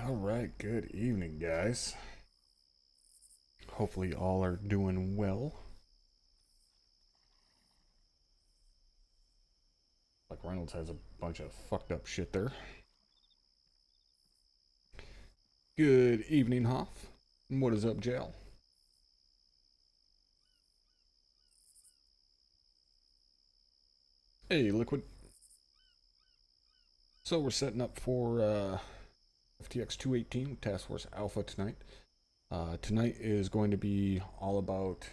Alright, good evening, guys. Hopefully all are doing well. Like Reynolds has a bunch of fucked up shit there. Good evening, Hoff. What is up, Jail? Hey, Liquid. So we're setting up for FTX 218 Task Force Alpha tonight. Tonight is going to be all about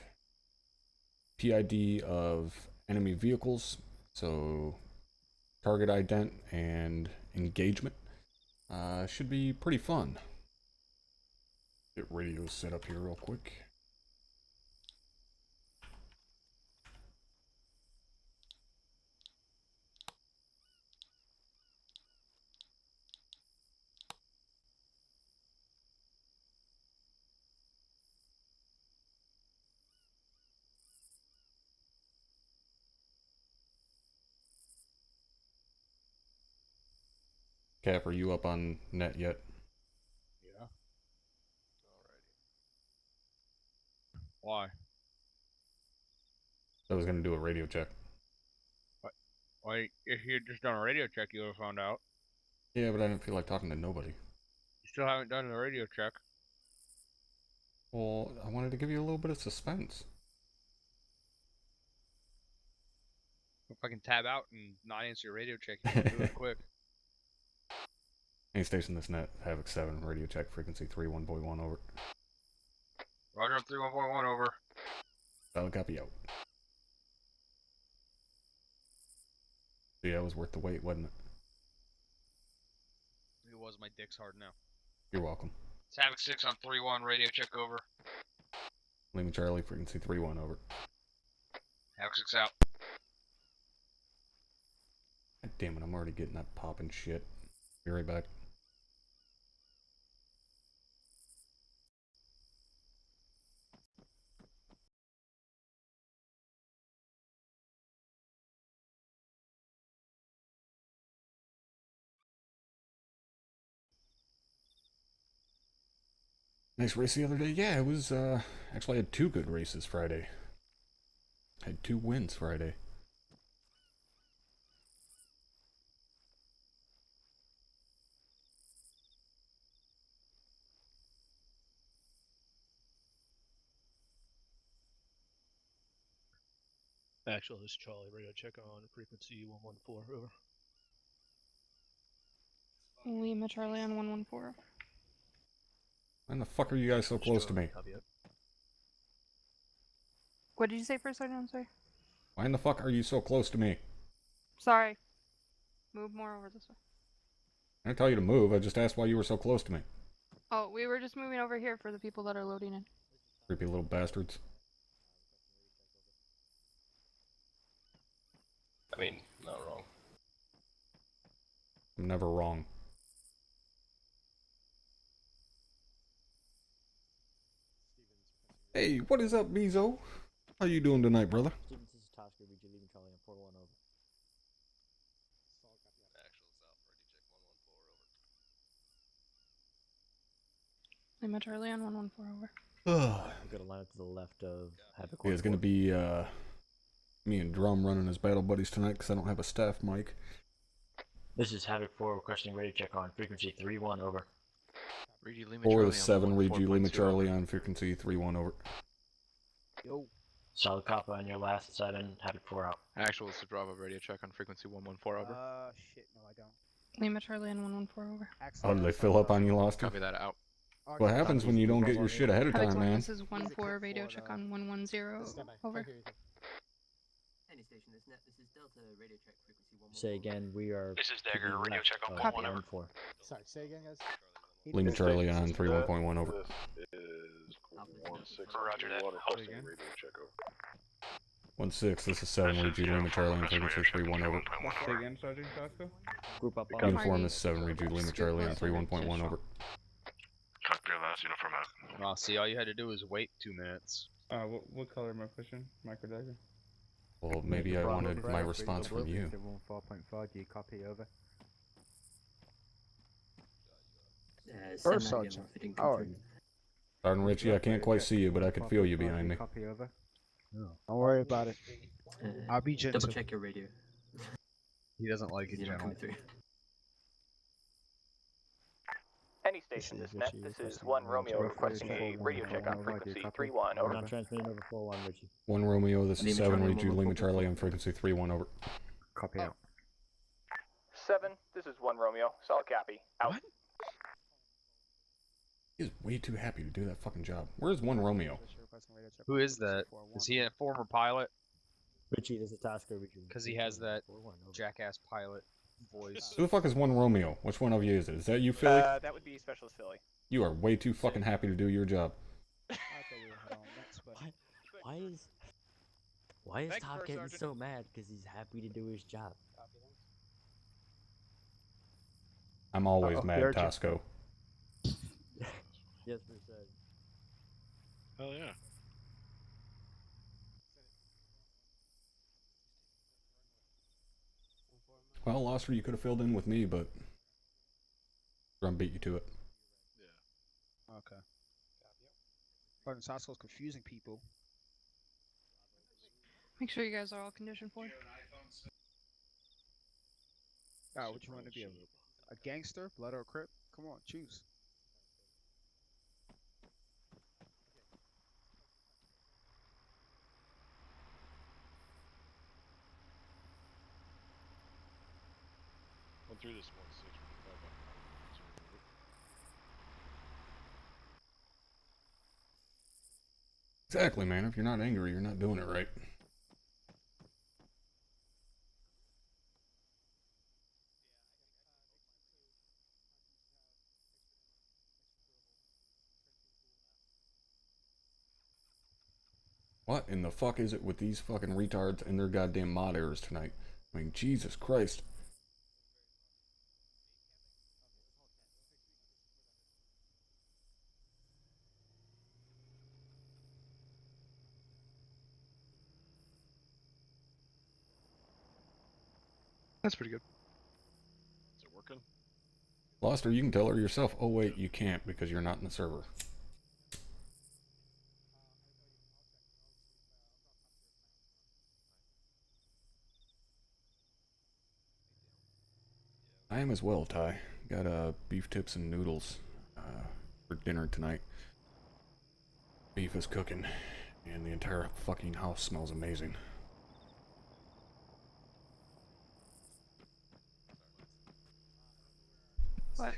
PID of enemy vehicles, so target ident and engagement. Should be pretty fun. Get radio set up here real quick. Cap, are you up on net yet? Yeah. Alrighty. Why? I was gonna do a radio check. Why? If you had just done a radio check, you would have found out. Yeah, but I didn't feel like talking to nobody. You still haven't done the radio check. Well, I wanted to give you a little bit of suspense. If I can tab out and not answer your radio check, you can do it quick. Any station this net, Havoc 7, radio check, frequency 31.1 over. Roger, 31.1 over. Solid copy out. So yeah, it was worth the wait, wasn't it? It was. My dick's hard now. You're welcome. It's Havoc 6 on 3-1, radio check over. Lima Charlie, frequency 3.1 over. Havoc 6 out. God damn it, I'm already getting that poppin' shit. Be right back. Nice race the other day. Yeah, it was Actually, I had 2 good races Friday. I had 2 wins Friday. Actual, this is Charlie. Radio check on frequency 114. Over. Lima Charlie on 114. When the fuck are you guys so close to me? Copy it. What did you say first? I don't say. Why in the fuck are you so close to me? Sorry. Move more over this way. I didn't tell you to move, I just asked why you were so close to me. Oh, we were just moving over here for the people that are loading in. Creepy little bastards. I mean, not wrong. I'm never wrong. Hey, what is up, Bezo? How you doing tonight, brother? Stevens, this is Tosker, VG leaving Charlie on 4-1 over. Lima Charlie on 114 over. We're gonna line up to the left of Havoc. Yeah, it's gonna be me and Drum running as battle buddies tonight because I don't have a staff mic. This is Havoc 4 requesting radio check on frequency 3-1 over. Read you, Lima 4 Charlie to on 7, read you, 114.0. Lima Charlie on frequency 3-1 over. Yo. Solid copy on your last 7, Havoc 4 out. Actual, this is Bravo. Radio check on frequency 114 over. Shit, no I don't. Lima Charlie on 114 over. Oh, did they fill up on you, Loster? Copy that out. What happens when you don't get your shit ahead of Havoc time, 1, man? this is 1-4 radio check on 110 over. Any station, this is Delta radio check frequency 1. Say again, we are. This is to Dagger, the radio left check on of 1-1 Havoc over. 4. Sorry, say again, guys. Lima Charlie on 3-1.1 over. Roger that. 1-6, this is 7, read you, Lima Charlie on frequency 3-1 over. Say again, Sergeant Costco. Group up on Go. Uniform is 7, read you, Lima Charlie on 3-1.1 over. Copy your last uniform out. Well, see, all you had to do was wait 2 minutes. What color am I pushing? Micro dagger. Well, maybe I wanted my response from you. 4.4, do you copy over? First sergeant. Sergeant Richie, I can't quite see you, but I could feel you behind me. Copy over. Don't worry about it. I'll be gentle. Double check your radio. He doesn't like it, You're not general. coming through. Any station, this net. This is 1 Romeo requesting a radio check on frequency 3-1 We're over. not transmitting over 4-1, Richie. 1 Romeo, this is Lima 7, Charlie, read you, 1-1. Lima Charlie on frequency 3-1 over. Copy out. 7, this is 1 Romeo. Solid copy. Out. What? He is way too happy to do that fucking job. Where's 1 Romeo? Who is that? Is he a former pilot? Richie, this is Tosker, VG. Because he has that 4-1 over. jackass pilot voice. Who the fuck is 1 Romeo? Which one of you is it? Is that you, Philly? That would be Specialist Philly. You are way too fucking happy to do your job. Why is Thank you, Top First getting Sergeant. so mad? Because he's happy to do his job. I'm always mad, Urgent. Tosco. Yes, we said. Hell yeah. Well, Loster, you could have filled in with me, but Drum beat you to it. Okay. Sergeant Sasko's confusing people. Make sure you guys are all conditioned for. Ah, what you want to be? A gangster? Blood or Crip? Come on, choose. Went through this 1-6. Exactly, man. If you're not angry, you're not doing it right. What in the fuck is it with these fucking retards and their goddamn mod errors tonight? I mean, Jesus Christ. That's pretty good. Is it working? Loster, you can tell her yourself. Oh wait, you can't because you're not in the server. I am as well, Ty. Got beef tips and noodles for dinner tonight. Beef is cooking, and the entire fucking house smells amazing. What?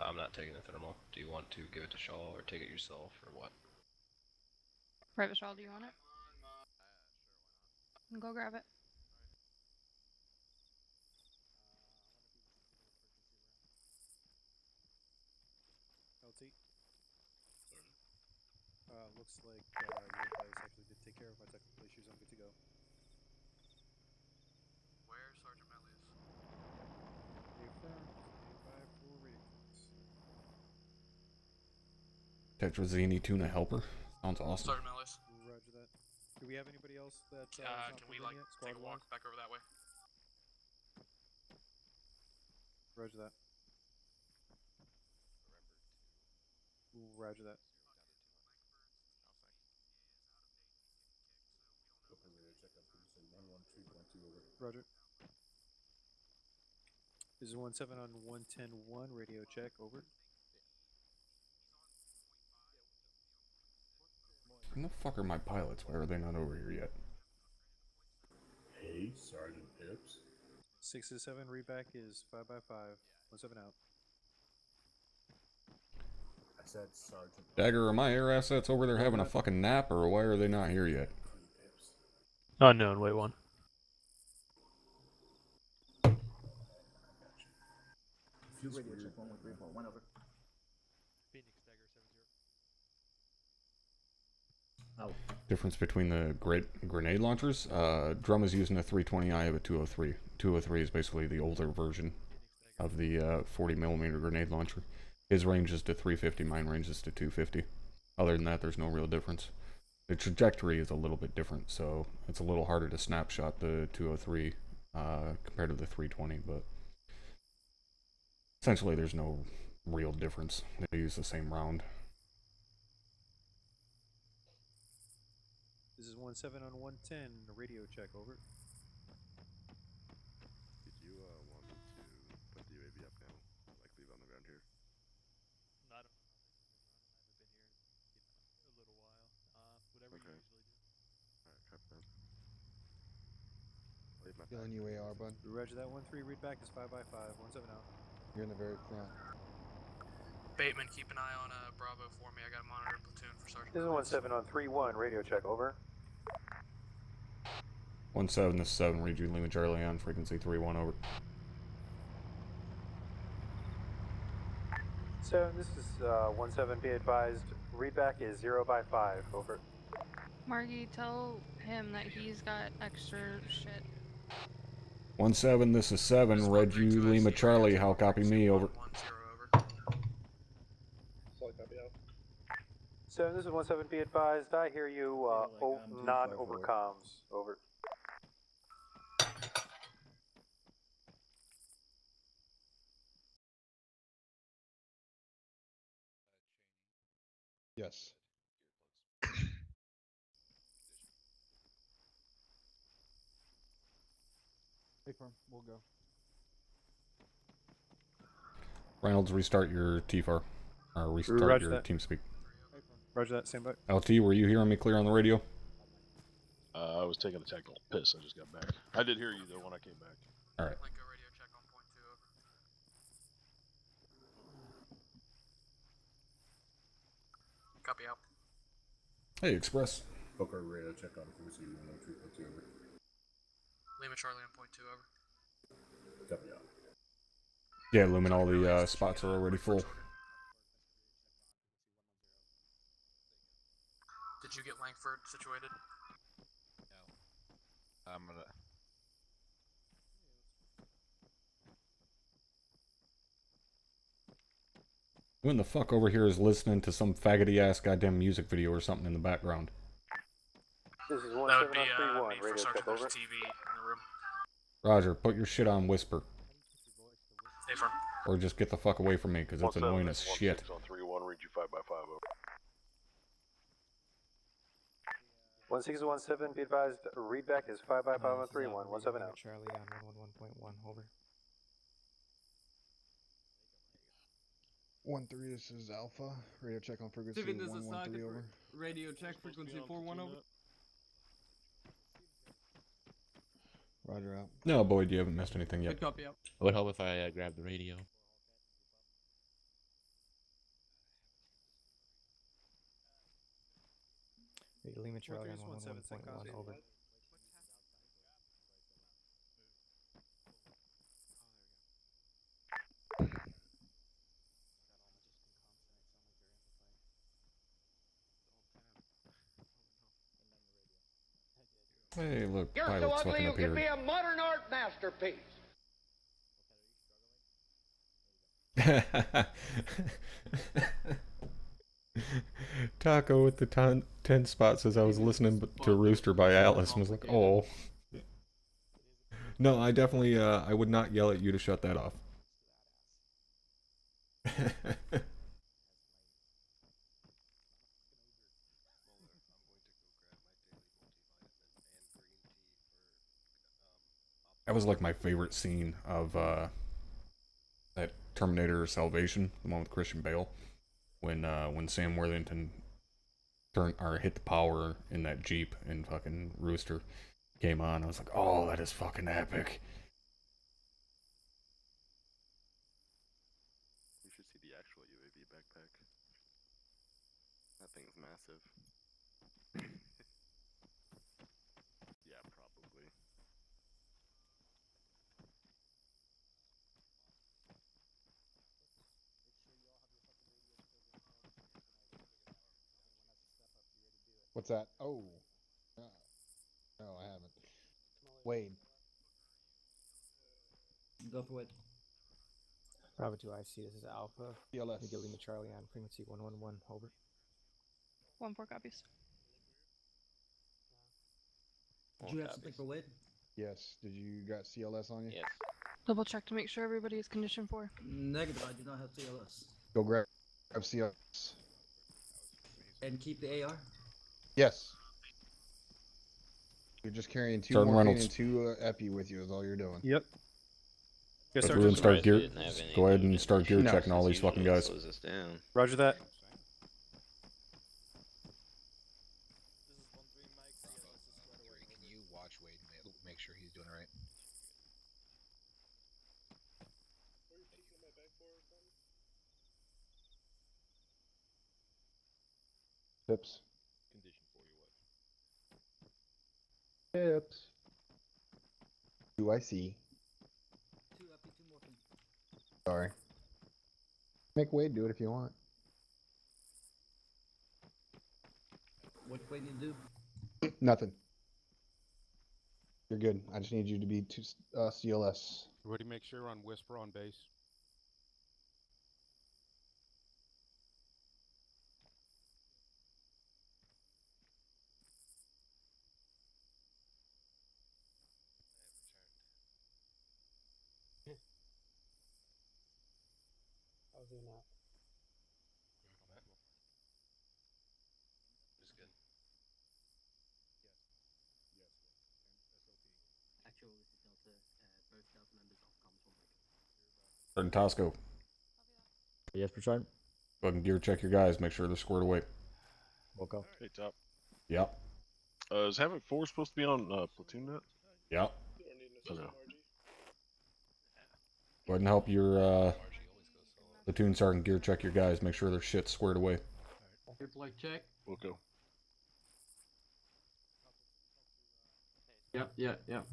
I'm not taking the thermal. Do you want to give it to Shaw or take it yourself or what? Private Shaw, do you want it? Go grab it. LT. Looks like your advice actually did take care of my technical issues. I'm good to go. Where's Sergeant Malleus? Affirmed. Standby for radio checks. Tetrazzini tuna helper. Sounds awesome. Sergeant Malleus. Roger that. Do we have anybody else that Can we like take a walk back over that way? Roger that. Roger that. Roger. This is 17 on 110.1, radio check, over. Where the fuck are my pilots? Why are they not over here yet? Hey, Sergeant Pips. 6 to 7, readback is 5x5. 17 out. I said Sergeant Dagger, are my air assets over there having a fucking nap, or why are they not here yet? Unknown, wait one. Feels radio weird. Check 113.1 over. Phoenix Dagger 70. Oh. Difference between the grenade launchers. Drum is using a 320, I have a 203. 203 is basically the older version of the 40mm grenade launcher. His range is to 350, mine range is to 250. Other than that, there's no real difference. The trajectory is a little bit different, so it's a little harder to snapshot the 203 compared to the 320, but essentially there's no real difference. They use the same round. This is 17 on 110, radio check, over. Did you want me to put the UAV up now? Like leave it on the ground here? I haven't been here, a little while. Whatever you usually do. Alright, copy that. Leave my Feeling UAR, bud. Roger that. 1-3, readback is 5x5. 17 out. You're in the very front. Bateman, keep an eye on Bravo for me. I got a monitor platoon for Sergeant. This is 17 on 3-1, radio check, over. 17, this is 7, read you, Lima Charlie on frequency 3-1, over. So this is 17, be advised, readback is 0x5, over. Margie, tell him that he's got extra shit. 17, this is 7, read you, Lima Charlie, how copy me, over. So this is 17, be advised, I hear you, non-over comms, over. Yes. Hey, firm, we'll go. Reynolds, restart your TFAR. Or restart your TeamSpeak. Roger that, stand by. LT, were you hearing me clear on the radio? I was taking a technical piss. I just got back. I did hear you though when I came back. Alright. Lingor radio check on point 2, over. Copy out. Hey, Express. Booker radio check on frequency 103.2 over. Lima Charlie on point 2, over. Copy out. Yeah, Lumen, all the spots are already full. Did you get Langford situated? No. I'm gonna... Who in the fuck over here is listening to some faggoty ass goddamn music video or something in the background? This is 17 That would be on 3-1, me for radio Sergeant check, Push over. TV in the room. Roger, put your shit on whisper. Stay firm. Or just get the fuck away from me, because it's annoying as shit. On 3-1, read you 5x5, over. 1617, be advised, readback is 5x5 on 3-1, 17 out. Charlie on 111.1, over. 1-3, this is Alpha. Radio check on frequency Steven, this is 113 over. Radio check frequency 4-1 over. Roger out. No, Boyd, you haven't missed anything yet. Good copy out. It would help if I grab the radio. Lima Charlie on 111.1 over. Hey, look, You're so pilot's ugly looking you up could here. be a modern art masterpiece. Taco with the 10 spot says I was listening to Rooster by Alice and was like, oh. No, I definitely, I would not yell at you to shut that off. That was like my favorite scene of that Terminator Salvation, the one with Christian Bale, when Sam Worthington hit the power in that Jeep and fucking Rooster came on. I was like, oh, that is fucking epic. You should see the actual UAV backpack. That thing's massive. Yeah, probably. What's that? Oh. No, I haven't. Wade. Go for it. Bravo 2 IC, this is Alpha. CLS. Miguel Lima Charlie on frequency 111, over. 1-4 copies. Did you have something for Wade? Yes. Did you got CLS on you? Yes. Double check to make sure everybody is condition 4. Negative, I do not have CLS. Go grab CLS. And keep the AR? Yes. You're just carrying 2 Sergeant morphine Reynolds. and 2 epi with you is all you're doing. Yep. Go through and start gear. Go ahead and start gear No. checking all these fucking guys. Slows us down. Roger that. Can you watch Wade and make sure he's doing it right? Tips. Condition for you, what? Tips. Do I see? 2 epi, 2 morphine. Sorry. Make Wade do it if you want. What do I need to do? Nothing. You're good. I just need you to be CLS. Everybody make sure on Whisper on base. I'll do that. Just good. Actual, this is Delta. Both Delta members off comms 1 break. Sergeant Tosco, Yes, for Sergeant. go ahead and gear check your guys. Make sure they're squared away. We'll go. Hey, Top. Yep. Is Havoc 4 supposed to be on platoon net? Yep. Okay. Go ahead and help your platoon sergeant gear check your guys. Make sure their shit's squared away. Like check. We'll go. Yep, yep, yep.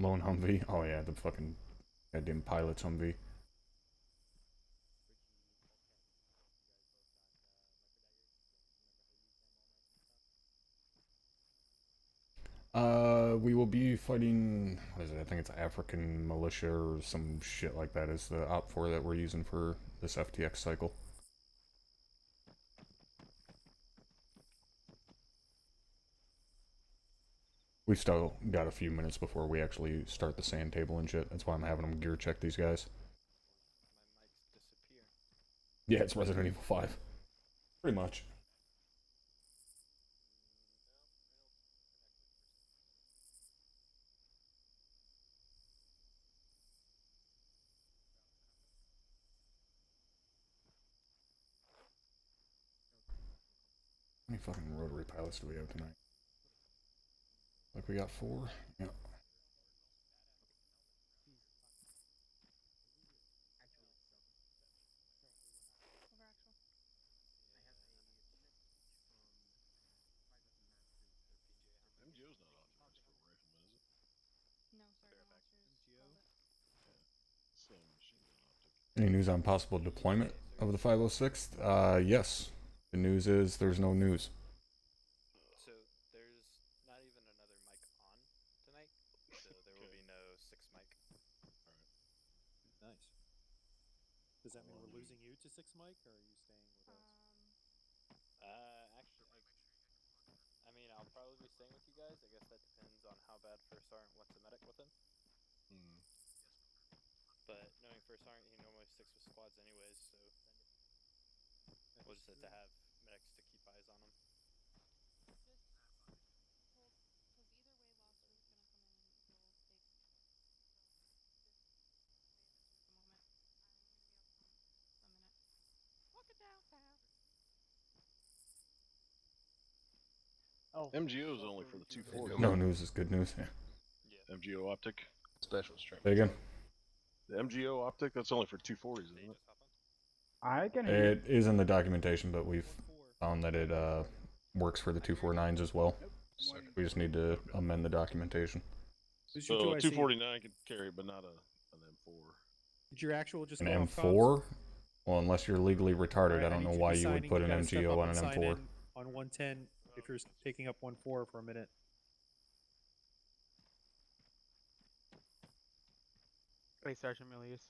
Lone Humvee. Oh yeah, the fucking goddamn pilot's Humvee. We will be fighting, what is it? I think it's African militia or some shit like that is the OPFOR that we're using for this FTX cycle. We still got a few minutes before we actually start the sand table and shit. That's why I'm having them gear check these guys. My mics disappear. Yeah, it's Resident Evil 5. Pretty much. How many fucking rotary pilots do we have tonight? Like we got 4? Yeah. MGO's not authorized for a rifleman, is it? No, sorry, Monsters called it. Same machine gun optic. Any news on possible deployment of the 506th? Yes. The news is there's no news. So there's not even another mic on tonight, so there will be no 6 mic. Nice. Does that mean we're losing you to 6 mic, or are you staying with us? Actually, I mean, I'll probably be staying with you guys. I guess that depends on how bad First Sergeant wants a medic with him. But knowing First Sergeant, he normally sticks with squads anyways, so we'll just have to have medics to keep eyes on him. Oh. MGO's only for the 240. No news is good news. Yeah. MGO optic. Special strength. Say again. The MGO optic, that's only for 240s, isn't it? I can hear It is in the documentation, but we've found that it works for the 249s as well. We just need to amend the documentation. So 249 can carry, but not an M4. Did your actual just An go off M4? Well, unless you're legally retarded, Alright, I don't need know to why be you would signing. put You an gotta step MGO up on an and sign M4. in on 110 if you're taking up 1.4 for a minute. Hey, Sergeant Milius.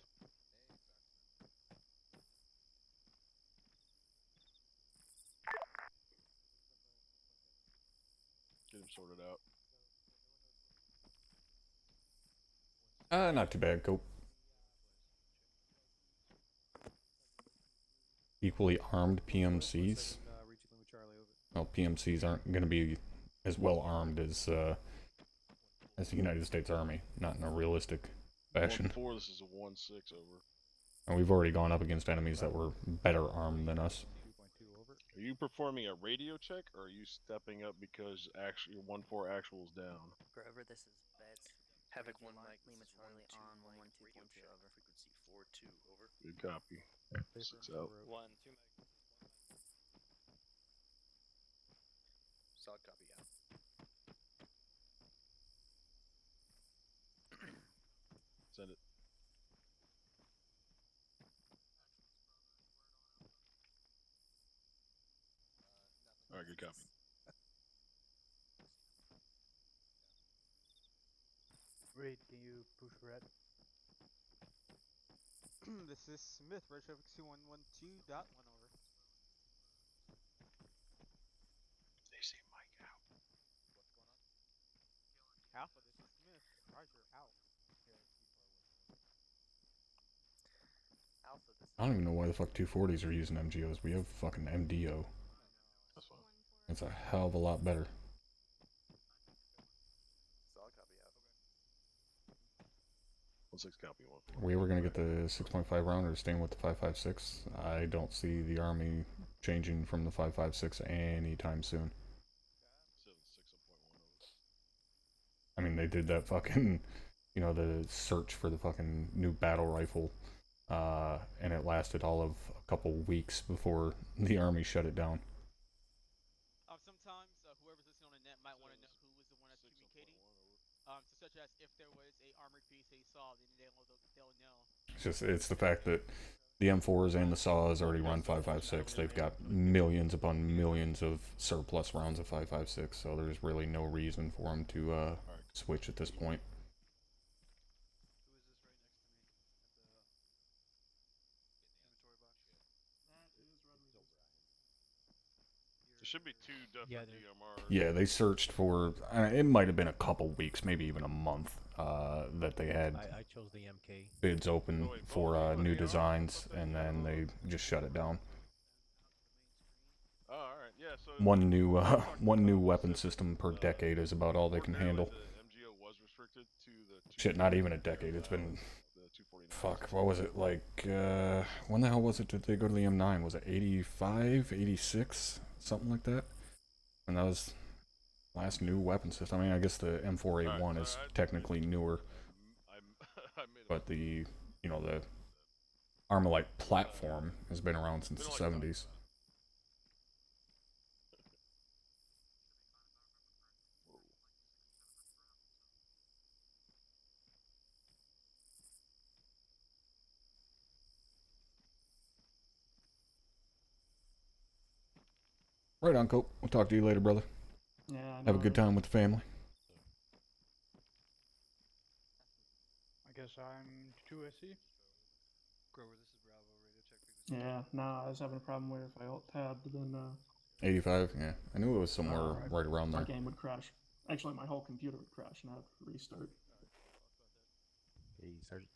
Get him sorted out. Not too bad, Cope. Equally armed PMCs. Well, PMCs aren't going to be as well armed as the United States Army, not in a realistic fashion. 1-4, this is a 1-6 over. And we've already gone up against enemies that were better armed than us. Are you performing a radio check, or are you stepping up because actually 1-4 actual is down? Grover, this is Bets. Havoc 1 mic, Lima this is Charlie 1-2 on mic, 112.2 radio check, over. frequency 4-2, over. Good copy. 6 out. 1, 2 mic. Solid copy, out. Send it. Alright, good copy. Reed, can you push red? This is Smith, Red Traffic C112.1 over. They say Mike out. What's going on? Alpha, this is Smith. Roger, out. Alpha, this I don't even know why the fuck 240s are using MGOs. We have fucking MDO. That's fine. It's a hell of a lot better. Solid copy, out. 1-6 copy, 1-4. We were going to get the 6.5 round or staying with the 5.56. I don't see the Army changing from the 5.56 anytime soon. 7.6.1 over. I mean, they did that fucking, you know, the search for the fucking new battle rifle, and it lasted all of a couple weeks before the Army shut it down. Sometimes whoever's listening on the net might want to know who was the one that's communicating. So such as if there was a armored piece they saw, then they'll know. It's the fact that the M4s and the SAWs already run 5.56. They've got millions upon millions of surplus rounds of 5.56, so there's really no reason for them to switch at this point. should be 2 different DMRs. Yeah, they searched for, it might have been a couple weeks, maybe even a month, that they had I chose the MK. bids open for new designs, and then they just shut it down. Oh, alright, yeah, so... One new weapon system per decade is about all they can handle. The MGO was restricted to the Shit, not even a decade, it's been... Fuck, what was it, like, when the hell was it did they go to the M9? Was it 85, 86? Something like that? And that was last new weapon system. I mean, I guess the M4A1 is technically newer. But the, you know, the ArmA platform has been around since the 70s. Right on, Cope. We'll talk to you later, brother. Yeah, Have a good time with the family. I guess I'm 2SC. Grover, this is Bravo, radio check frequency. Yeah, nah, I was having a problem where if I alt-tabbed, then 85, yeah. I knew it was somewhere right around there. my game would crash. Actually, my whole computer would crash and I'd restart. Hey, Sergeant.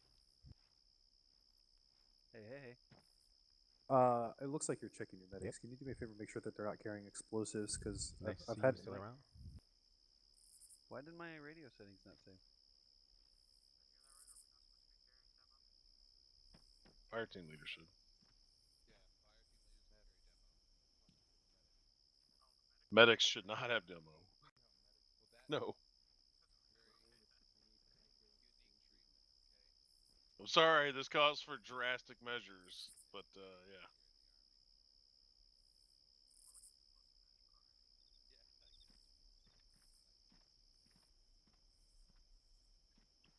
Hey. It looks like you're checking your medics. Can you do me a favor and make sure that they're not carrying explosives? Because I've had... Still around? Why did my radio settings not say? Fire team leader should. Medics should not have demo. No. I'm sorry, this calls for drastic measures, but yeah.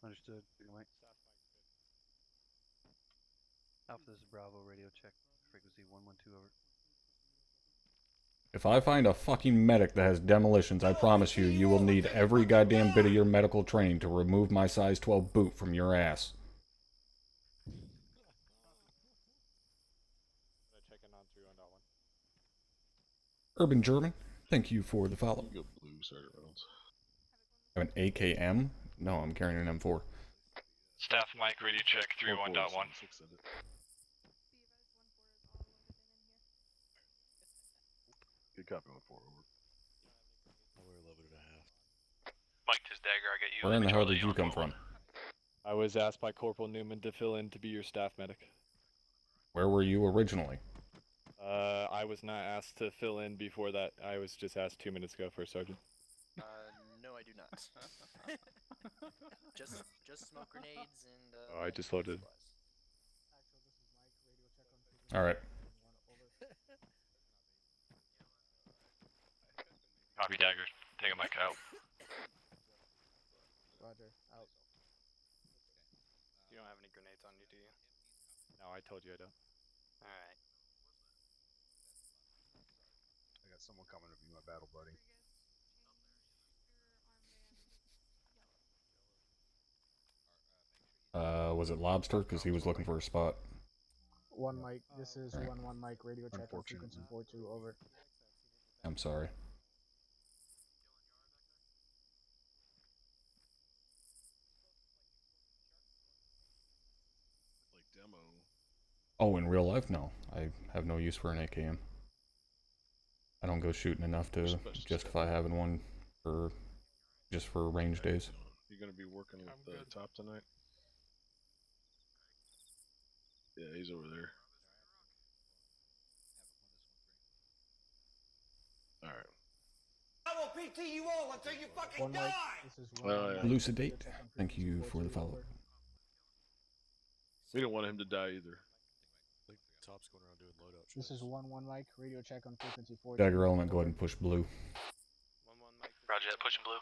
Understood. Mike. Alpha, this is Bravo, radio check, frequency 112 over. If I find a fucking medic that has demolitions, I promise you, you will need every goddamn bit of your medical training to remove my size 12 boot from your ass. Urban German, thank you for the follow. You go blue, Sergeant Reynolds. I have an AKM? No, I'm carrying an M4. Staff Mike, radio check 31.1. Good copy, 1-4, over. We're 11.5. Mike, this Dagger, I got you. Where in the hell did you come from? I was asked by Corporal Newman to fill in to be your staff medic. Where were you originally? I was not asked to fill in before that. I was just asked 2 minutes ago for a sergeant. No, I do not. just smoke grenades and. I just loaded. All right. Copy, Dagger. Taking Mike out. Roger, out. You don't have any grenades on you, do you? No, I told you I don't. Alright. I got someone coming to be my battle buddy. Was it Lobster? Because he was looking for a spot. One Mike, this is Right. 1-1 Mike, radio check on frequency 42, over. I'm sorry. Like demo. Oh, in real life? No. I have no use for an AKM. I don't go shooting enough to justify having one for just for range days. You gonna be working with the top tonight? Yeah, he's over there. Alright. I will PT you all until you fucking die! This is Elucidate. Thank you for the follow. We don't want him to die either. Top's going around doing loadout. This is 1-1 Mike, radio check on frequency 42. Dagger element, go ahead and push blue. Roger that, pushing blue.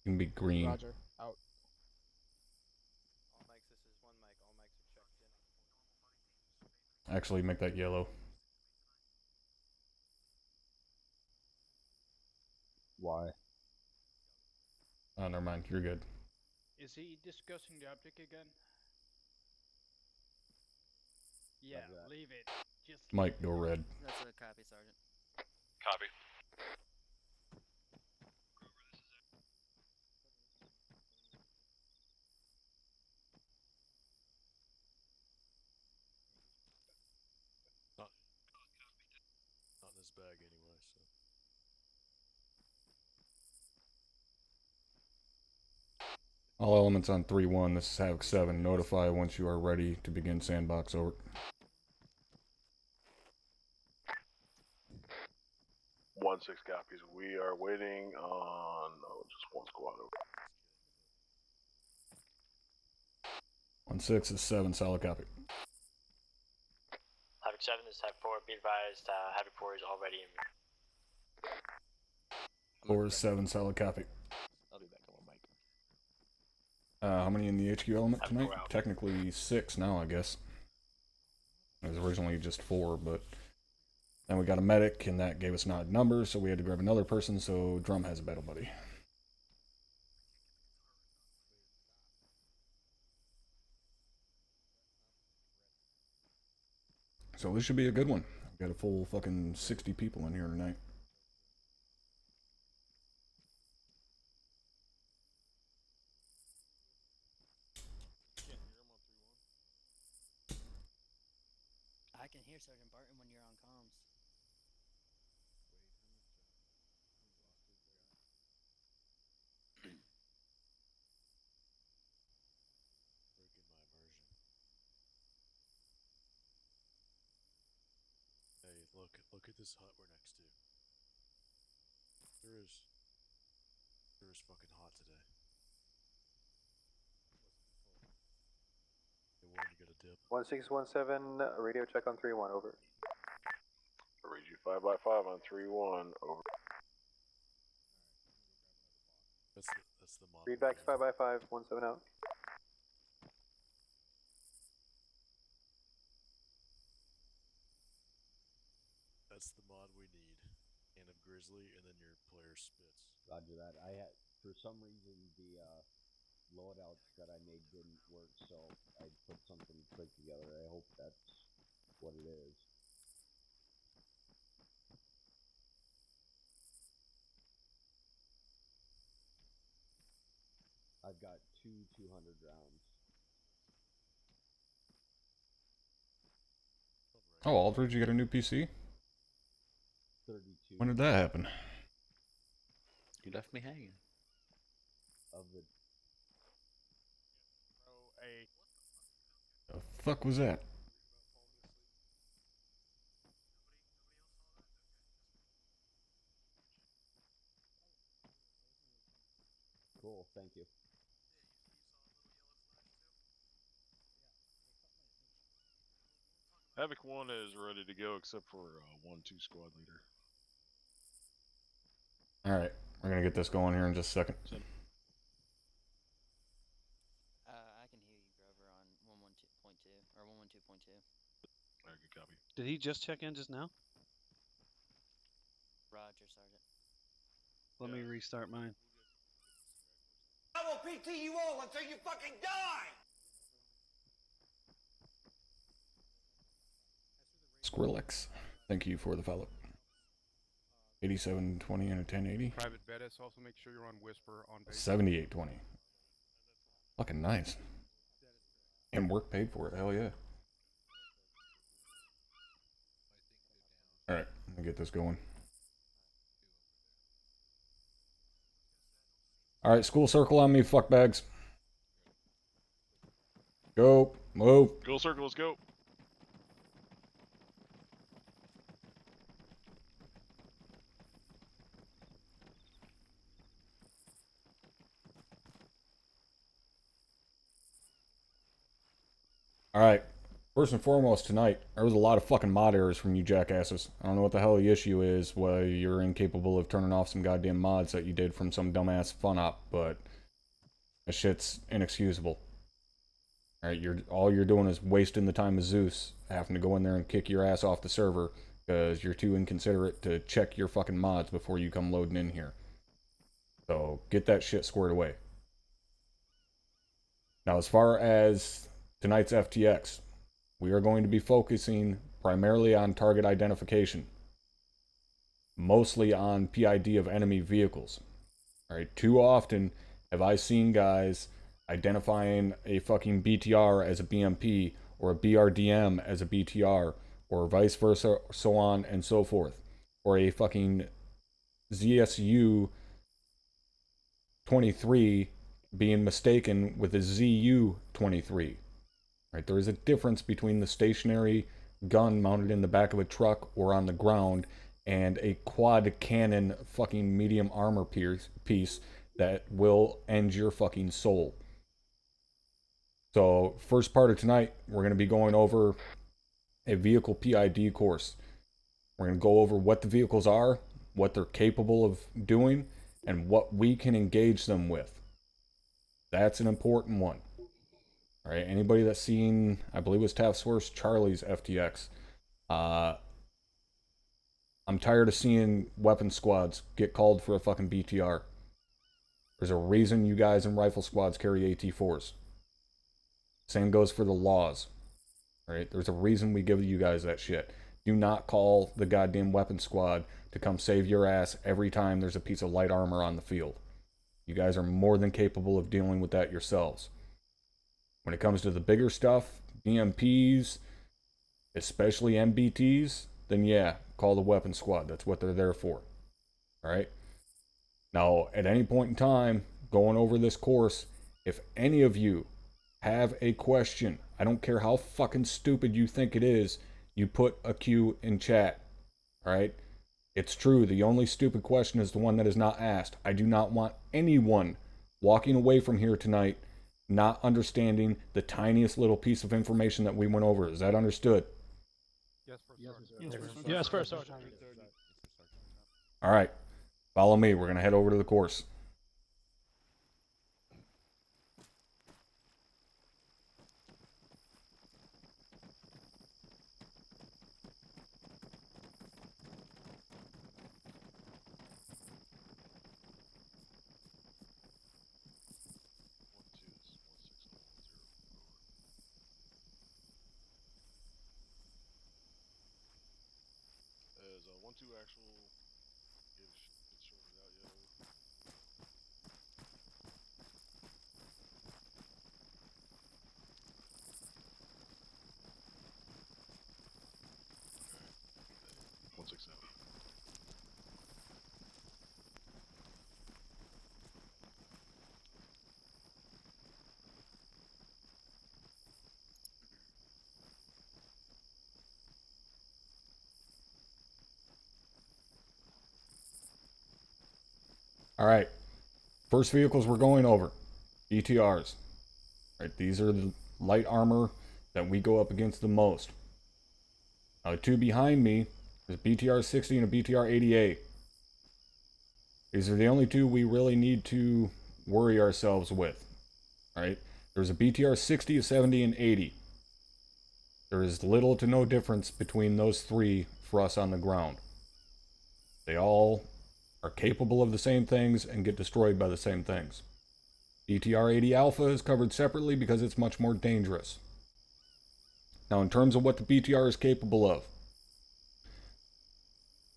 You can be green. Roger, out. All mics, this is 1 mic. All mics are checked in. Actually, make that yellow. Why? Oh, never mind. You're good. Is he discussing the object again? Yeah, leave it. Just Mike, go red. That's a copy, Sergeant. Copy. Not in his bag anyway, so. All elements on 3-1. This is Havoc 7. Notify once you are ready to begin sandbox. Over. 1-6 copies. We are waiting on just one squad over. 1-6 is 7. Solid copy. Havoc 7 is Havoc 4. Be advised, Havoc 4 is already in. 4 is 7. Solid copy. I'll do that. Come on, Mike. How many in the HQ element tonight? Technically 6 now, I guess. It was originally just 4, but then we got a medic, and that gave us an odd number, so we had to grab another person, so Drum has a battle buddy. So this should be a good one. I've got a full fucking 60 people in here tonight. I can hear Sergeant Barton when you're on comms. Hey, look at this hut we're next to. Sure is fucking hot today. Hey, Warren, you got a dip? 1617, radio check on 3-1, over. I read you 5x5 on 3-1, over. That's the mod. Readbacks 5x5, 17 out. That's the mod we need. Can of Grizzly, and then your player spits. Roger that. I had, for some reason, the loadouts that I made didn't work, so I put something quick together. I hope that's what it is. I've got 200 rounds. Oh, Aldridge, you got a new PC? 32. When did that happen? You left me hanging. Of the The fuck was that? Cool, thank you. Havoc 1 is ready to go except for 1-2 squad leader. Alright, we're gonna get this going here in just a second. I can hear you, Grover, on 112.2 or 112.2. Alright, good copy. Did he just check in just now? Roger, Sergeant. Let me restart mine. I will PT you all until you fucking die! Skrillex, thank you for the follow. 8720 and a 1080. Private Bettis, also make sure you're on Whisper on base. 7820. Fucking nice. And work paid for it, hell yeah. Alright, let me get this going. Alright, school circle on me, fuckbags. Go, move. Go circle, let's go. Alright, first and foremost tonight, there was a lot of fucking mod errors from you jackasses. I don't know what the hell the issue is, why you're incapable of turning off some goddamn mods that you did from some dumbass fun op, but that shit's inexcusable. Alright, all you're doing is wasting the time of Zeus, having to go in there and kick your ass off the server, because you're too inconsiderate to check your fucking mods before you come loading in here. So, get that shit squared away. Now, as far as tonight's FTX, we are going to be focusing primarily on target identification, mostly on PID of enemy vehicles. Alright, too often have I seen guys identifying a fucking BTR as a BMP or a BRDM as a BTR or vice versa, so on and so forth, or a fucking ZSU 23 being mistaken with a ZU 23. Right, there is a difference between the stationary gun mounted in the back of a truck or on the ground and a quad cannon fucking medium armor piece that will end your fucking soul. So, first part of tonight, we're going to be going over a vehicle PID course. We're going to go over what the vehicles are, what they're capable of doing, and what we can engage them with. That's an important one. Alright, anybody that's seen, I believe it was Task Force Charlie's FTX, I'm tired of seeing weapon squads get called for a fucking BTR. There's a reason you guys in rifle squads carry AT4s. Same goes for the laws. Alright, there's a reason we give you guys that shit. Do not call the goddamn weapon squad to come save your ass every time there's a piece of light armor on the field. You guys are more than capable of dealing with that yourselves. When it comes to the bigger stuff, BMPs, especially MBTs, then yeah, call the weapon squad. That's what they're there for. Alright? Now, at any point in time, going over this course, if any of you have a question, I don't care how fucking stupid you think it is, you put a Q in chat. Alright? It's true, the only stupid question is the one that is not asked. I do not want anyone walking away from here tonight not understanding the tiniest little piece of information that we went over. Is that understood? Yes, First Sergeant. Alright, follow me. We're going to head over to the course. Is 1-2 actual get sorted out yet? Okay. 167. Alright, first vehicles we're going over, BTRs. Right, these are the light armor that we go up against the most. Now the two behind me is BTR 60 and a BTR 80A. These are the only two we really need to worry ourselves with. Right? There's a BTR 60, 70, and 80. There is little to no difference between those three for us on the ground. They all are capable of the same things and get destroyed by the same things. BTR 80 Alpha is covered separately because it's much more dangerous. Now, in terms of what the BTR is capable of,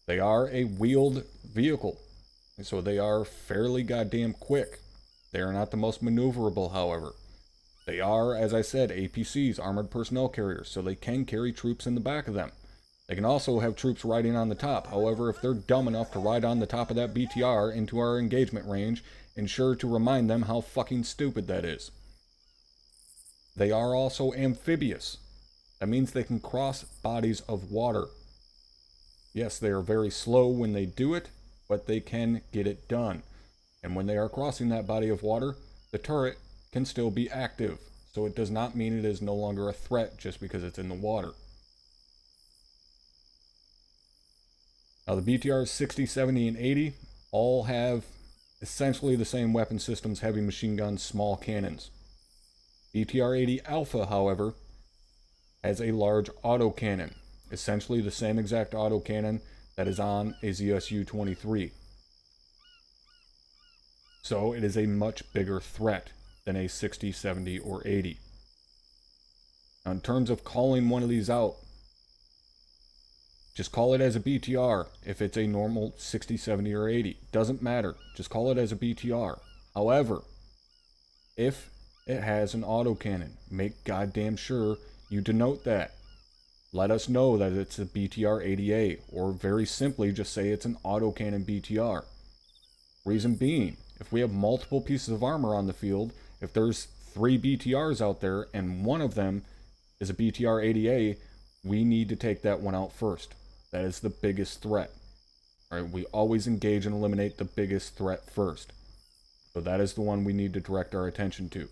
they are a wheeled vehicle, and so they are fairly goddamn quick. They are not the most maneuverable, however. They are, as I said, APCs, armored personnel carriers, so they can carry troops in the back of them. They can also have troops riding on the top. However, if they're dumb enough to ride on the top of that BTR into our engagement range, ensure to remind them how fucking stupid that is. They are also amphibious. That means they can cross bodies of water. Yes, they are very slow when they do it, but they can get it done. And when they are crossing that body of water, the turret can still be active. So it does not mean it is no longer a threat just because it's in the water. Now the BTRs 60, 70, and 80 all have essentially the same weapon systems: heavy machine guns, small cannons. BTR 80 Alpha, however, has a large autocannon, essentially the same exact autocannon that is on a ZSU 23. So it is a much bigger threat than a 60, 70, or 80. Now, in terms of calling one of these out, just call it as a BTR if it's a normal 60, 70, or 80. Doesn't matter. Just call it as a BTR. However, if it has an autocannon, make goddamn sure you denote that. Let us know that it's a BTR 80A, or very simply just say it's an autocannon BTR. Reason being, if we have multiple pieces of armor on the field, if there's 3 BTRs out there and one of them is a BTR 80A, we need to take that one out first. That is the biggest threat. Alright, we always engage and eliminate the biggest threat first. So that is the one we need to direct our attention to.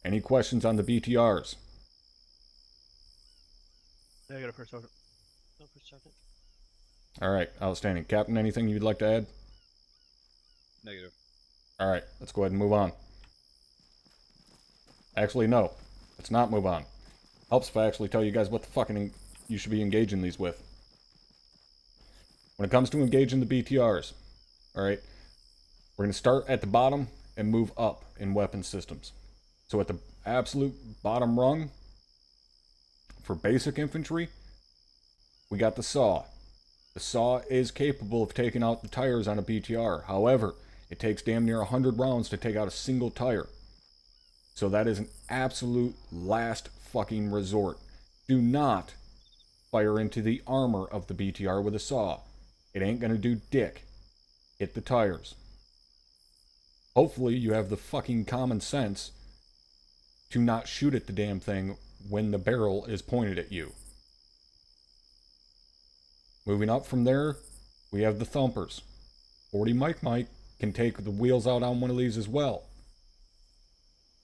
Any questions on the BTRs? Negative for sergeant. No, for sergeant. Alright, outstanding. Captain, anything you'd like to add? Negative. Alright, let's go ahead and move on. Actually, no. Let's not move on. Helps if I actually tell you guys what the fucking you should be engaging these with. When it comes to engaging the BTRs, alright, we're going to start at the bottom and move up in weapon systems. So at the absolute bottom rung, for basic infantry, we got the SAW. The SAW is capable of taking out the tires on a BTR. However, it takes damn near 100 rounds to take out a single tire. So that is an absolute last fucking resort. Do not fire into the armor of the BTR with a SAW. It ain't gonna do dick. Hit the tires. Hopefully you have the fucking common sense to not shoot at the damn thing when the barrel is pointed at you. Moving up from there, we have the thumpers. 40 Mike can take the wheels out on one of these as well.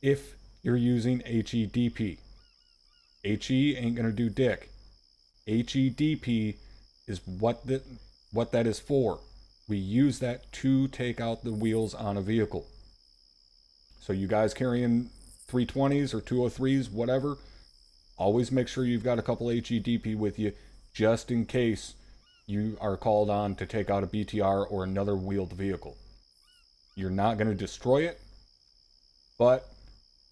If you're using HEDP. HE ain't gonna do dick. HEDP is what that is for. We use that to take out the wheels on a vehicle. So you guys carrying 320s or 203s, whatever, always make sure you've got a couple HEDP with you just in case you are called on to take out a BTR or another wheeled vehicle. You're not going to destroy it, but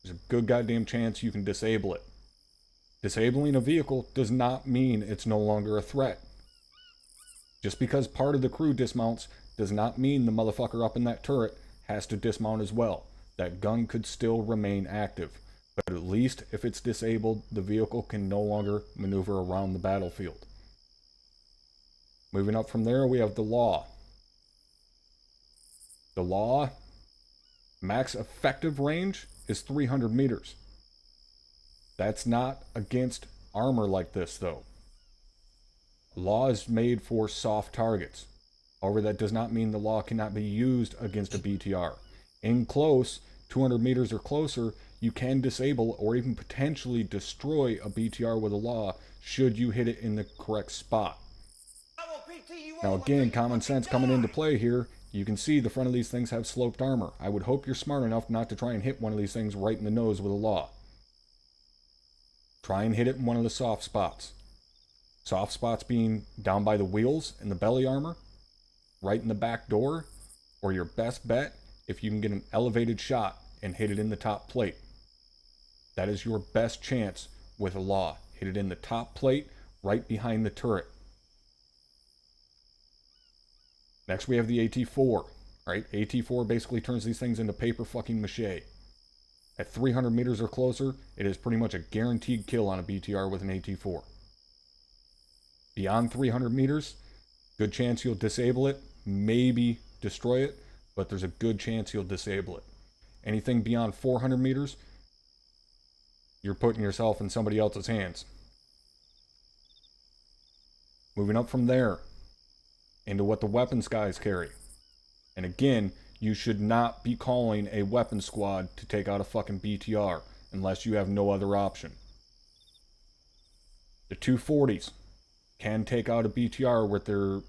there's a good goddamn chance you can disable it. Disabling a vehicle does not mean it's no longer a threat. Just because part of the crew dismounts does not mean the motherfucker up in that turret has to dismount as well. That gun could still remain active, but at least if it's disabled, the vehicle can no longer maneuver around the battlefield. Moving up from there, we have the law. The law, max effective range is 300 meters. That's not against armor like this, though. Law is made for soft targets. However, that does not mean the law cannot be used against a BTR. In close, 200 meters or closer, you can disable or even potentially destroy a BTR with a law should you hit it in the correct spot. Now again, common sense coming into play here. You can see the front of these things have sloped armor. I would hope you're smart enough not to try and hit one of these things right in the nose with a law. Try and hit it in one of the soft spots. Soft spots being down by the wheels and the belly armor, right in the back door, or your best bet if you can get an elevated shot and hit it in the top plate. That is your best chance with a law. Hit it in the top plate, right behind the turret. Next we have the AT4, right? AT4 basically turns these things into paper fucking mache. At 300 meters or closer, it is pretty much a guaranteed kill on a BTR with an AT4. Beyond 300 meters, good chance you'll disable it, maybe destroy it, but there's a good chance you'll disable it. Anything beyond 400 meters, you're putting yourself in somebody else's hands. Moving up from there, into what the weapons guys carry. And again, you should not be calling a weapon squad to take out a fucking BTR unless you have no other option. The 240s can take out a BTR with their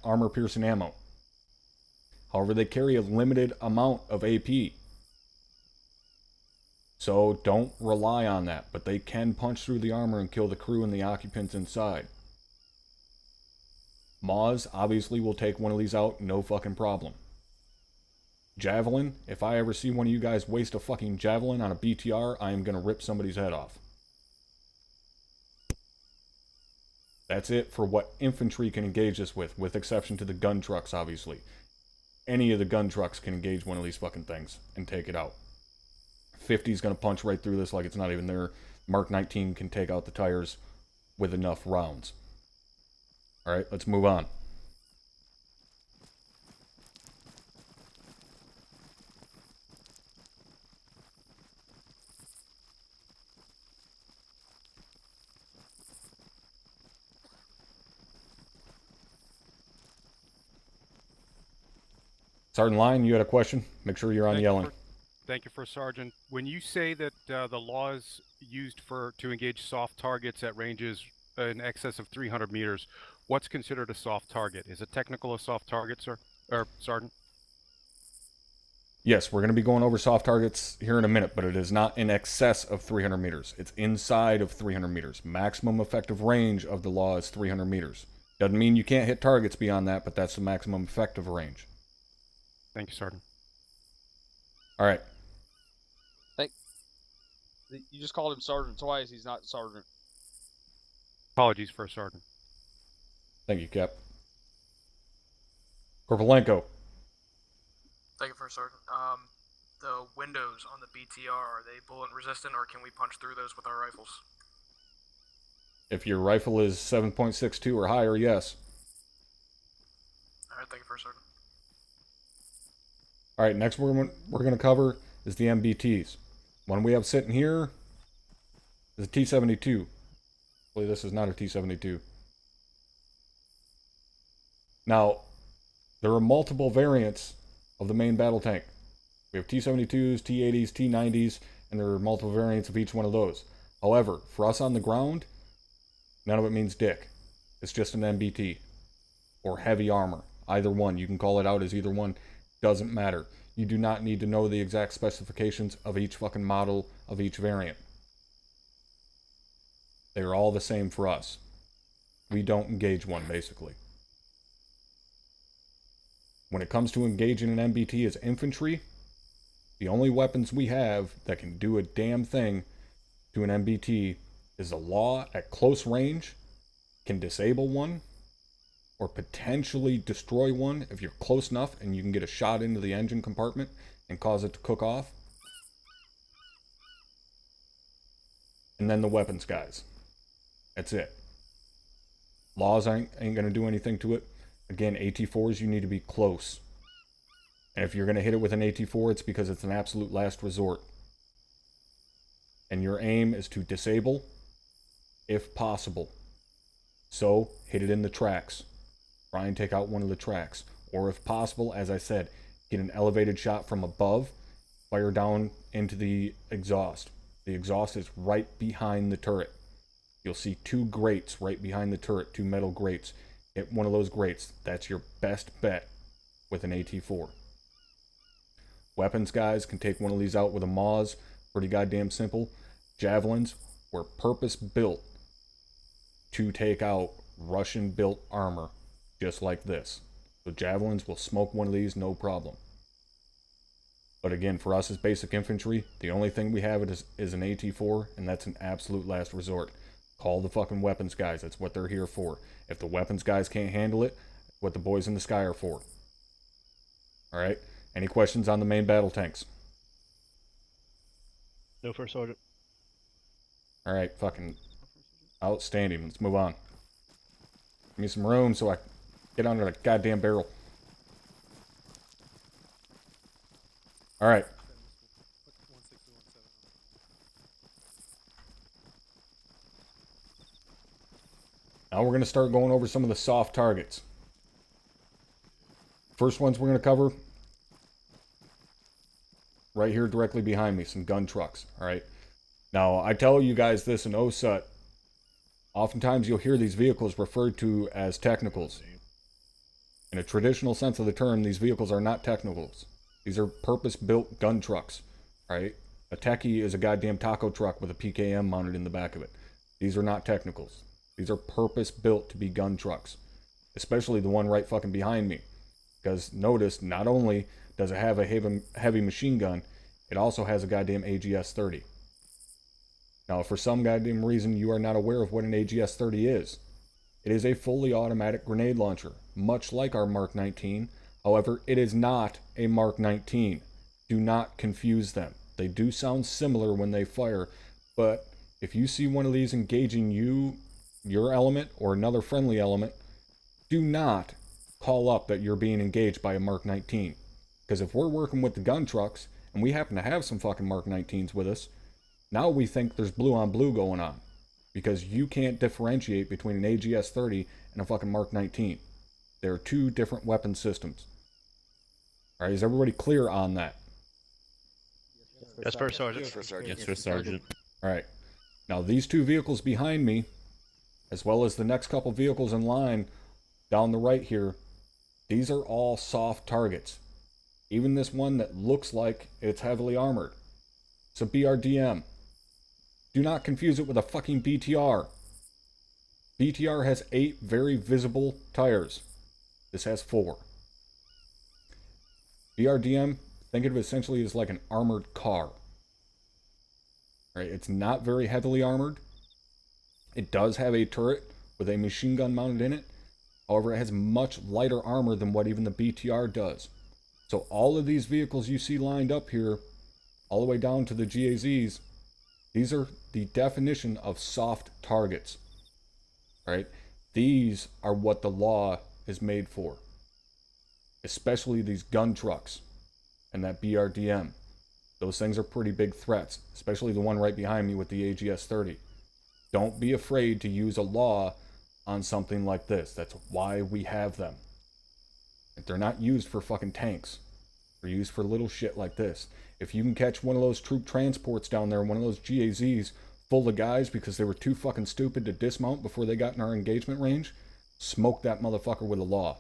armor-piercing ammo. However, they carry a limited amount of AP. So don't rely on that, but they can punch through the armor and kill the crew and the occupants inside. Moz obviously will take one of these out, no fucking problem. Javelin, if I ever see one of you guys waste a fucking javelin on a BTR, I am going to rip somebody's head off. That's it for what infantry can engage us with exception to the gun trucks, obviously. Any of the gun trucks can engage one of these fucking things and take it out. 50's going to punch right through this like it's not even there. Mark 19 can take out the tires with enough rounds. Alright, let's move on. Sergeant Lyon, you had a question? Make sure you're on yelling. Thank you, First Sergeant. When you say that the law is used to engage soft targets at ranges in excess of 300 meters, what's considered a soft target? Is it technical a soft target, sir? Or Sergeant? Yes, we're going to be going over soft targets here in a minute, but it is not in excess of 300 meters. It's inside of 300 meters. Maximum effective range of the law is 300 meters. Doesn't mean you can't hit targets beyond that, but that's the maximum effective range. Thank you, Sergeant. All right. You just called him Sergeant twice. He's not Sergeant. Apologies, First Sergeant. Thank you, Cap. Korpolenko. Thank you, First Sergeant. The windows on the BTR, are they bullet resistant, or can we punch through those with our rifles? If your rifle is 7.62 or higher, yes. Alright, thank you, First Sergeant. All right, next we're going to cover is the MBTs. One we have sitting here is a T-72. Hopefully this is not a T-72. Now, there are multiple variants of the main battle tank. We have T-72s, T-80s, T-90s, and there are multiple variants of each one of those. However, for us on the ground, none of it means dick. It's just an MBT or heavy armor. Either one. You can call it out as either one. Doesn't matter. You do not need to know the exact specifications of each fucking model of each variant. They're all the same for us. We don't engage one, basically. When it comes to engaging an MBT as infantry, the only weapons we have that can do a damn thing to an MBT is a law at close range, can disable one, or potentially destroy one if you're close enough and you can get a shot into the engine compartment and cause it to cook off. And then the weapons guys. That's it. Laws ain't going to do anything to it. Again, AT4s, you need to be close. And if you're going to hit it with an AT4, it's because it's an absolute last resort. And your aim is to disable, if possible. So, hit it in the tracks. Try and take out one of the tracks. Or if possible, as I said, get an elevated shot from above, fire down into the exhaust. The exhaust is right behind the turret. You'll see two grates right behind the turret, two metal grates. Hit one of those grates. That's your best bet with an AT4. Weapons guys can take one of these out with a Maz. Pretty goddamn simple. Javelins were purpose built to take out Russian built armor. Just like this. So javelins will smoke one of these, no problem. But again, for us as basic infantry, the only thing we have is an AT4, and that's an absolute last resort. Call the fucking weapons guys. That's what they're here for. If the weapons guys can't handle it, what the boys in the sky are for. Alright? Any questions on the main battle tanks? No, First Sergeant. Alright, fucking outstanding. Let's move on. Give me some room so I get under the goddamn barrel. Alright. Now we're going to start going over some of the soft targets. First ones we're going to cover right here directly behind me, some gun trucks. Alright. Now, I tell you guys this in OSUT. Oftentimes you'll hear these vehicles referred to as technicals. In a traditional sense of the term, these vehicles are not technicals. These are purpose-built gun trucks, right? A techie is a goddamn taco truck with a PKM mounted in the back of it. These are not technicals. These are purpose-built to be gun trucks. Especially the one right fucking behind me. Because notice, not only does it have a heavy machine gun, it also has a goddamn AGS-30. Now, if for some goddamn reason you are not aware of what an AGS-30 is, it is a fully automatic grenade launcher, much like our Mark 19. However, it is not a Mark 19. Do not confuse them. They do sound similar when they fire, but if you see one of these engaging your element, or another friendly element, do not call up that you're being engaged by a Mark 19. Because if we're working with the gun trucks, and we happen to have some fucking Mark 19s with us, now we think there's blue on blue going on. Because you can't differentiate between an AGS-30 and a fucking Mark 19. They're two different weapon systems. Alright, is everybody clear on that? Yes, First Sergeant. Yes, First Sergeant. Yes, First Sergeant. Alright. Now these two vehicles behind me, as well as the next couple vehicles in line down the right here, these are all soft targets. Even this one that looks like it's heavily armored. It's a BRDM. Do not confuse it with a fucking BTR. BTR has 8 very visible tires. This has 4. BRDM, think of it essentially as like an armored car. Right? It's not very heavily armored. It does have a turret with a machine gun mounted in it. However, it has much lighter armor than what even the BTR does. So all of these vehicles you see lined up here, all the way down to the GAZs, these are the definition of soft targets. Right? These are what the law is made for. Especially these gun trucks and that BRDM. Those things are pretty big threats, especially the one right behind me with the AGS-30. Don't be afraid to use a law on something like this. That's why we have them. They're not used for fucking tanks. They're used for little shit like this. If you can catch one of those troop transports down there, one of those GAZs, full of guys because they were too fucking stupid to dismount before they got in our engagement range, smoke that motherfucker with a law.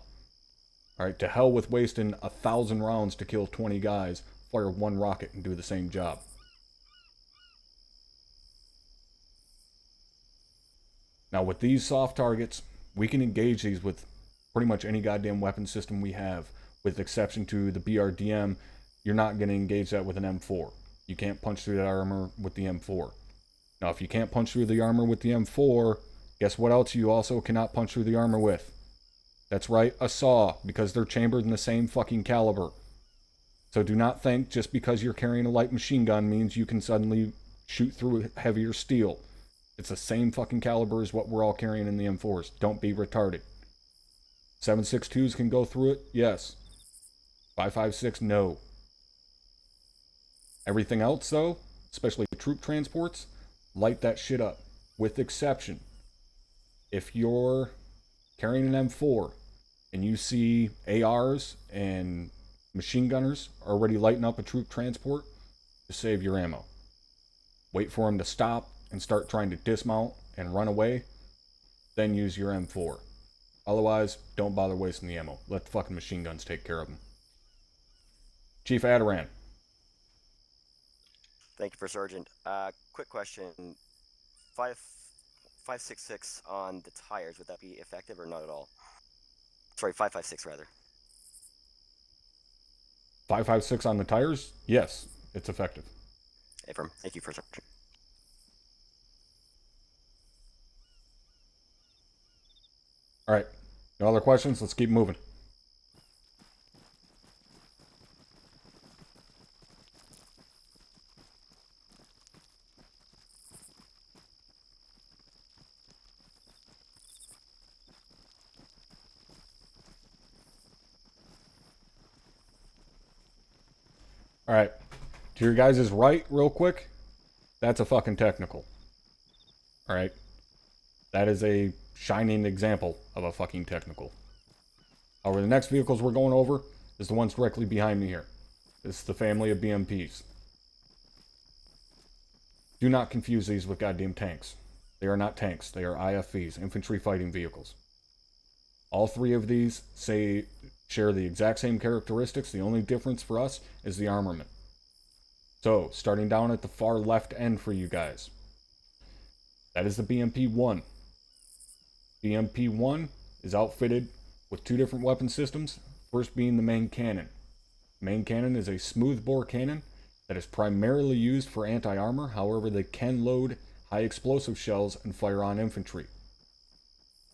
Alright, to hell with wasting 1,000 rounds to kill 20 guys, fire one rocket and do the same job. Now with these soft targets, we can engage these with pretty much any goddamn weapon system we have, with exception to the BRDM. You're not going to engage that with an M4. You can't punch through that armor with the M4. Now if you can't punch through the armor with the M4, guess what else you also cannot punch through the armor with? That's right, a saw, because they're chambered in the same fucking caliber. So do not think just because you're carrying a light machine gun means you can suddenly shoot through heavier steel. It's the same fucking caliber as what we're all carrying in the M4s. Don't be retarded. 7.62s can go through it? Yes. 5.56, no. Everything else, though, especially troop transports, light that shit up. With exception, if you're carrying an M4 and you see ARs and machine gunners already lighting up a troop transport, just save your ammo. Wait for them to stop and start trying to dismount and run away, then use your M4. Otherwise, don't bother wasting the ammo. Let the fucking machine guns take care of them. Chief Adaran. Thank you, First Sergeant. Quick question. 5.66 on the tires, would that be effective or not at all? Sorry, 5.56 rather. 5.56 on the tires? Yes, it's effective. Affirm. Thank you, First Sergeant. Alright, no other questions? Let's keep moving. Alright, to your guys' right, real quick, that's a fucking technical. Alright, that is a shining example of a fucking technical. However, the next vehicles we're going over is the ones directly behind me here. This is the family of BMPs. Do not confuse these with goddamn tanks. They are not tanks, they are IFVs, infantry fighting vehicles. All three of these share the exact same characteristics. The only difference for us is the armament. So, starting down at the far left end for you guys. That is the BMP-1. BMP-1 is outfitted with two different weapon systems. First being the main cannon. Main cannon is a smoothbore cannon that is primarily used for anti-armor. However, they can load high explosive shells and fire on infantry.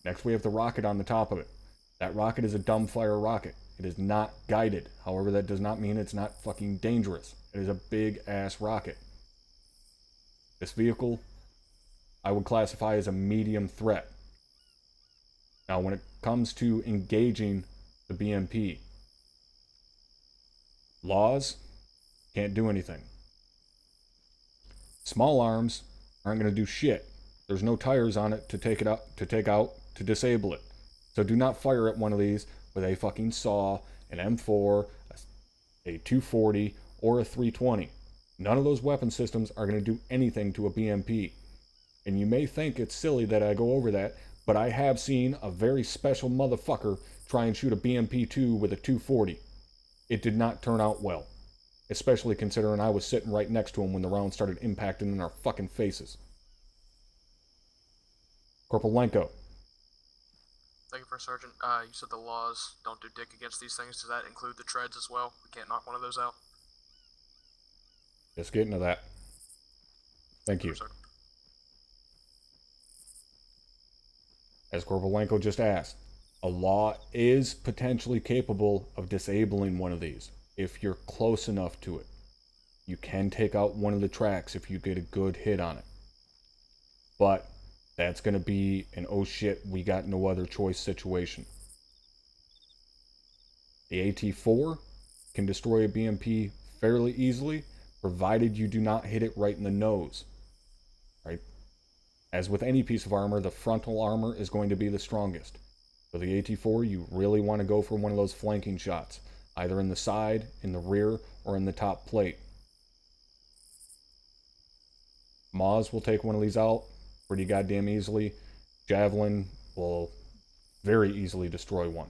Next, we have the rocket on the top of it. That rocket is a dumbfire rocket. It is not guided. However, that does not mean it's not fucking dangerous. It is a big-ass rocket. This vehicle, I would classify as a medium threat. Now, when it comes to engaging the BMP, laws can't do anything. Small arms aren't going to do shit. There's no tires on it to take to disable it. So do not fire at one of these with a fucking saw, an M4, a 240, or a 320. None of those weapon systems are going to do anything to a BMP. And you may think it's silly that I go over that, but I have seen a very special motherfucker try and shoot a BMP-2 with a 240. It did not turn out well. Especially considering I was sitting right next to him when the round started impacting in our fucking faces. Corporal Lenko. Thank you, First Sergeant. You said the laws don't do dick against these things. Does that include the treads as well? We can't knock one of those out? Just getting to that. Thank you. As Corporal Lenko just asked, a law is potentially capable of disabling one of these if you're close enough to it. You can take out one of the tracks if you get a good hit on it. But that's going to be an oh shit, we got no other choice situation. The AT4 can destroy a BMP fairly easily, provided you do not hit it right in the nose. Right? As with any piece of armor, the frontal armor is going to be the strongest. So the AT4, you really want to go for one of those flanking shots, either in the side, in the rear, or in the top plate. Maz will take one of these out pretty goddamn easily. Javelin will very easily destroy one.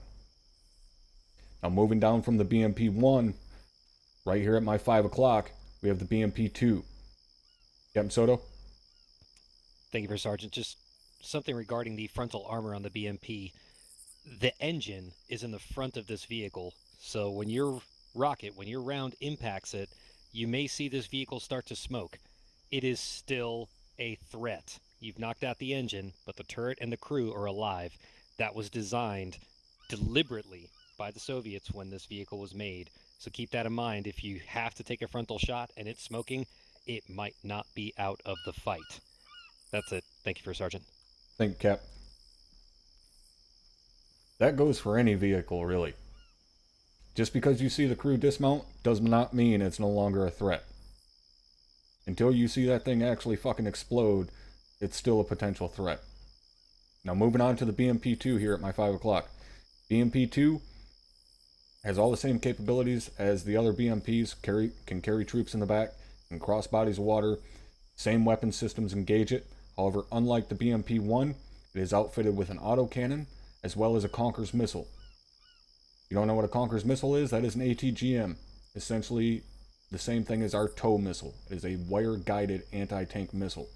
Now moving down from the BMP-1, right here at my 5 o'clock, we have the BMP-2. Captain Soto? Thank you, First Sergeant. Just something regarding the frontal armor on the BMP. The engine is in the front of this vehicle, so when your round impacts it, you may see this vehicle start to smoke. It is still a threat. You've knocked out the engine, but the turret and the crew are alive. That was designed deliberately by the Soviets when this vehicle was made. So keep that in mind. If you have to take a frontal shot and it's smoking, it might not be out of the fight. That's it. Thank you, First Sergeant. Thank you, Cap. That goes for any vehicle, really. Just because you see the crew dismount does not mean it's no longer a threat. Until you see that thing actually fucking explode, it's still a potential threat. Now moving on to the BMP-2 here at my 5 o'clock. BMP-2 has all the same capabilities as the other BMPs, can carry troops in the back, can cross bodies of water, same weapon systems engage it. However, unlike the BMP-1, it is outfitted with an autocannon as well as a Conquer's missile. You don't know what a Conquer's missile is? That is an ATGM. Essentially the same thing as our TOW missile. It is a wire-guided anti-tank missile.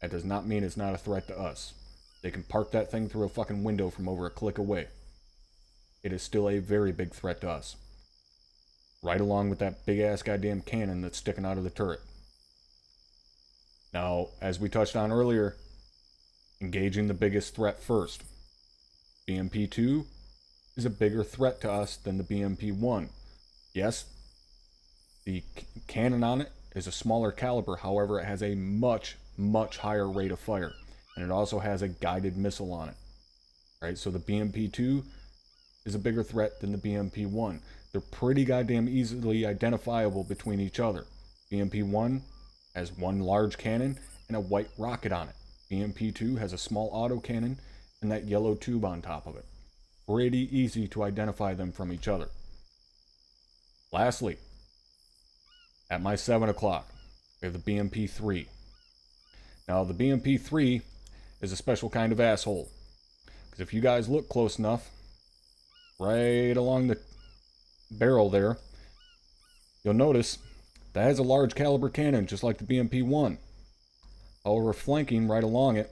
That does not mean it's not a threat to us. They can park that thing through a fucking window from over a click away. It is still a very big threat to us. Right along with that big-ass goddamn cannon that's sticking out of the turret. Now, as we touched on earlier, engaging the biggest threat first. BMP-2 is a bigger threat to us than the BMP-1. Yes, the cannon on it is a smaller caliber, however, it has a much, much higher rate of fire. And it also has a guided missile on it. Right, so the BMP-2 is a bigger threat than the BMP-1. They're pretty goddamn easily identifiable between each other. BMP-1 has one large cannon and a white rocket on it. BMP-2 has a small autocannon and that yellow tube on top of it. Pretty easy to identify them from each other. Lastly, at my 7 o'clock, we have the BMP-3. Now, the BMP-3 is a special kind of asshole. Because if you guys look close enough, right along the barrel there, you'll notice that has a large caliber cannon, just like the BMP-1. However, flanking right along it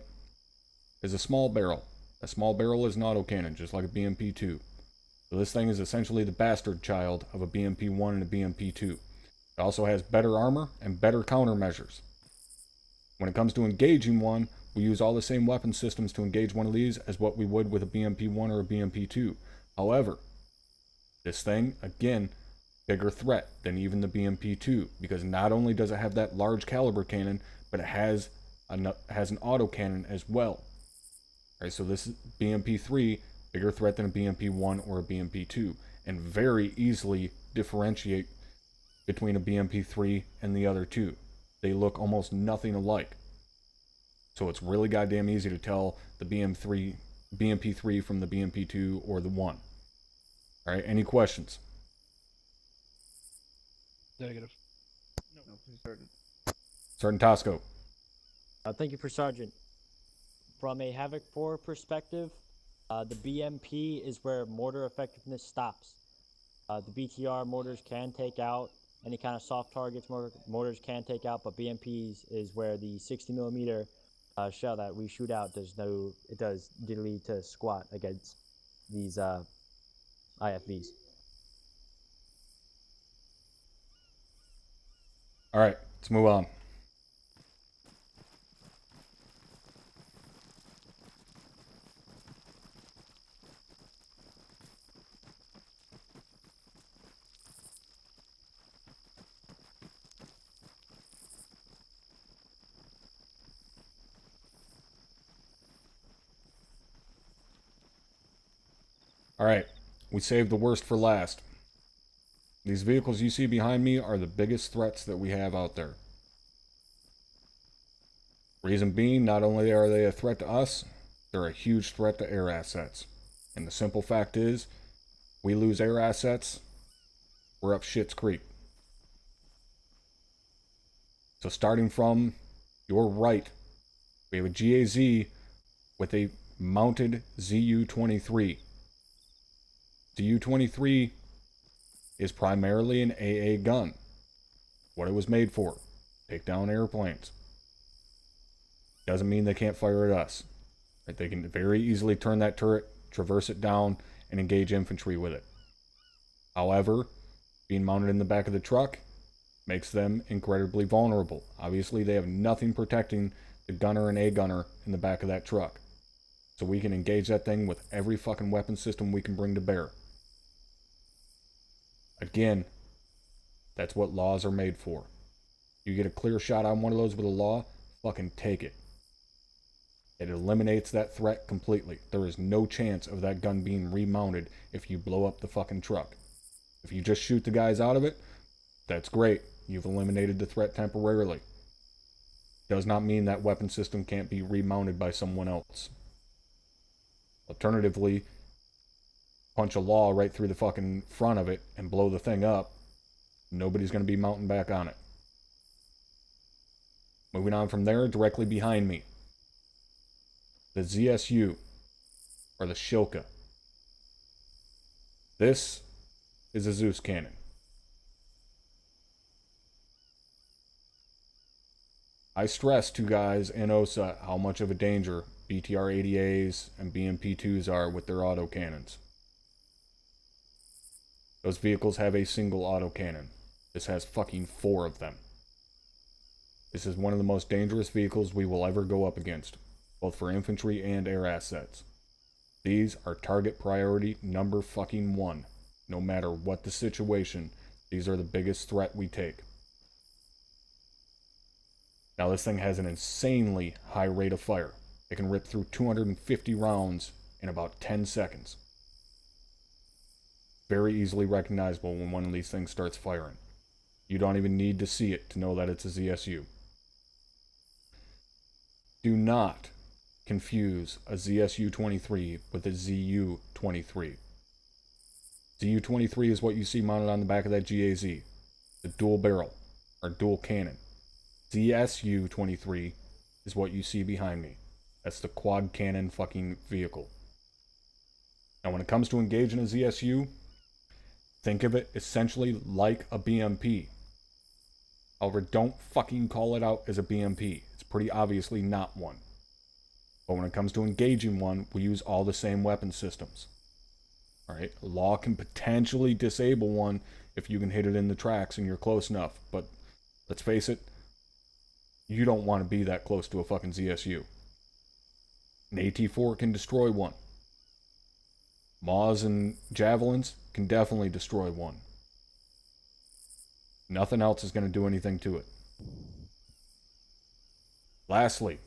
is a small barrel. A small barrel is an autocannon, just like a BMP-2. So this thing is essentially the bastard child of a BMP-1 and a BMP-2. It also has better armor and better countermeasures. When it comes to engaging one, we use all the same weapon systems to engage one of these as what we would with a BMP-1 or a BMP-2. However, this thing, again, bigger threat than even the BMP-2, because not only does it have that large caliber cannon, but it has an autocannon as well. Alright, so this is BMP-3, bigger threat than a BMP-1 or a BMP-2, and very easily differentiate between a BMP-3 and the other two. They look almost nothing alike. So it's really goddamn easy to tell the BMP-3 from the BMP-2 or the 1. Alright, any questions? Negative. No, Sergeant. Sergeant Tosco. Thank you for Sergeant. From a Havoc 4 perspective, the BMP is where mortar effectiveness stops. The BTR mortars can take out any kind of soft targets, mortars can take out, but BMPs is where the 60mm shell that we shoot out does diddly to squat against these IFVs. Alright, let's move on. Alright, we saved the worst for last. These vehicles you see behind me are the biggest threats that we have out there. Reason being, not only are they a threat to us, they're a huge threat to air assets. And the simple fact is, we lose air assets, we're up shit's creek. So starting from your right, we have a GAZ with a mounted ZU-23. ZU-23 is primarily an AA gun. What it was made for. Take down airplanes. Doesn't mean they can't fire at us. Right? They can very easily turn that turret, traverse it down, and engage infantry with it. However, being mounted in the back of the truck makes them incredibly vulnerable. Obviously, they have nothing protecting the gunner and A-gunner in the back of that truck. So we can engage that thing with every fucking weapon system we can bring to bear. Again, that's what laws are made for. You get a clear shot on one of those with a law, fucking take it. It eliminates that threat completely. There is no chance of that gun being remounted if you blow up the fucking truck. If you just shoot the guys out of it, that's great. You've eliminated the threat temporarily. Does not mean that weapon system can't be remounted by someone else. Alternatively, punch a law right through the fucking front of it and blow the thing up. Nobody's going to be mounting back on it. Moving on from there, directly behind me, the ZSU, or the Shilka. This is a Zeus cannon. I stress to guys in OSA how much of a danger BTR 80As and BMP2s are with their autocannons. Those vehicles have a single autocannon. This has fucking 4 of them. This is one of the most dangerous vehicles we will ever go up against, both for infantry and air assets. These are target priority number fucking 1. No matter what the situation, these are the biggest threat we take. Now this thing has an insanely high rate of fire. It can rip through 250 rounds in about 10 seconds. Very easily recognizable when one of these things starts firing. You don't even need to see it to know that it's a ZSU. Do not confuse a ZSU-23 with a ZU-23. ZU-23 is what you see mounted on the back of that GAZ. The dual barrel, or dual cannon. ZSU-23 is what you see behind me. That's the quad cannon fucking vehicle. Now when it comes to engaging a ZSU, think of it essentially like a BMP. However, don't fucking call it out as a BMP. It's pretty obviously not one. But when it comes to engaging one, we use all the same weapon systems. Alright, law can potentially disable one if you can hit it in the tracks and you're close enough, but let's face it, you don't want to be that close to a fucking ZSU. An AT4 can destroy one. Maws and javelins can definitely destroy one. Nothing else is going to do anything to it. Lastly,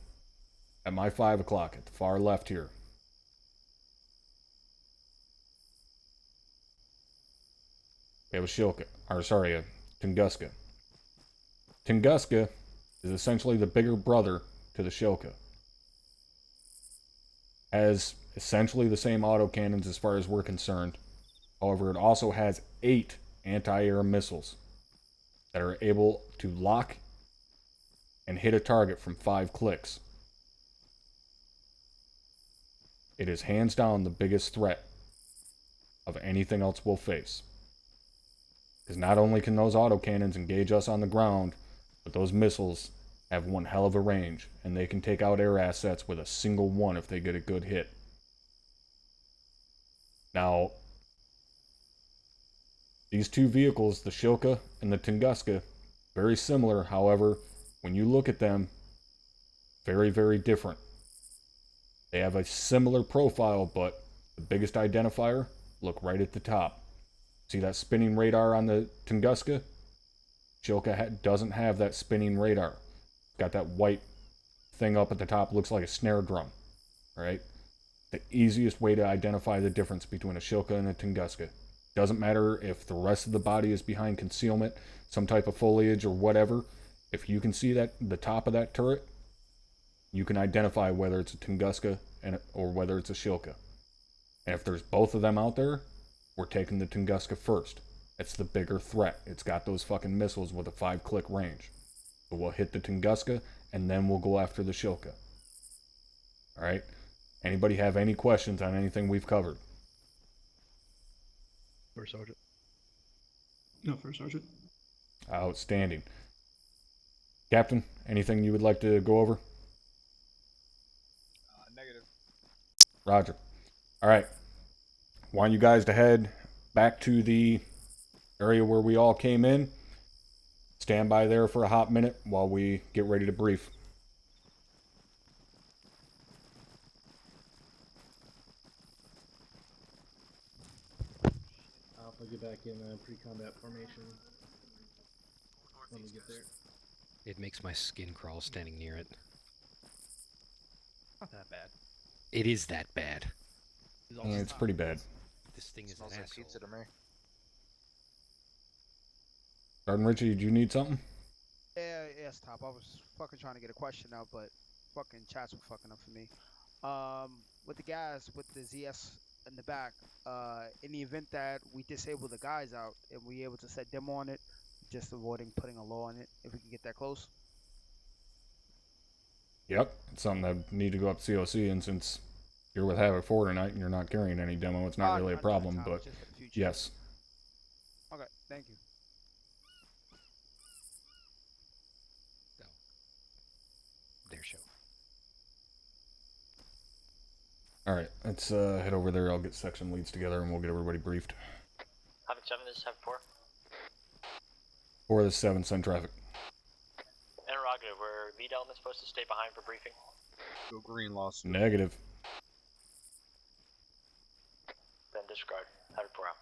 at my 5 o'clock at the far left here, we have a Shilka, or sorry, a Tunguska. Tunguska is essentially the bigger brother to the Shilka. Has essentially the same autocannons as far as we're concerned. However, it also has 8 anti-air missiles that are able to lock and hit a target from 5 clicks. It is hands down the biggest threat of anything else we'll face. Because not only can those autocannons engage us on the ground, but those missiles have one hell of a range, and they can take out air assets with a single one if they get a good hit. Now, these two vehicles, the Shilka and the Tunguska, very similar. However, when you look at them, very, very different. They have a similar profile, but the biggest identifier, look right at the top. See that spinning radar on the Tunguska? Shilka doesn't have that spinning radar. It's got that white thing up at the top, looks like a snare drum. Alright? The easiest way to identify the difference between a Shilka and a Tunguska. Doesn't matter if the rest of the body is behind concealment, some type of foliage or whatever. If you can see that the top of that turret, you can identify whether it's a Tunguska or whether it's a Shilka. And if there's both of them out there, we're taking the Tunguska first. It's the bigger threat. It's got those fucking missiles with a 5-click range. So we'll hit the Tunguska, and then we'll go after the Shilka. Alright? Anybody have any questions on anything we've covered? First Sergeant. No, First Sergeant. Outstanding. Captain, anything you would like to go over? Negative. Roger. Alright. Want you guys to head back to the area where we all came in. Stand by there for a hot minute while we get ready to brief. Alpha, get back in pre-combat formation when we get there. It makes my skin crawl standing near it. Not that bad. It is that bad. It's pretty bad. This thing is Smells an like asshole. pizza to me. Sergeant Richie, did you need something? Yeah, yes, Top. I was fucking trying to get a question out, but fucking chats were fucking up for me. With the guys with the ZS in the back, in the event that we disable the guys out and we able to set them on it, just avoiding putting a law on it, if we can get that close. Yep, it's something that need to go up COC, and since you're with Havoc 4 tonight and you're not carrying any demo, it's not really a problem, but yes. Okay, thank you. Their show. Alright, let's head over there. I'll get section leads together and we'll get everybody briefed. Havoc 7, this is Havoc 4. 4 to 7, send traffic. Interrogative, were lead elements supposed to stay behind for briefing? Go green, lost. Negative. Then disregard. Havoc 4 out.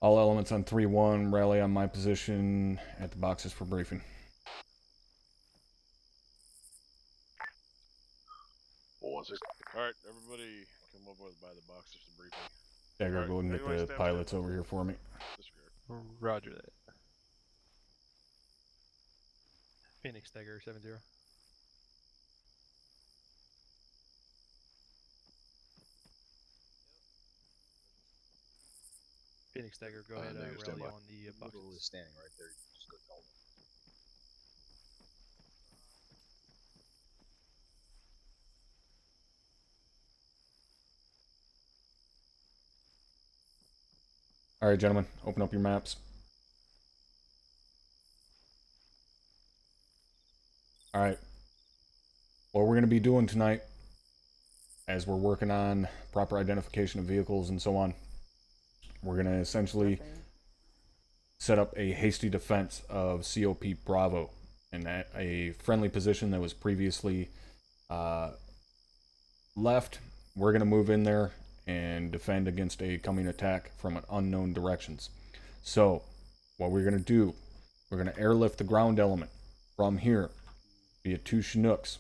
All elements on 3-1, rally on my position at the boxes for briefing. Alright, everybody come over by the boxes to briefing. Dagger, Alright, go and get everybody the stand by. pilots over here for me. Roger that. Phoenix Dagger 7-0. Phoenix Dagger, go ahead, rally on the boxes. Literally standing right there. Just go tell them. Alright, gentlemen, open up your maps. going to be doing tonight, as we're working on proper identification of vehicles and so on, we're going to essentially set up a hasty defense of COP Bravo in a friendly position that was previously left. We're going to move in there and defend against a coming attack from an unknown directions. So what we're going to do, we're going to airlift the ground element from here via 2 Chinooks.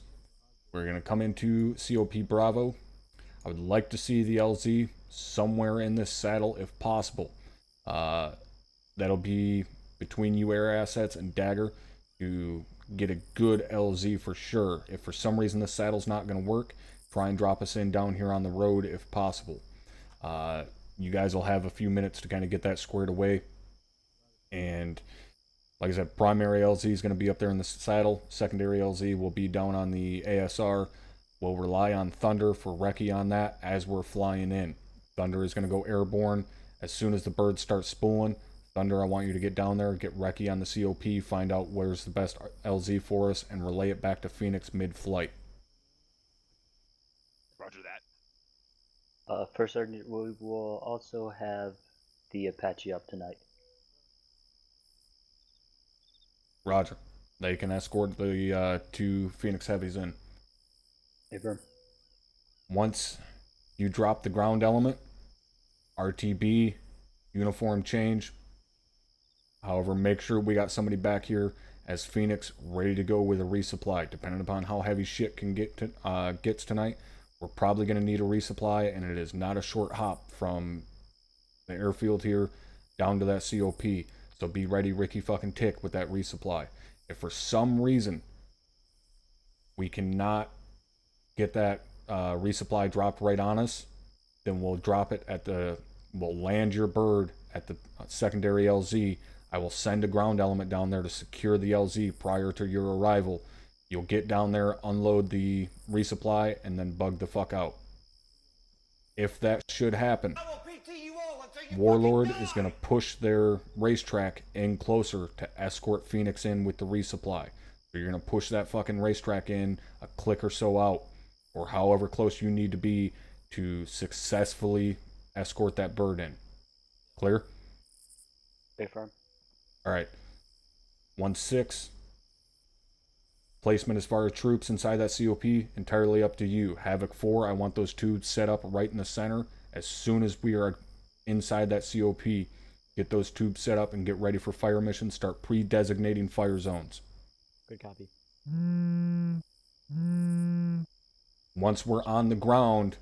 We're going to come into COP Bravo. I would like to see the LZ somewhere in this saddle if possible. That'll be between you air assets and Dagger to get a good LZ for sure. If for some reason the saddle's not going to work, try and drop us in down here on the road if possible. You guys will have a few minutes to kind of get that squared away. And like I said, primary LZ is going to be up there in the saddle. Secondary LZ will be down on the ASR. We'll rely on Thunder for recce on that as we're flying in. Thunder is going to go airborne as soon as the birds start spooling. Thunder, I want you to get down there, get recce on the COP, find out where's the best LZ for us, and relay it back to Phoenix mid-flight. Roger that. First Sergeant, we will also have the Apache up tonight. Roger. They can escort the 2 Phoenix Heavies in. Affirm. Once you drop the ground element, RTB, uniform change. However, make sure we got somebody back here as Phoenix ready to go with a resupply. Depending upon how heavy shit can gets tonight, we're probably going to need a resupply, and it is not a short hop from the airfield here down to that COP. So be ready, Ricky fucking Tick, with that resupply. If for some reason we cannot get that resupply dropped right on us, then we'll drop it at we'll land your bird at the secondary LZ. I will send a ground element down there to secure the LZ prior to your arrival. You'll get down there, unload the resupply, and then bug the fuck out. If that should happen, Warlord is going to push their racetrack in closer to escort Phoenix in with the resupply. So you're going to push that fucking racetrack in a click or so out, or however close you need to be to successfully escort that bird in. Clear? Affirm. Alright. 1-6. Placement as far as troops inside that COP, entirely up to you. Havoc 4, I want those 2 set up right in the center. As soon as we are inside that COP, get those tubes set up and get ready for fire missions. Start pre-designating fire zones. Good copy. Once we're on the ground,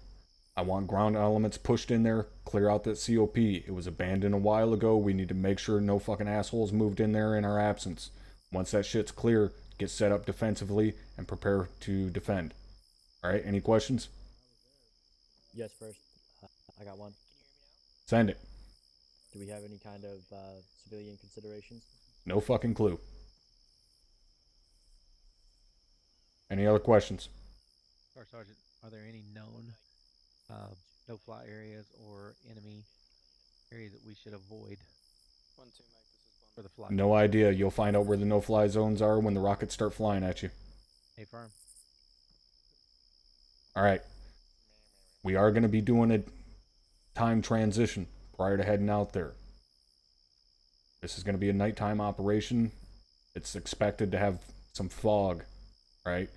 I want ground elements pushed in there, clear out that COP. It was abandoned a while ago. We need to make sure no fucking assholes moved in there in our absence. Once that shit's clear, get set up defensively and prepare to defend. Alright, any questions? Yes, first. I got one. Send it. Do we have any kind of civilian considerations? No fucking clue. Any other questions? First Sergeant, are there any known no-fly areas or enemy areas that we should avoid for the flight? No idea. You'll find out where the no-fly zones are when the rockets start flying at you. Affirm. Alright. We are going to be doing a time transition prior to heading out there. This is going to be a nighttime operation. It's expected to have some fog, right?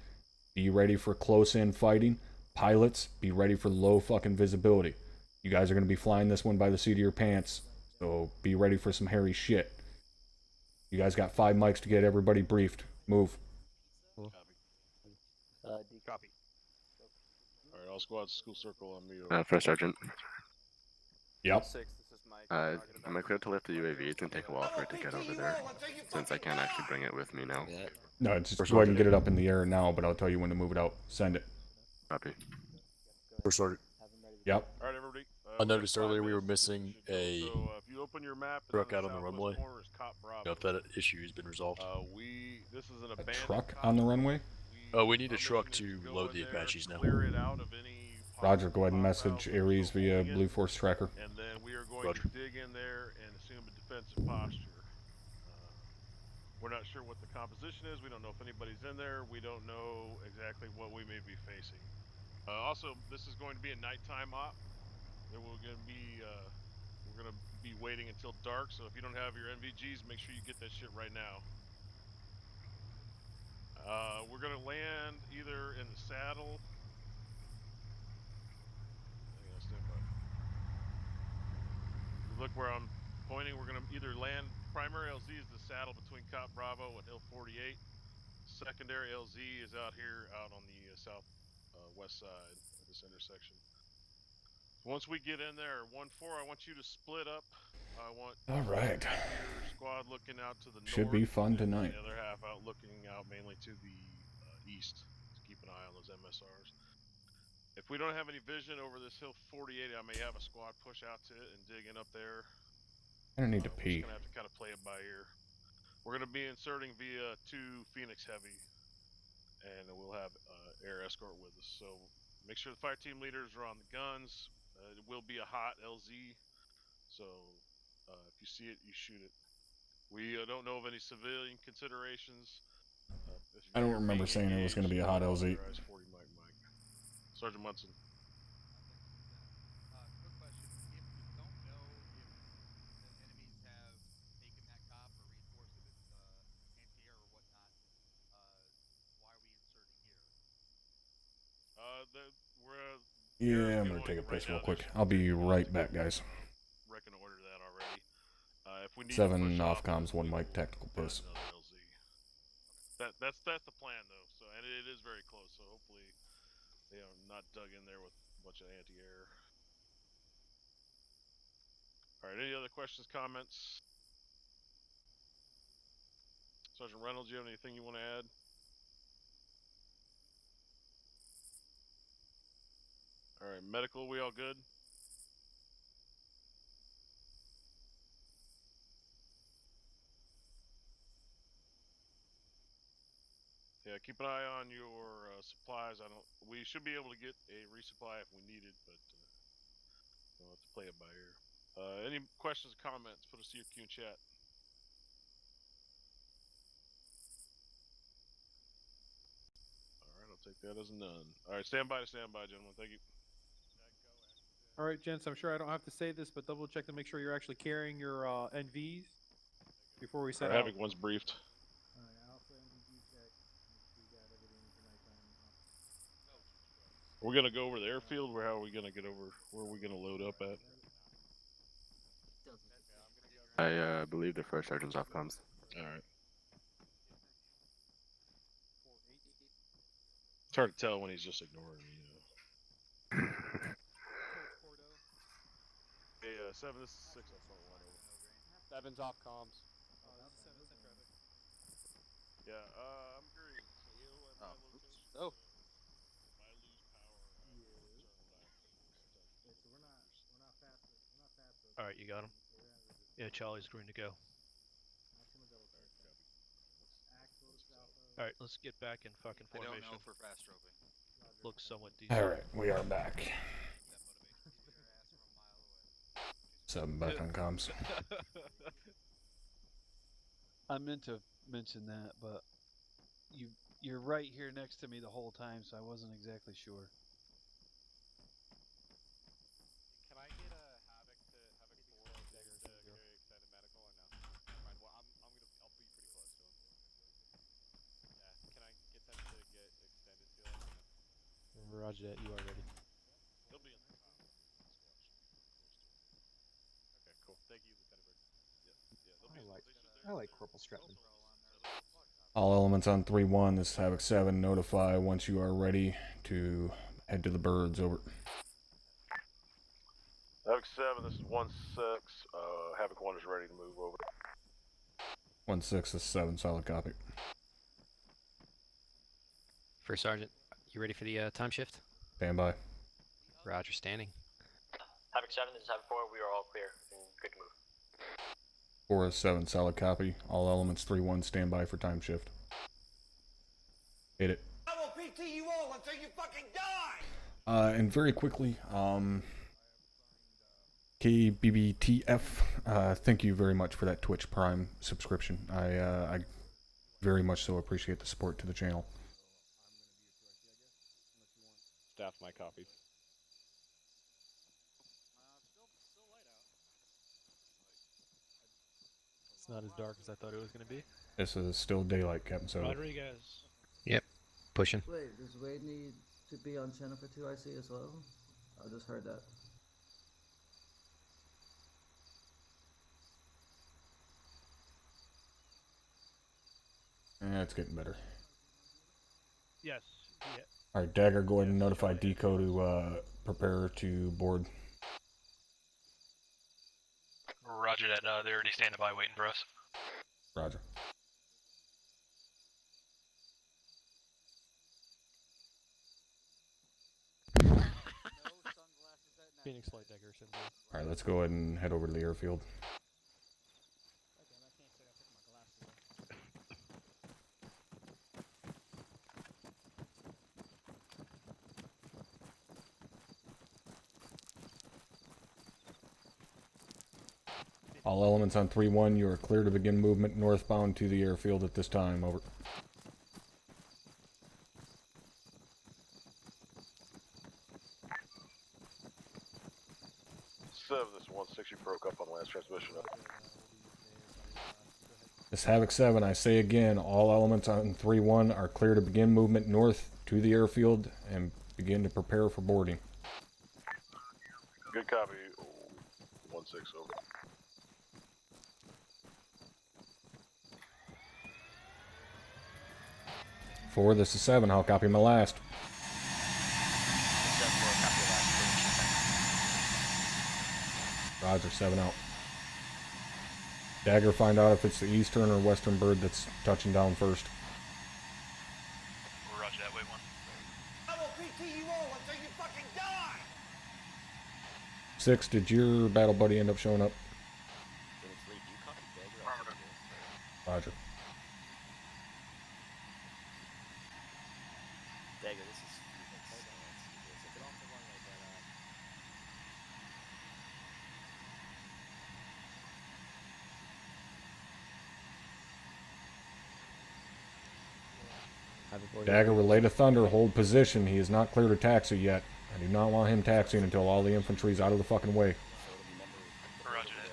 Be ready for close-in fighting. Pilots, be ready for low fucking visibility. You guys are going to be flying this one by the seat of your pants, so be ready for some hairy shit. You guys got 5 mics to get everybody briefed. Move. Copy. Alright, all squads, school circle on me. First Sergeant. Yep. Am I clear to lift the UAV? It's gonna take a while for it to get over there, since I can't actually bring it with me now. No, just go ahead and get it up in the air now, but I'll tell you when to move it out. Send it. Copy. First Sergeant. Yep. Alright, everybody. I noticed earlier we were missing a if you open your map, truck out on the runway. If that issue has been resolved. This is an abandoned Truck on the runway? We need a truck to load the Apaches now. Roger, go ahead and message Ares via Blue Force Tracker. And then we are going to dig in there and assume a defensive posture. We're not sure what the composition is. We don't know if anybody's in there. We don't know exactly what we may be facing. Also, this is going to be a nighttime op. We're going to be waiting until dark. So if you don't have your NVGs, make sure you get that shit right now. We're going to land either in the saddle. Stand by. Look where I'm pointing. We're going to either land. Primary LZ is the saddle between Cop Bravo and Hill 48. Secondary LZ is out here, out on the west side of this intersection. Once we get in there, 1-4, I want you to split up. I want All right. your squad looking out to the Should north. be fun and tonight. The other half out looking out mainly to the east. To keep an eye on those MSRs. If we don't have any vision over this Hill 48, I may have a squad push out to it and dig in up there. I don't need to We're pee. just gonna have to kind of play it by ear. We're gonna be inserting via 2 Phoenix Heavy, and we'll have air escort with us. So make sure the fire team leaders are on the guns. It will be a hot LZ, so if you see it, you shoot it. We don't know of any civilian considerations. I don't remember saying it was going to be a hot LZ. 40 Mike. Sergeant Munson. Quick question. If we don't know if the enemies have taken that cop or reinforced it with anti-air or whatnot, why are we inserting here? Yeah, I'm going to take a piss real quick. I'll be right back, guys. Reckon order that already. If we need 7 off comms, 1 mic, tactical post. That's the plan though. So and it is very close. So hopefully they are not dug in there with a bunch of anti-air. All right. Any other questions, comments? Sergeant Reynolds, you have anything you want to add? All right. Medical, we all good? Yeah, keep an eye on your supplies. We should be able to get a resupply if we need it, but we'll have to play it by ear. Any questions or comments? Put a CQ in chat. All right, I'll take that as a none. All right, stand by, gentlemen. Thank you. All right, gents. I'm sure I don't have to say this, but double check to make sure you're actually carrying your NVs before we set out. Havoc one's briefed. We're gonna go over the airfield. How are we gonna get over? Where are we gonna load up at? I believe the first sergeant's off comms. All right. It's hard to tell when he's just ignoring me. Hey, 7, this is 6 on front 1 over. 7's off comms. Yeah, I'm green. Oh. All right, you got him. Yeah, Charlie's green to go. All right, let's get back in fucking formation. I don't know for fast roping. Looks somewhat decent. All right, we are back. 7 back on comms. I meant to mention that, but you're right here next to me the whole time, so I wasn't exactly sure. Can I get a Havoc 4 to carry extended medical or no? Never mind. Well, I'll be pretty close to him. Yeah. Can I get them to get extended field or no? Roger that. You are ready. They'll be in there. Okay, cool. Thank you, Lieutenant Bird. I like Corporal Stratton. All elements on 3-1. This is Havoc 7. Notify once you are ready to head to the birds. Over. Havoc 7, this is 1-6. Havoc 1 is ready to move over. 1-6, this is 7. Solid copy. First Sergeant, you ready for the time shift? Stand by. Roger, standing. Havoc 7, this is Havoc 4. We are all clear and good to move. 4-7, solid copy. All elements 3-1, stand by for time shift. Hit it. I will PT you all until you fucking die! And very quickly, KBBTF, thank you very much for that Twitch Prime subscription. I very much so appreciate the support to the channel. Staff my copy. It's not as dark as I thought it was going to be. This is still daylight, Captain Soto. Rodriguez. Yep, pushing. Wait, does Wade need to be on channel for 2IC as well? I just heard that. It's getting better. Yes. Yeah. Alright, Dagger, go ahead and notify Deco to prepare to board. Roger that. They're already standing by waiting for us. Roger. Phoenix Light Dagger. Alright, let's go ahead and head over to the airfield. All elements on 3-1, you are clear to begin movement northbound to the airfield at this time. Over. This 1-6, you broke up on last transmission. This Havoc 7, I say again, all elements on 3-1 are clear to begin movement north to the airfield and begin to prepare for boarding. Good copy. 1-6, over. Four, this is 7. I'll copy my last. Roger, 7 out. Dagger, find out if it's the eastern or western bird that's touching down first. Roger that, wait 1. I will PT you all until you fucking die! 6, did your battle buddy end up showing up? Roger. Dagger, this is Dagger, relay to Thunder, hold position. He is not clear to taxi yet. I do not want him taxiing until all the infantry's out of the fucking way. Roger that.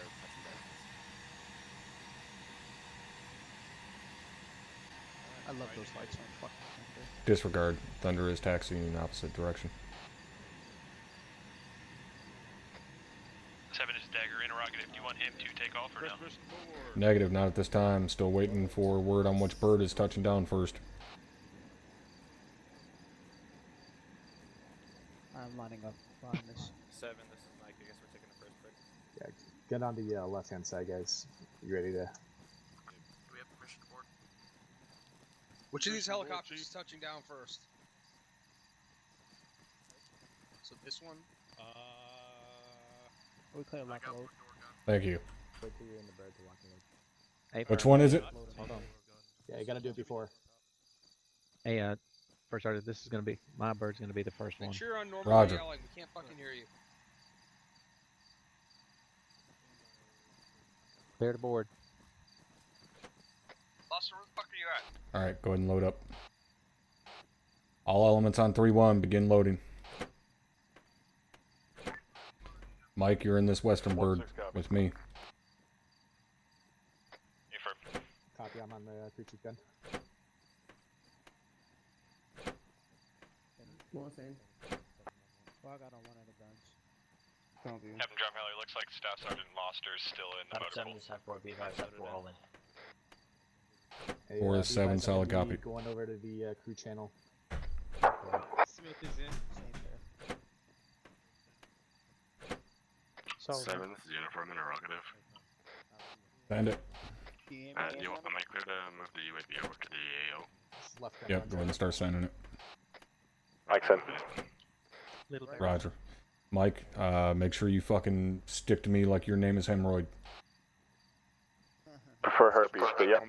I love those lights on fucking Thunder. Disregard. Thunder is taxiing in the opposite direction. 7 is Dagger, interrogative. Do you want him to take off or no? Negative, not at this time. Still waiting for word on which bird is touching down first. I'm lining up on this. 7, this is Mike. I guess we're taking the first break. Yeah, get on the left-hand side, guys. You ready to? Do we have permission to board? Which of these helicopters is touching down first? So this one? We clear lock and load. Thank you. Wait till you're in the bird to lock and load. Hey, which one is it? Hold on. Yeah, you gotta do it before. Hey, First Sergeant, this is gonna be my bird's gonna be the first one. Make sure you're on normal Roger. yelling. We can't fucking hear you. Clear to board. Buster, where the fuck are you at? Alright, go ahead and load up. All elements on 3-1, begin loading. Mike, you're in this western bird with me. Copy, I'm on the crew chief gun. Well, I got on one of the guns. Captain Drum Heller, looks like Staff Sergeant Monster's still in the motor pool. 7 is 4, B5 4, all in. Hey, 4 is 7, B5's gonna solid be copy. Going over to the crew channel. Smith is in. 7, this is uniform interrogative. Send it. Do you want am I clear to move the UAV over to the AO? Yep, go ahead and start sending it. Mike 7. Roger. Mike, make sure you fucking stick to me like your name is Hemorrhoid. Prefer herpes, but yeah.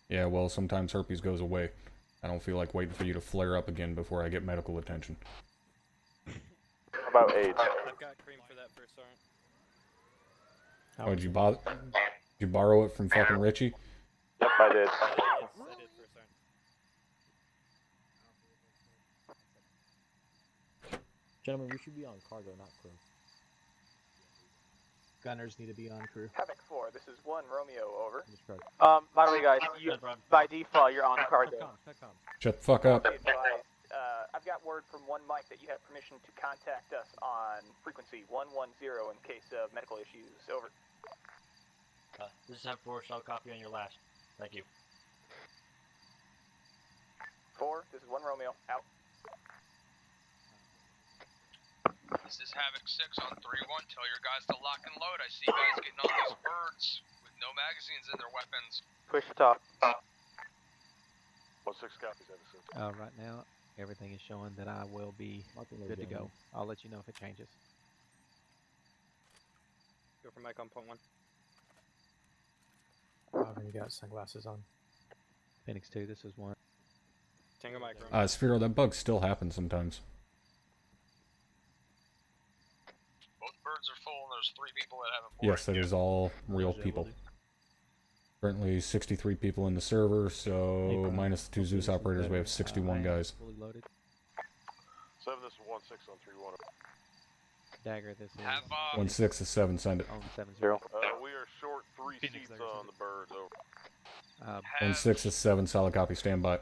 Yeah, well, sometimes herpes goes away. I don't feel like waiting for you to flare up again before I get medical attention. How about AIDS? I've got cream for that first sergeant. Would you bother? you borrow it from fucking Richie? Yep, I did. Yes, I did for a second. Gentlemen, we should be on cargo, not crew. Gunners need to be on crew. Havoc 4, this is 1 Romeo, over. By the way, guys, by default, you're on cargo. Shut the fuck up. Be advised, I've got word from 1 Mike that you have permission to contact us on frequency 110 in case of medical issues, over. This is F4, so I'll copy on your last. Thank you. 4, this is 1 Romeo, out. This is Havoc 6 on 3-1. Tell your guys to lock and load. I see you guys getting all these birds with no magazines in their weapons. Push top. 1-6 copies, Edison. Right now, everything is showing that I will be good to go. I'll let you know if it changes. Go for Mike on point 1. You got sunglasses on. Phoenix 2, this is 1. Tango Mike. Sphero, that bug still happens sometimes. Both birds are full and there's 3 people that haven't boarded. Yes, that is all real people. Currently 63 people in the server, so minus the 2 Zeus operators, we have 61 guys. Fully loaded. 7, this is 1-6 on 3-1. Dagger, this is 1-6 is 7, send it. on 7-0. We are short 3 seats on the birds, over. 1-6 is 7, solid copy, stand by.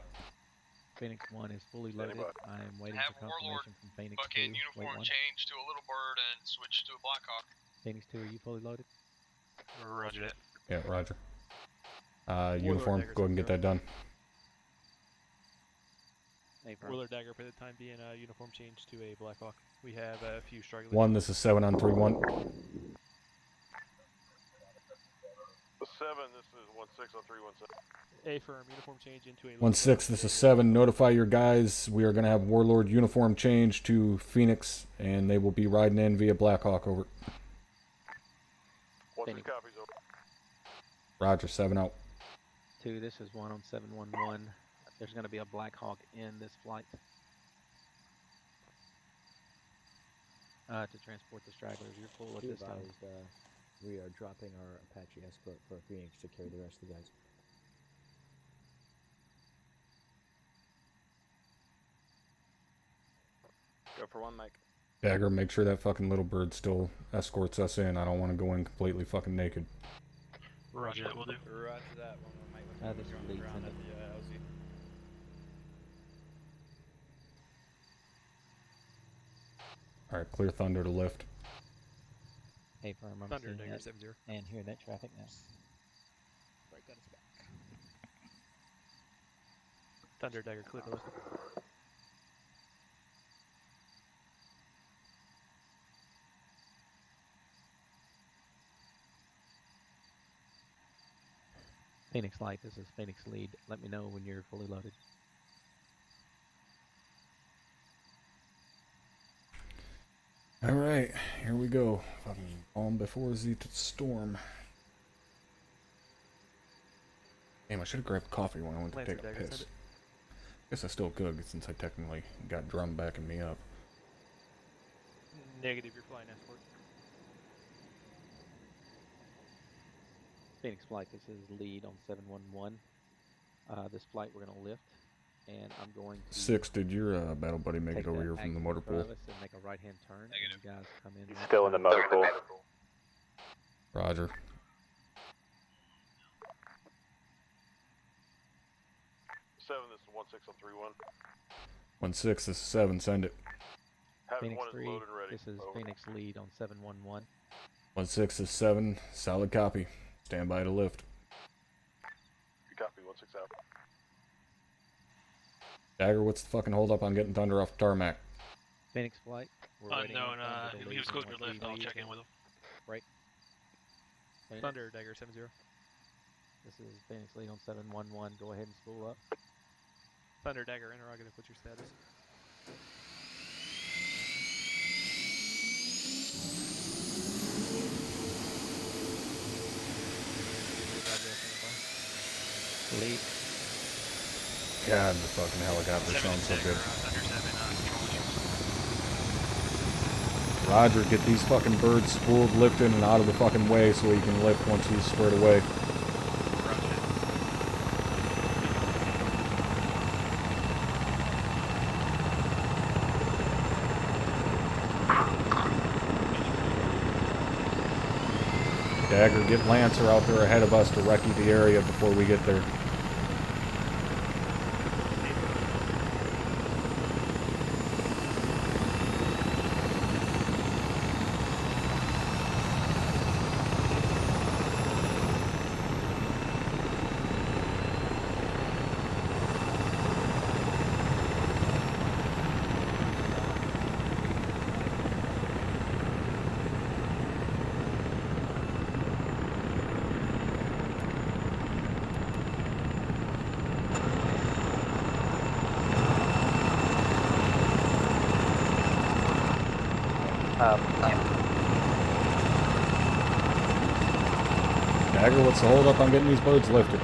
Phoenix 1 is fully loaded. I am waiting for confirmation from Phoenix 2. Bucket uniform change to a little bird and switch to a Blackhawk. Phoenix 2, are you fully loaded? Roger that. Yeah, roger. Uniform, go ahead and get that done. Warlord Dagger for the time being, uniform change to a Blackhawk. We have a few struggling. 1, this is 7 on 3-1. 7, this is 1-6 on 3-1-7. A firm, uniform change into a 1-6, this is 7. Notify your guys. We are going to have Warlord uniform change to Phoenix, and they will be riding in via Blackhawk, over. 1-6 copies, over. Roger, 7 out. 2, this is 1 on 711. There's going to be a Blackhawk in this flight. To transport the stragglers, you're full at this time. We are dropping our Apache escort for Phoenix to carry the rest of the guys. Go for 1, Mike. Dagger, make sure that fucking little bird still escorts us in. I don't want to go in completely fucking naked. Roger that, will do. Roger that. 1 Mike. This is lead Ground send at it. the LZ. Alright, clear Thunder to lift. Hey, firm, I'm Thunder, seeing Dagger that 7-0. and hear that traffic now. Right, gun is back. Thunder, Dagger, clear to lift. Phoenix Light, this is Phoenix Lead. Let me know when you're fully loaded. Alright, here we go. Fucking calm before the storm. Damn, I should have grabbed coffee when I went to Lancer take a Dagger, piss. send it. Guess I still could, since I technically got drum backing me up. Negative, you're flying escort. Phoenix Flight, this is Lead on 711. This flight we're going to lift, and I'm going to 6, did your battle buddy make it over here from the motor pool? and make a right-hand turn. And you guys come in. He's still in the motor pool. Roger. 7, this is 1-6 on 3-1. 1-6, this is 7, send it. Phoenix 1 is 3, loaded and ready. this is Over. Phoenix Lead on 711. 1-6 is 7, solid copy. Stand by to lift. Good copy, 1-6 out. Dagger, what's the fucking hold up on getting Thunder off the tarmac? Phoenix Flight. We're waiting on Unknown, Thunder to if he lead was close on to lift, I'll 133. check in with him. Right. Thunder, Dagger 7-0. This is Phoenix Lead on 711. Go ahead and spool up. Thunder, Dagger, interrogative, what's your status? Lead. God, the fucking helicopter sounds so good. Roger, get these fucking birds spooled, lifted, and out of the fucking way so he can lift once he's squared away. Dagger, get Lancer out there ahead of us to recce the area before we get there. Dagger, what's the hold up on getting these birds lifted?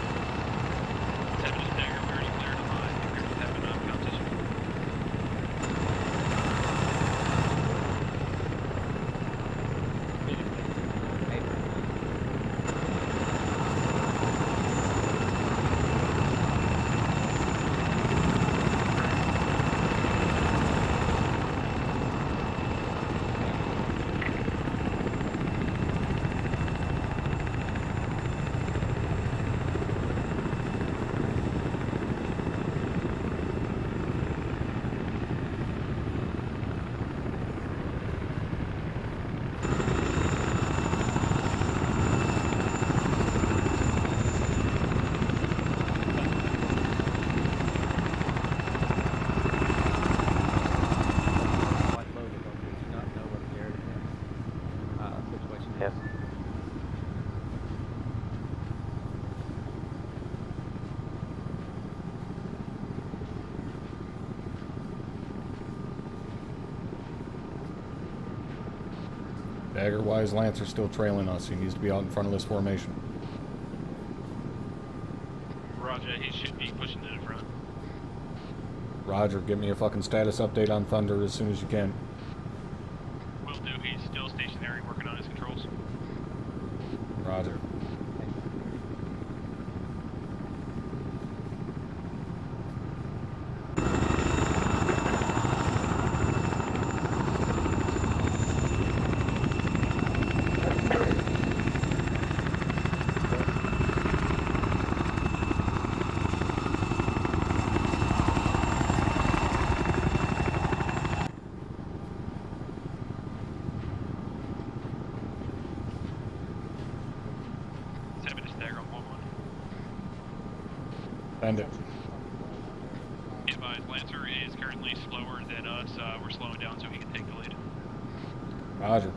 Dagger, why is Lancer still trailing us? He needs to be out in front of this formation. Roger, he should be pushing to the front. Roger, give me a fucking status update on Thunder as soon as you can. Will do, he's still stationary working on his controls. Roger. Send it. Be advised, Lancer is currently slower than us. We're slowing down so he can take the lead. Roger.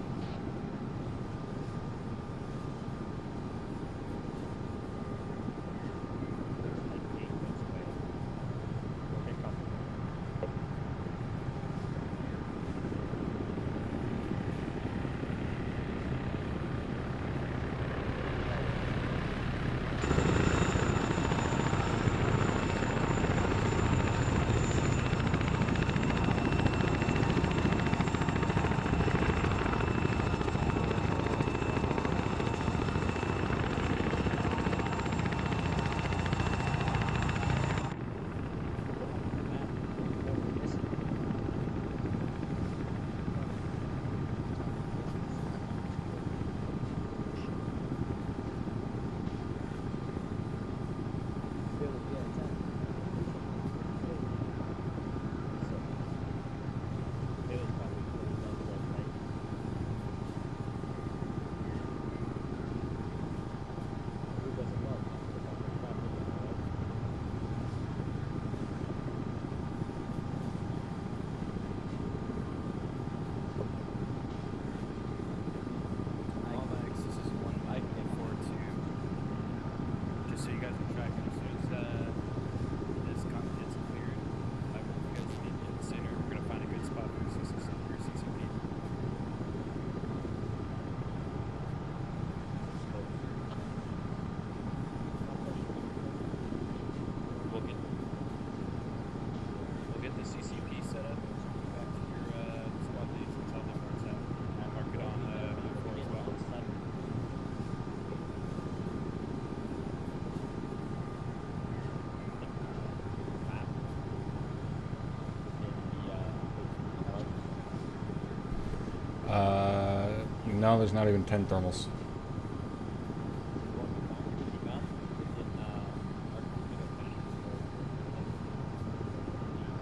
No, there's not even 10 thermals.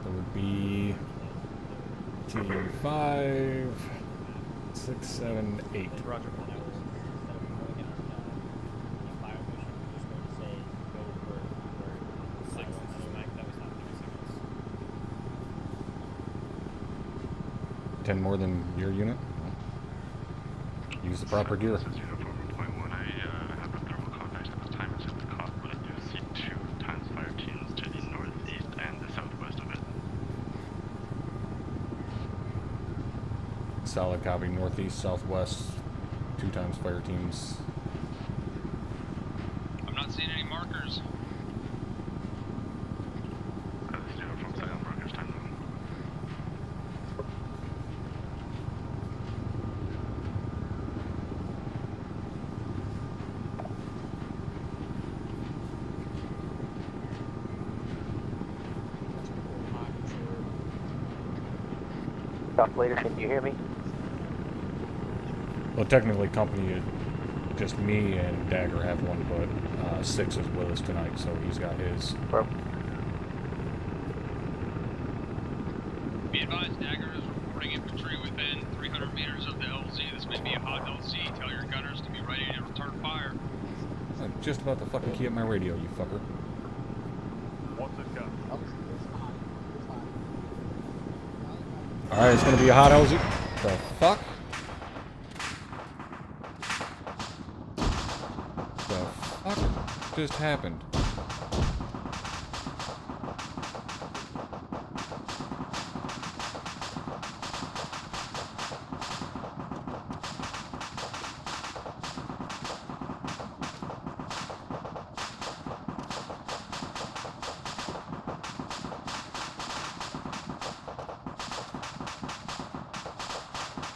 There would be T5, 6, 7, 8. Roger. Ten more than your unit. Use the proper gear. This is Uniform 1.1. I have a thermal contact at this time. It's at the cop, but I do see 2 times fire teams to the northeast and the southwest of it. Solid copy. Northeast, southwest. 2 times fire teams. I'm not seeing any markers. This is Uniform 2 markers time zone. Stop later, can you hear me? Well, technically, company, just me and Dagger have one, but 6 is with us tonight, so he's got his. Be advised, Dagger is reporting infantry within 300 meters of the LZ. This may be a hot LZ. Tell your gunners to be ready to return fire. I'm just about to fucking key up my radio, you fucker. What's it got? Alright, it's gonna be a hot LZ. The fuck? The fuck just happened?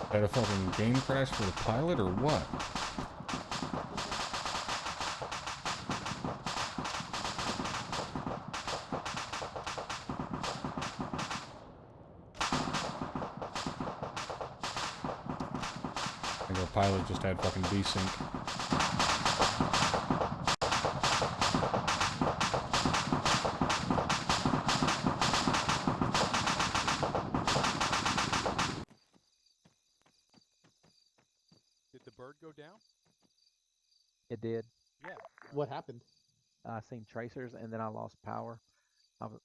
Had a fucking game crash for the pilot or what? I think our pilot just had fucking desync. Did the bird go down? It did. Yeah. What happened? I seen tracers and then I lost power. I was,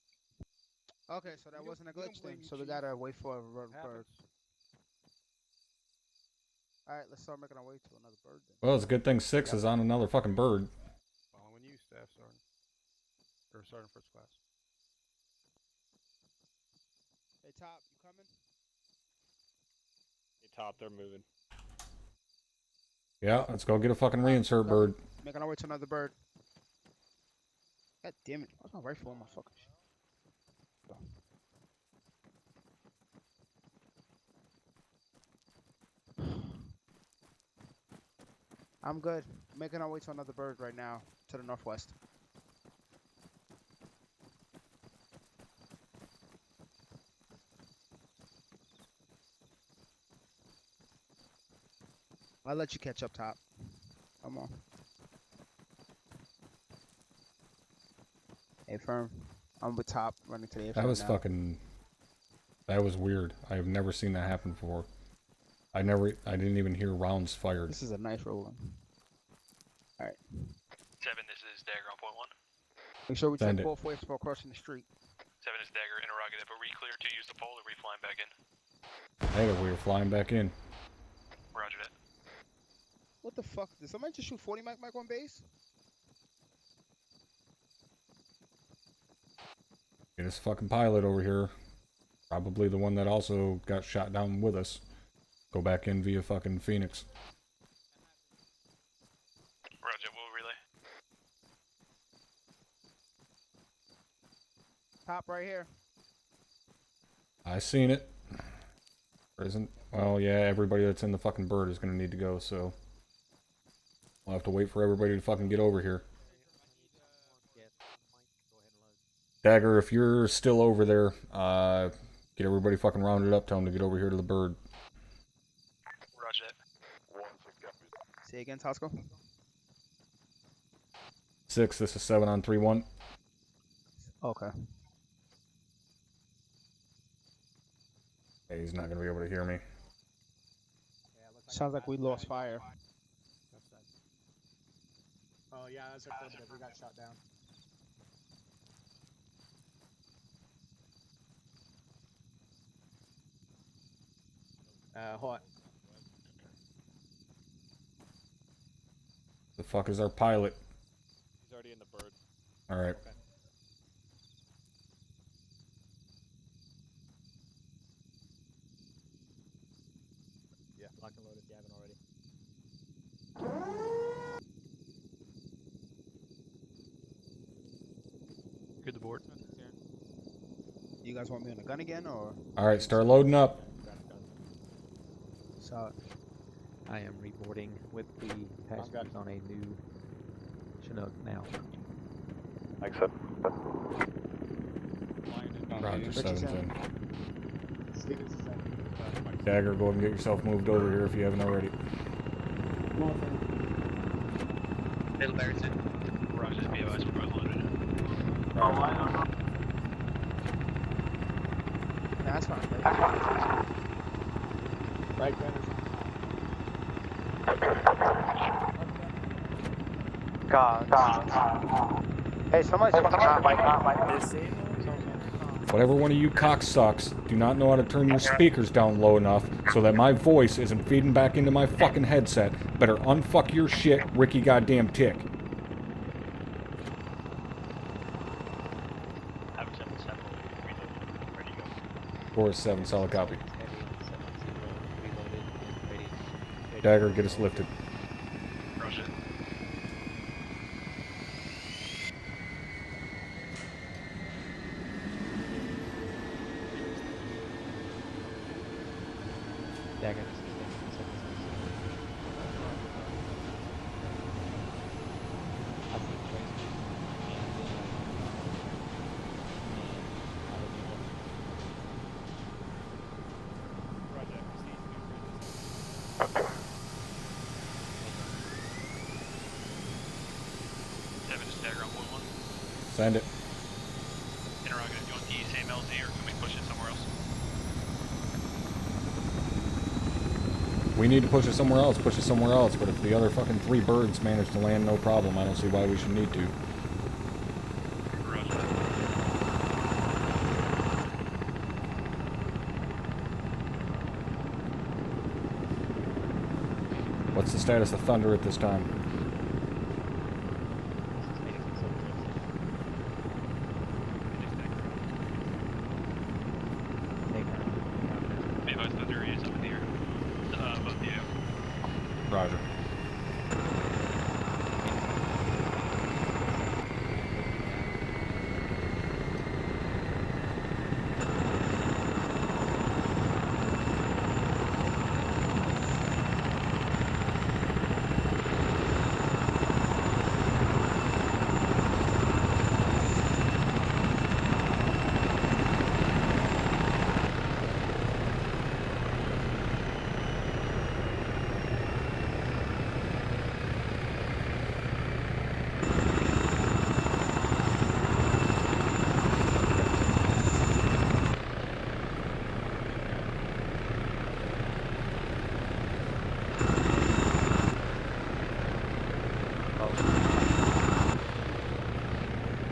Okay, so that wasn't a glitch then. So we gotta wait for a bird. Alright, let's start making our way to another bird then. Well, it's a good thing 6 is on another fucking bird. Following you, Staff Sergeant. Or Sergeant First Class. Hey, Top, you coming? Hey, Top, they're moving. Yeah, let's go get a fucking reinsert bird. Making our way to another bird. God damn it. Why's my rifle on my fucking shit? I'm good. Making our way to another bird right now, to the northwest. I'll let you catch up, Top. Come on. Hey, Firm. I'm with Top running to the airfield That was now. fucking... That was weird. I have never seen that happen before. I didn't even hear rounds fired. This is a nice rolling. Alright. 7, this is Dagger on point 1. Make sure we Send check it. both ways before crossing the street. 7 is Dagger, interrogative. Are we clear to use the pole or are we flying back in? Hey, we were flying back in. Roger that. What the fuck? Did somebody just shoot 40 Mike on base? Get this fucking pilot over here. Probably the one that also got shot down with us. Go back in via fucking Phoenix. Roger, we'll relay. Top right here. I seen it. There isn't. Well, yeah, everybody that's in the fucking bird is gonna need to go, so we'll have to wait for everybody to fucking get over here. Dagger, if you're still over there, get everybody fucking rounded up. Tell them to get over here to the bird. Roger that. Say again, Tosco. 6, this is 7 on 3-1. Okay. Yeah, he's not going to be able to hear me. Sounds like we lost fire. Oh yeah, that's our cooperative. We got shot down. Hot. The fuck is our pilot? He's already in the bird. Alright. Okay. Yeah. Lock and load if you haven't already. Clear the board. You guys want me on the gun again, or? Alright, start loading up. Solid. I am reboarding with the passengers on a new Chinook now. Accept. Roger, 7's in. Stevens is in. Dagger, go ahead and get yourself moved over here if you haven't already. Little Bear's in. Roger's BOS, we're both loaded in. Roger. That's fine. Right gunners. God. Hey, somebody's fucking not like Whatever one of you cocksucks do not know how to turn your speakers down low enough so that my voice isn't feeding back into my fucking headset, better unfuck your shit, Ricky goddamn Tick. Forest 7, solid copy. Dagger, get us lifted. Roger. Dagger. Send it. Interrogative, do you want the same LZ or can we push it somewhere else? We need to push it somewhere else, but if the other fucking 3 birds manage to land, no problem. I don't see why we should need to. Roger. What's the status of Thunder at this time? Thunder is up in the air. Above the air. Roger.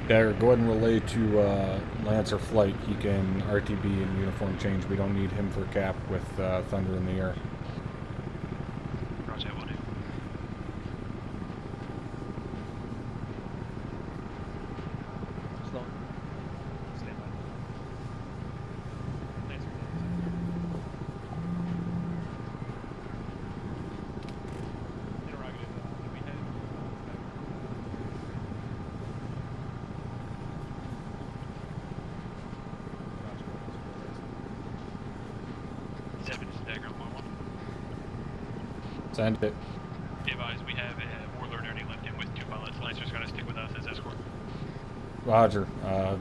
Dagger, go ahead and relay to Lancer Flight. He can RTB and uniform change. We don't need him for cap with Thunder in the air. Roger, will do. Slow. Stand by. Lancer. Interrogative, do we head? Dagger on 1-1. Send it. Be advised, we have a Warlord already left in with 2 pilots. Lancer's going to stick with us as escort. Roger.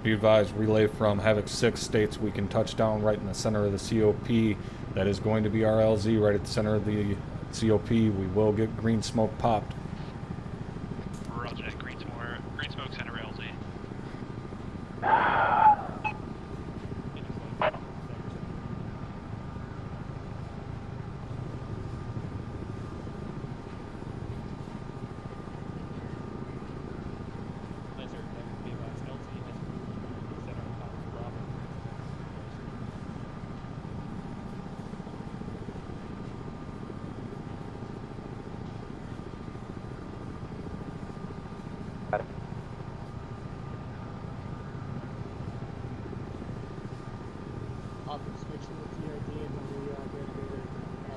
Be advised, relay from Havoc 6 states we can touch down right in the center of the COP. That is going to be our LZ right at the center of the COP, we will get green smoke popped. Roger that. Green smoke center LZ. Just make sure the TID and then we get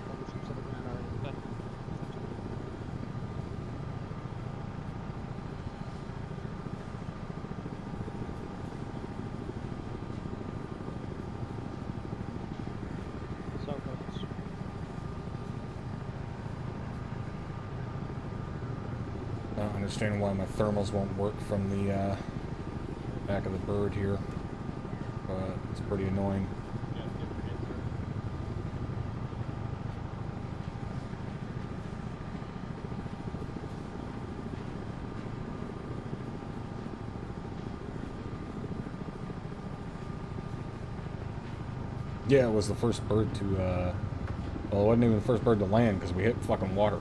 publish some sort of plan already. So close. Not understanding why my thermals won't work from the back of the bird here, but it's pretty annoying. Yeah, it was the first bird to, well, it wasn't even the first bird to land because we hit fucking water.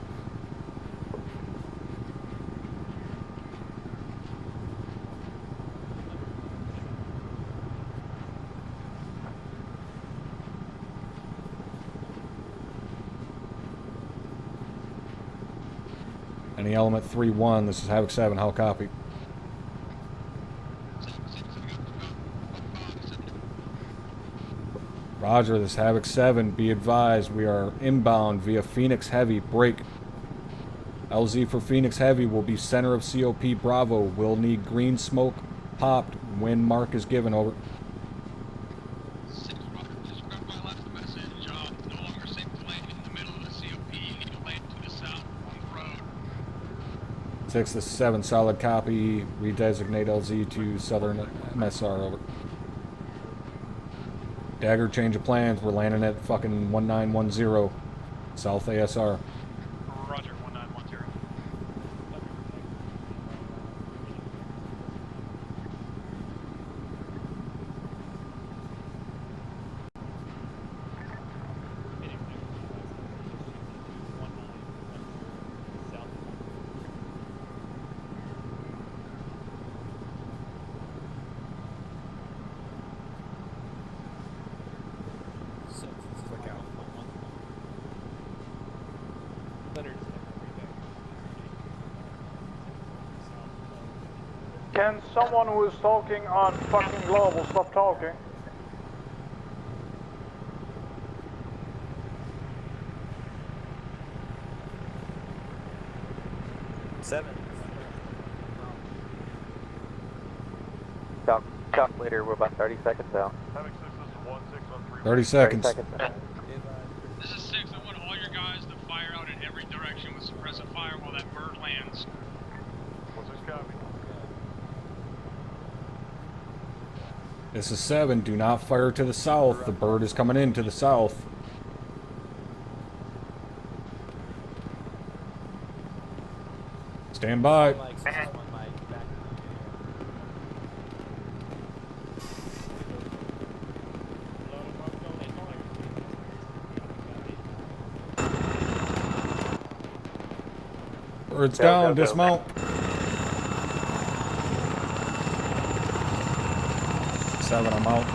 Any element 3-1, this is Havoc 7, how copy? Roger, this is Havoc 7, be advised, we are inbound via Phoenix Heavy, break. LZ for Phoenix Heavy will be center of COP Bravo, will need green smoke popped when mark is given, over. Six, this is 7, solid copy, redesignate LZ to southern MSR, over. Dagger, change of plans. We're landing at fucking 1910 South ASR. Roger, 1910. Can someone who is talking on fucking global stop talking? Seven. Calculator, we're about 30 seconds out. 30 seconds. This is 6. I want all your guys to fire out in every direction with suppressive fire while that bird lands. What's this copy? This is 7, do not fire to the south, the bird is coming in to the south. Stand by. Bird's down, dismount. 7, I'm out.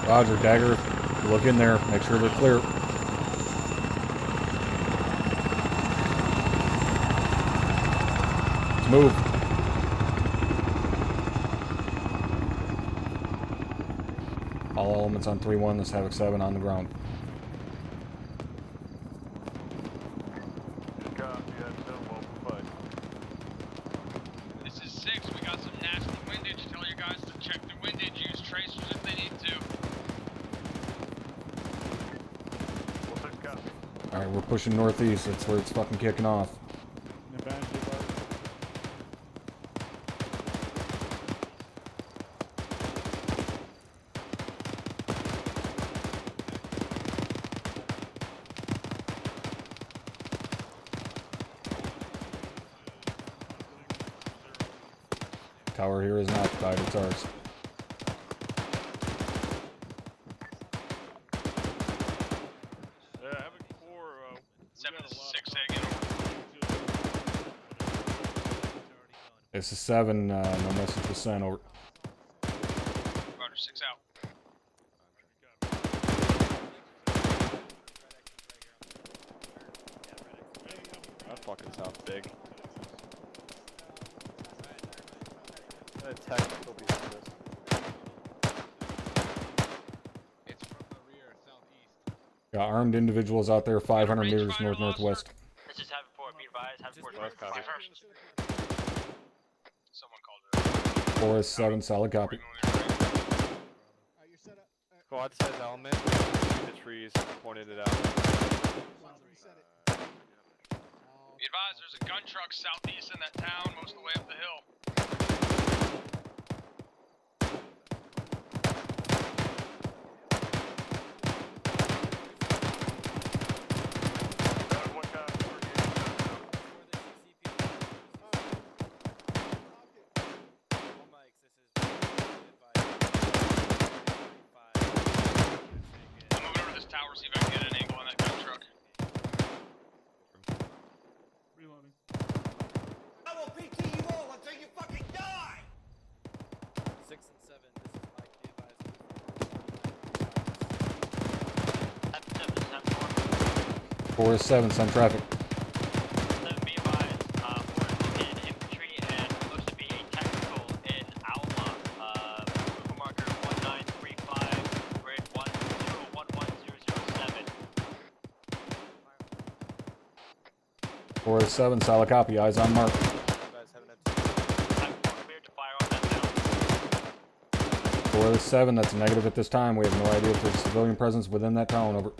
Roger, Dagger, look in there, make sure they're clear. Let's move. All elements on 3-1, let's Havoc 7 on the ground. This is 6. We got some nasty windage. Tell your guys to check the windage. Use we're pushing northeast. That's where it's fucking kicking off. Tower here is not occupied, it's ours. Yeah, Havoc 4, 7-6 again. This is 7, no message was sent over. Roger, 6 out. That fucking sounds big. technical piece of this. It's from the rear, southeast. Got armed individuals out there 500 meters north-northwest. This is Havoc 4, be advised, Havoc 4 North copy. Someone called it. Forest 7, solid copy. Squad size element, in the trees, pointed it out. Be advised, there's a gun truck southeast in that town, most of the way up the hill. I'm moving over to this tower, see if I can get an angle on that gun truck. Reloading. I will PT you all until you fucking die! 6 and 7, this is Mike, be advised. Forest 7, send traffic. 7, be advised, 4 is located in infantry and looks to be a technical in ArmA. Vehicle marker 1935, grid 1011007. Forest 7, solid copy, eyes on mark. Forest 7, that's a negative at this time. We have no idea if there's civilian presence within that town, over.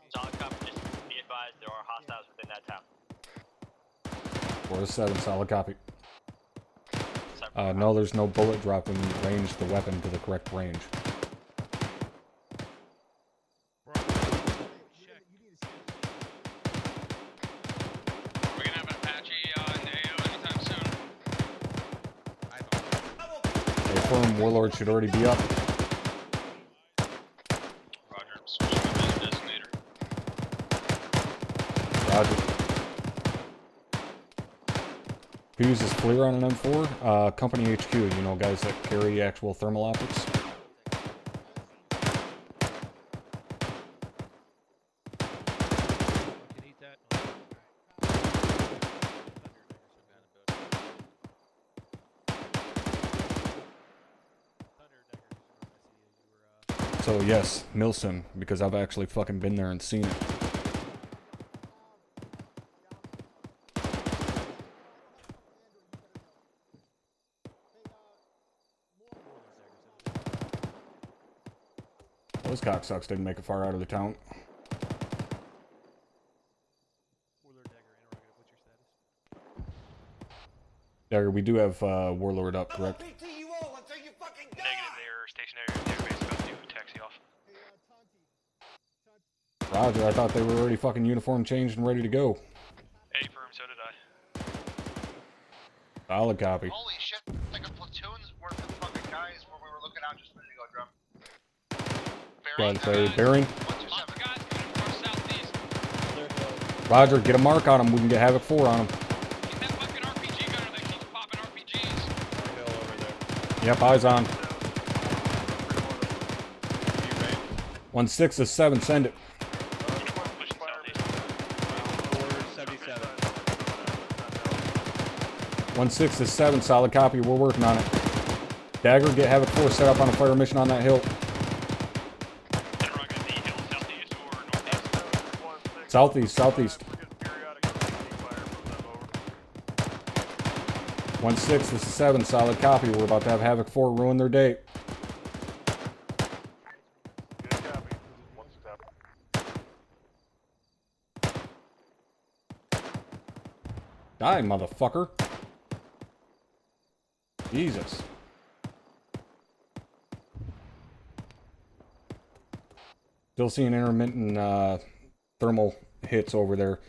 Solid copy, just be advised, there are hostiles within that town. Forest 7, solid copy. No, there's no bullet drop when you range the weapon to the correct range. We're gonna have an Apache in the AO anytime soon. A firm warlord should already be up. Roger, I'm switching to the designator. Roger. Who's is clear on an M4? Company HQ, you know, guys that carry actual thermal optics. So yes, Milsim, because I've actually fucking been there and seen it. Those cocksucks didn't make it far out of the town. Dagger, we do have Warlord up, correct? PT you all until you fucking die! Negative, they are stationary at the airbase about to taxi off. Roger, I thought they were already fucking uniform changed and ready to go. A firm, so did I. Solid copy. Holy shit, like a platoon's worth of fucking guys where we were looking out just a minute ago, drum. Got a bearing. 127. Roger, get a mark on him. We can get Havoc 4 on him. Yep, eyes on. 1-6 is 7, send it. 1-6 is 7, solid copy, we're working on it. Dagger, get Havoc 4 set up on a fire mission on that hill. Southeast, southeast. 1-6, this is 7, solid copy. We're about to have Havoc 4 ruin their day. Die, motherfucker. Jesus. Still seeing intermittent thermal hits over there.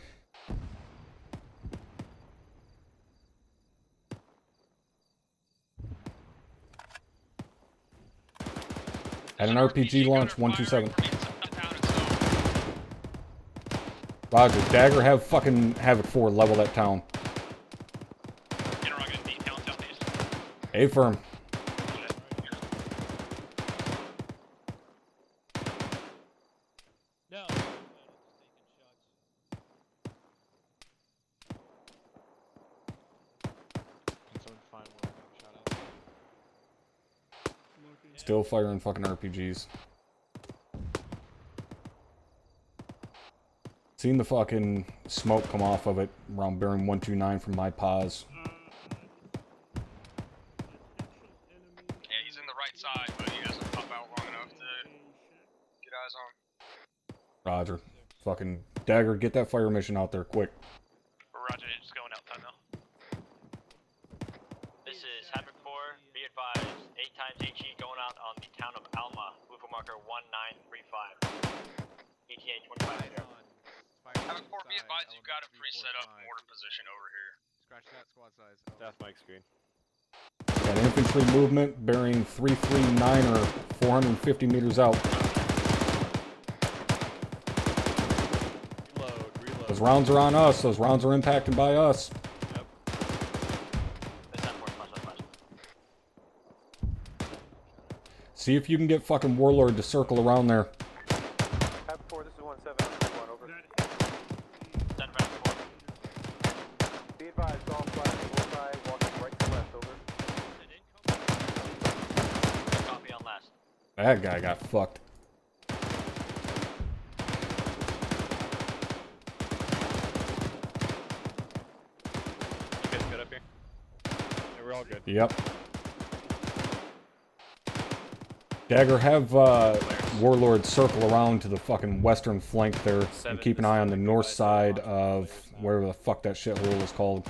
Had an RPG launch 127. Roger. Dagger, have fucking Havoc 4 level that town. A firm. No. Still firing fucking RPGs. Seen the fucking smoke come off of it around bearing 129 from my pause. Yeah, he's in the right side, but he doesn't pop out long enough to get eyes on. Roger. Fucking Dagger, get that fire mission out there quick. Roger, it's going outside now. This is Havoc 4. Be advised, 8 times HE going out on the town of ArmA. Move marker 1935. ETA 25. Havoc 4, be advised, you got a pre-set up mortar position over here. Scratch that squad size. That's Mike screen. Got infantry movement bearing 339 or 450 meters out. Reload. Those rounds are on us. Those rounds are impacted by us. See if you can get fucking Warlord to circle around there. Havoc 4, this is 1791, over. Be advised, all flags, bullseye, walking right to left, over. Copy on last. That guy got fucked. You guys good up here? Yeah, we're all good. Yep. Dagger, have Warlord circle around to the fucking western flank there and keep an eye on the north side of wherever the fuck that shithole is called.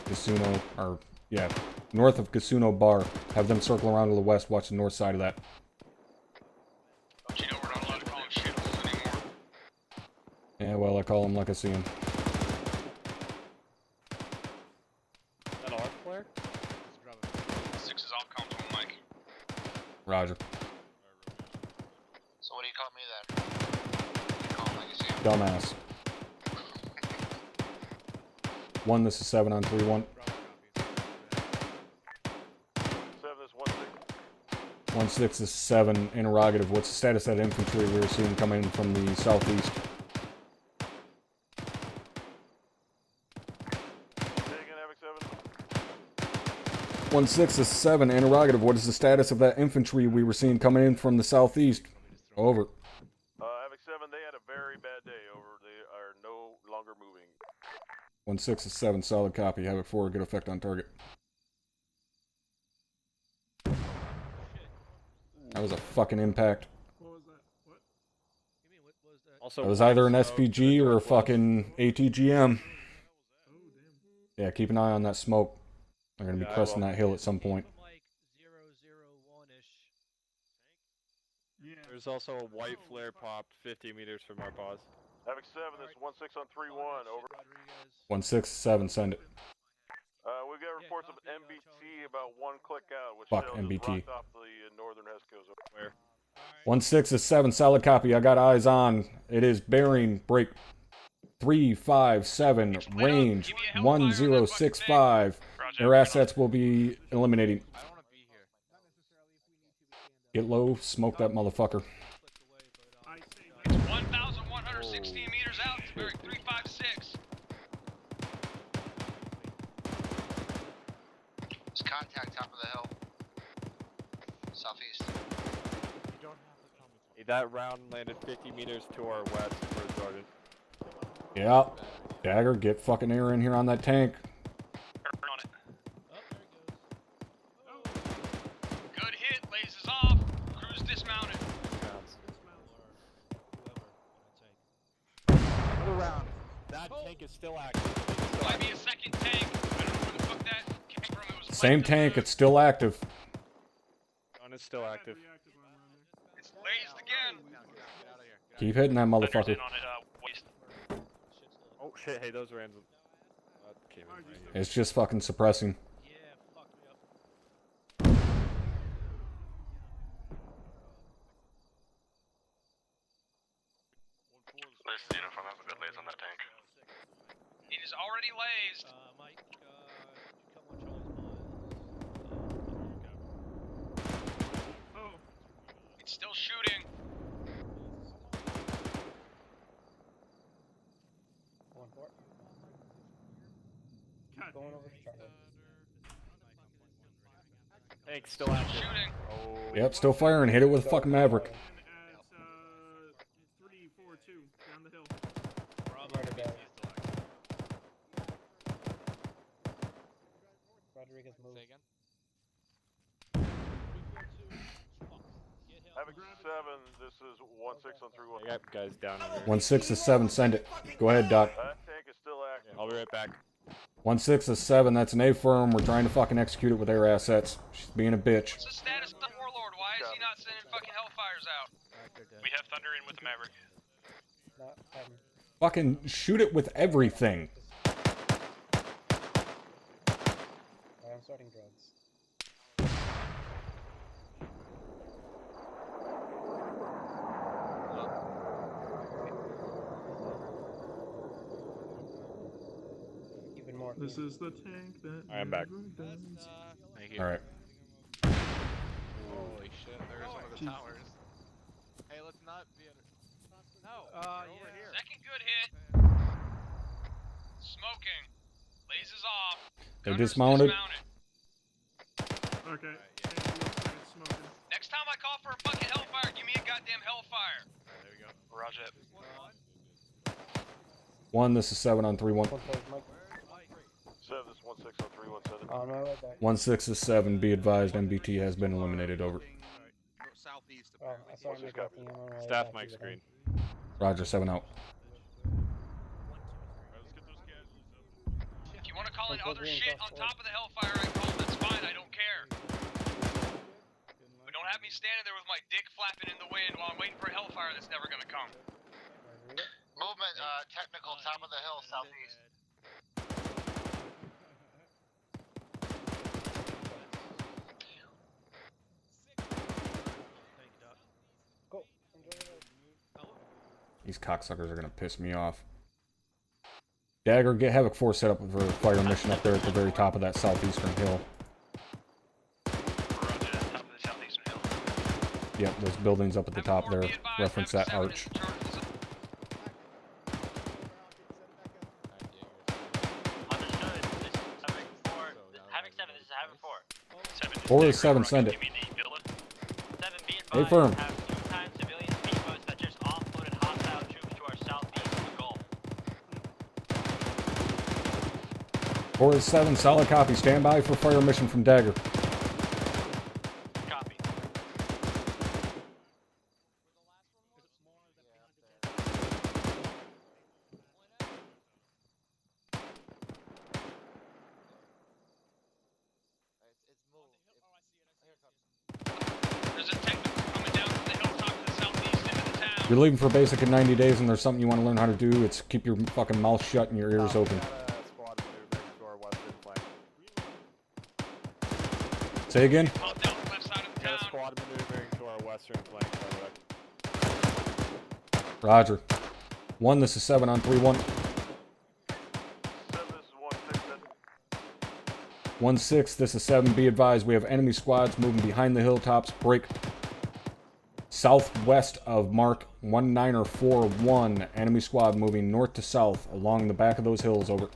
Gasuno, or, yeah, north of Gasuno Bar. Have them circle around to the west, watch the north side of that. Don't you know we're not allowed to call them shitholes anymore? Yeah, well, I call them like I see them. Is that our flare? 6 is off comms from Mike. Roger. So what do you call me then? You call him like you see him? Dumbass. 1, this is 7 on 3-1. 7 is 1-6. 1-6 is 7. Interrogative. What's the status of that infantry we were seeing coming in from the southeast? Say again, Havoc 7. 1-6 is 7. Interrogative. What is the status of that infantry we were seeing coming in from the southeast? Over. Havoc 7, they had a very bad day over. They are no longer moving. 1-6 is 7. Solid copy. Havoc 4. Good effect on target. That was a fucking impact. What was that? What? Also, It was either an SPG or a fucking ATGM. Yeah, keep an eye on that smoke. They're gonna be Yeah, I cresting will. that hill at some point. There's also a white flare popped 50 meters from our pause. Havoc 7, this is 1-6 on 3-1, over. 1-6 is 7. Send it. We've got reports of MBT about 1 click out, which Fuck, shells MBT. rocked off the northern Heskos. Where? 1-6 is 7. Solid copy. I got eyes on. It is bearing break 357. Range 1065. Their assets will be eliminating. Get low. Smoke that motherfucker. It's 1,116 meters out, it's bearing 356. There's contact top of the hill. Southeast. Hey, that round landed 50 meters to our west for Jordan. Yeah. Dagger, get fucking air in here on that tank. On it. Good hit, lasers off. Crew's dismounted. Another round. That tank is still active. might be a second tank. I don't know where the fuck that came from. It was Same tank, it's still active. Gun is still active. It's lazed again. Keep hitting that motherfucker. Oh shit! Hey, those rams. Came in right here. It's just fucking suppressing. This uniform has a good lays on that tank. It is already lazed. Mike, you come on Charlie's It's still shooting. Going over to Charlie. Tank's still active. Shooting. Oh. Yep, still firing. Hit it with a fucking Maverick. It's 3-4-2 down the hill. Rodriguez move. Say again? Havoc 7, this is 1-6 on 3-1. I got guys down over here. 1-6 is 7, send it. Go ahead, Doc. That tank is still active. I'll be right back. 1-6 is 7, that's an A firm. We're trying to fucking execute it with air assets. She's being a bitch. What's the status of the Warlord? Why is he not sending fucking Hellfires out? We have Thunder in with the Maverick. Fucking shoot it with everything. I'm starting drugs. Even more. This is the tank that. I am back. Thank you. Alright. Holy shit, there's one of the towers. Hey, let's not be under. No, over here. Second good hit. Smoking. Lasers off. They Gunner's dismounted. Okay. Next time I call for a fucking Hellfire, give me a goddamn Hellfire. There we go. Roger it. 1, this is 7 on 3-1. 7, this is 1-6 on 3-1-7. On my way back. 1-6 is 7, be advised, MBT has been eliminated, over. Southeast Oh, I saw him make a thing on my way Staff back mic to the screen. Roger, 7 out. If you want to call in other shit on top of the Hellfire I called, that's fine, I don't care. But don't have me standing there with my dick flapping in the wind while I'm waiting for a Hellfire that's never gonna come. Movement, technical, top of the hill, southeast. Go. Enjoy your These cocksuckers are gonna piss me off. Dagger, get Havoc 4 set up for a fire mission up there at the very top of that southeastern hill. Roger, top of the southeastern hill. Yep, those buildings up at the top there reference that arch. Understood. This is Havoc 4. Havoc 7, this is Havoc 4. 4 is 7, send it. 7, be Hey, advised, firm. have 2 civilian speedboats that just offloaded hostile troops to our southeast of the Gulf. 4 is 7, solid copy. Stand by for fire mission from Dagger. Copy. There's a technical coming down from the hilltop to the southeast into the town. You're leaving for basic in 90 days and there's something you want to learn how to do, it's keep your fucking mouth shut and your ears open. Squad maneuvering to our western flank. Say again? Pumped out the left side of the Got a town. squad maneuvering to our western flank, by the way. Roger. 1, this is 7 on 3-1. 7, this is 1-6. 1-6, this is 7, be advised, we have enemy squads moving behind the hilltops, break southwest of Mark 1941. Enemy squad moving north to south along the back of those hills, over.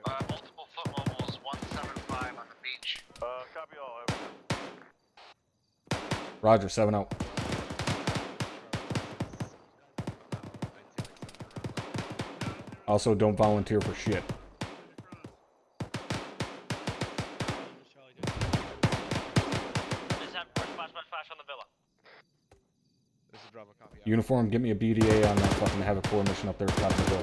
Multiple foot mobiles, 175 on the beach. Copy all. Roger, 7 out. Also, don't volunteer for shit. This is Havoc 4, splash on the villa. This is Bravo, copy. Uniform, get me a BDA on that fucking Havoc 4 mission up there. Top of the hill.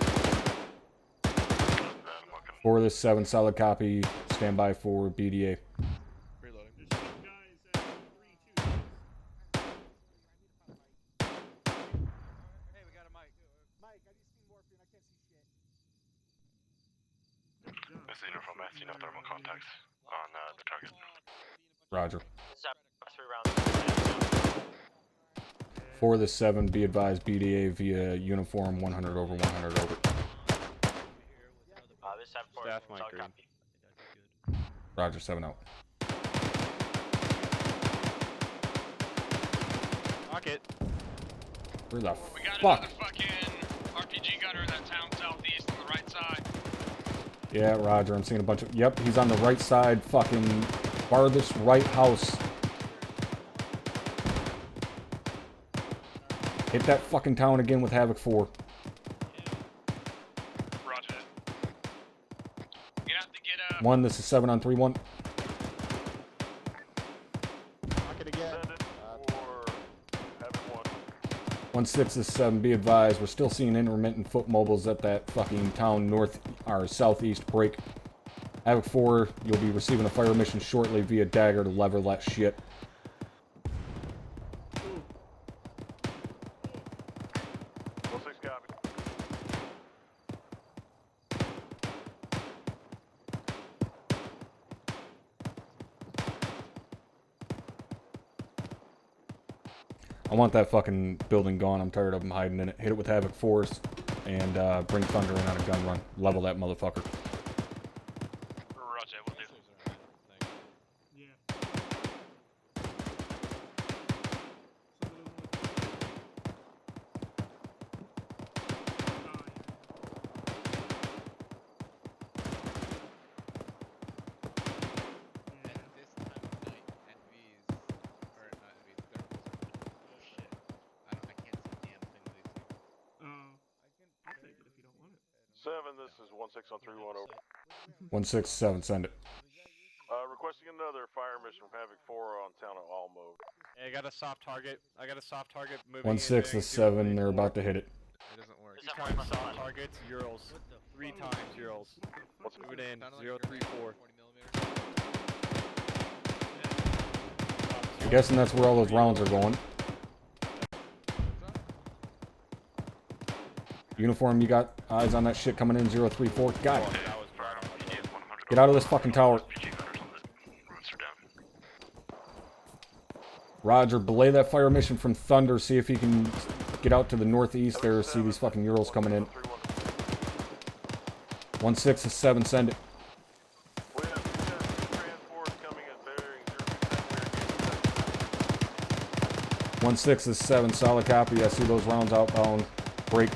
For this 7, solid copy. Stand by for BDA. This is Uniform. I see no thermal contacts on the target. Roger. This is our 3 rounds. For this 7, be advised BDA via uniform 100 over 100 over. This is 4, Staff mic solid green. copy. Roger, 7 out. Rocket. Where the We got fuck? another fucking RPG gunner in that town southeast on the right side. Yeah, Roger, I'm seeing a bunch of... Yep, he's on the right side, fucking farthest right house. Hit that fucking town again with Havoc 4. Roger. You're gonna have to get 1, this is 7 on 3-1. Rocket again. 1-6, this is 7, be advised, we're still seeing intermittent foot mobiles at that fucking town north, or southeast break. Havoc 4, you'll be receiving a fire mission shortly via dagger to lever that shit. I want that fucking building gone. I'm tired of them hiding in it. Hit it with Havoc 4s and bring Thunder in on a gun run. Level that motherfucker. Roger, will do. Seven, this is 1-6 on 3-1 over. 1-6-7, send it. Requesting another fire mission from Havoc 4 on town of ArmA. Hey, I got a soft target. Moving 1-6 is 7, they're about to hit it. It doesn't work. 3 times soft targets, Urals. 3 times Urals. Move it in, 034. I'm guessing that's where all those rounds are going. Uniform, you got eyes on that shit coming in, 034. Got it. Get out of this fucking tower. Roger, belay that fire mission from Thunder, see if he can get out to the northeast there, see these fucking Urals coming in. 1-6 is 7, send it. 1-6 is 7, solid copy. I see those rounds outbound. Break.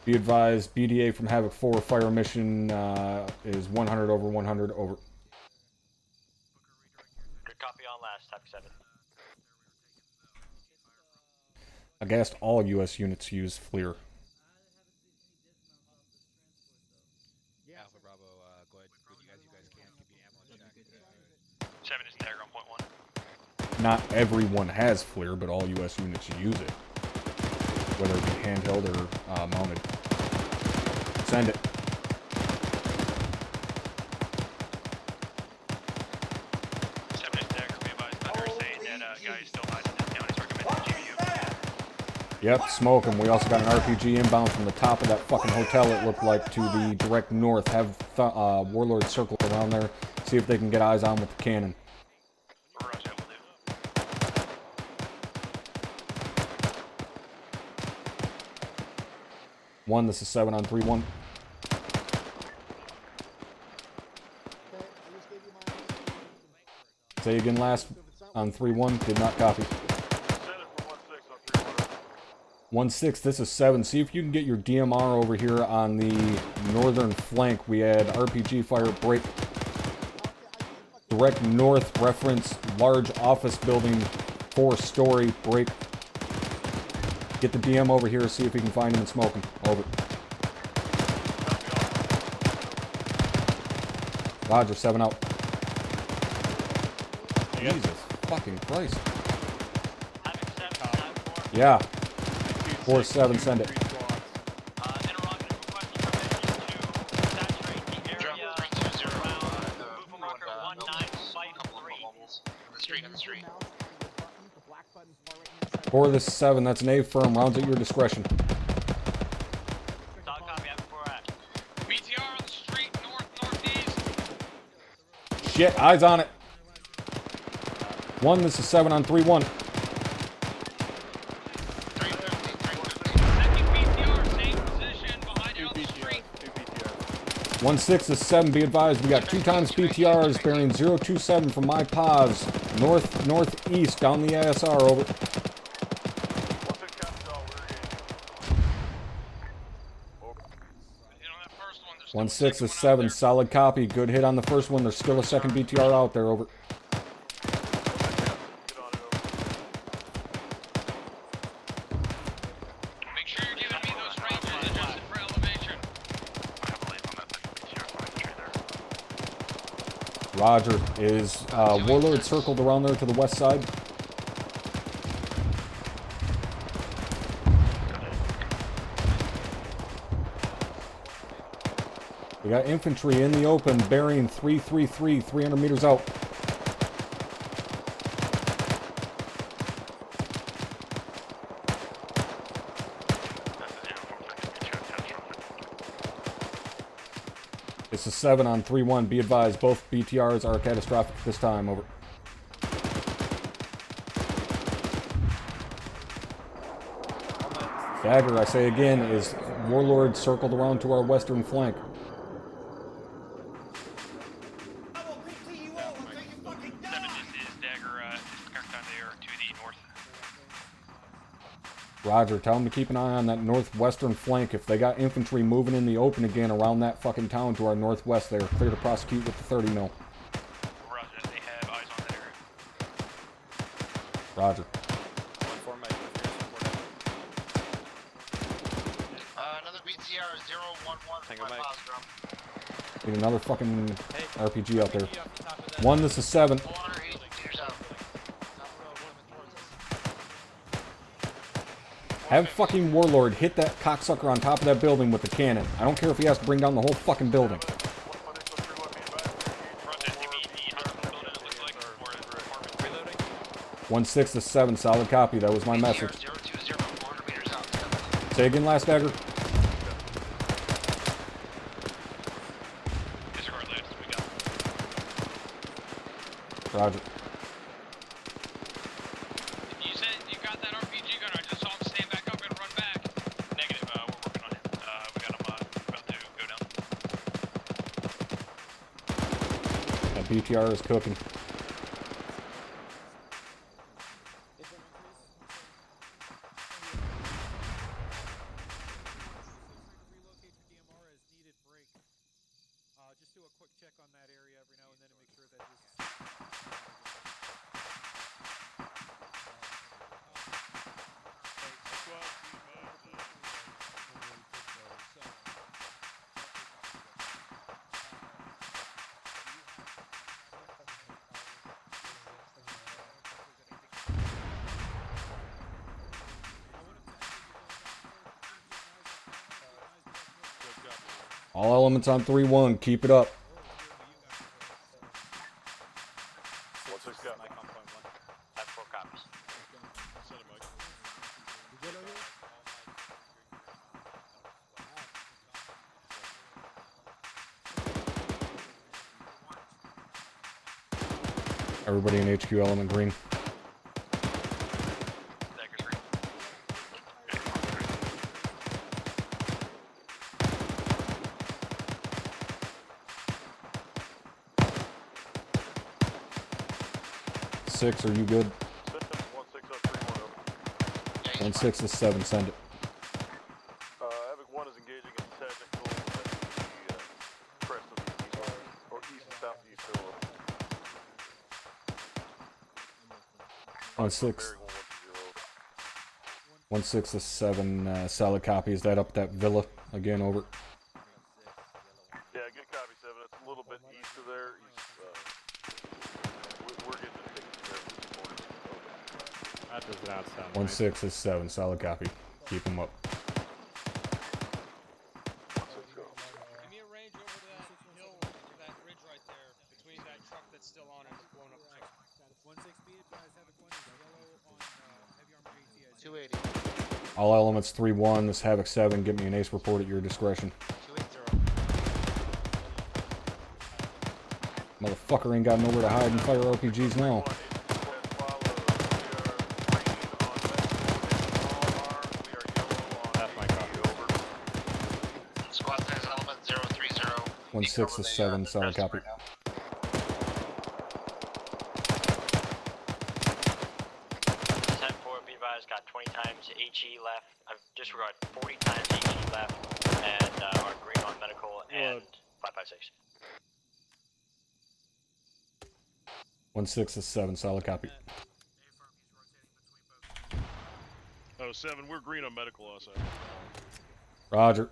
Be advised, BDA from Havoc 4, fire mission is 100 over 100 over. Good copy on last, type 7. Aghast, all US units use FLIR. Alpha Bravo, go ahead. You guys can give me ammo check. 7 is dagger on point 1. Not everyone has FLIR, but all US units use it. Whether it be handheld or mounted. Send it. Yep, smoke him. We also got an RPG inbound from the top of that fucking hotel, it looked like, to the direct north. Have Warlord circle around there. See if they can get eyes on with the cannon. One, this is 7 on 3-1. Say again last on 3-1. Did not copy. 1-6, this is 7. See if you can get your DMR over here on the northern flank. We had RPG fire break. Direct north reference, large office building, 4-story break. Get the DM over here, see if we can find him and smoke him. Over. Roger, 7 out. Jesus fucking Christ. Yeah. 4-7, send it. Interrogative requesting permission to saturate the area around movement marker 1953. On the street. 4-7, that's an A-firm. Rounds at your discretion. Solid copy, I'm 4 at. BTR on the street, northeast. Shit, eyes on it. 1, this is 7 on 3-1. Second BTR, same position, behind you on the street. 1-6 is 7, be advised, we got 2 times BTRs bearing 027 from my pause. Northeast down the ASR, over. 1-6 is 7, solid copy. Good hit on the first one. There's still a second BTR out there, over. Make sure you're giving me those ranges adjusted for elevation. Roger. Is Warlord circled around there to the west side? We got infantry in the open, bearing 333, 300 meters out. This is 7 on 3-1. Be advised, both BTRs are catastrophic this time, over. Dagger, I say again, is Warlord circled around to our western flank. Roger, tell them to keep an eye on that northwestern flank. If they got infantry moving in the open again around that fucking town to our northwest, they are clear to prosecute with the 30 mil. Roger, they have eyes on that area. Roger. Another BTR 011 from my pause drum. Need another fucking RPG out there. 1, this is 7. Have fucking Warlord hit that cocksucker on top of that building with the cannon. I don't care if he has to bring down the whole fucking building. 1-6 to 7, solid copy. That was my message. Say again, last dagger. Roger. You said you got that RPG gunner. I just saw him stand back up and run back. Negative. We're working on him. We got him about to go down. That BTR is cooking. Just do a quick check on that area every now and then to make sure that this All elements on 3-1. Keep it up. What's this got? That's 4 copies. Everybody in HQ element green. Six, are you good? 1-6 to 7, send it. Havoc 1 is engaging in technical at the crest of the east, or east and southeast hill. 1-6. 1-6 to 7, solid copy. Is that up that villa again? Over. Yeah, good copy, 7. It's a little bit east of there. We're getting the tickets there. 1-6 is 7, solid copy. Keep them up. Give me a range over that hill, or that ridge right there, between that truck that's still on and the blown up truck. 1-6 advised, Havoc 1 is yellow on heavy armor ATS. 280. All elements 3-1. This Havoc 7. Get me an ace report at your discretion. 280. Motherfucker ain't got nowhere to hide and fire RPGs now. That's my copy. Squad says element 030. 1-6 to 7. Solid copy. Got 20 times HE left. I've disregarded 40 times HE left, and are green on medical and 556. 1-6 to 7. Solid copy. 7, we're green on medical also. Roger.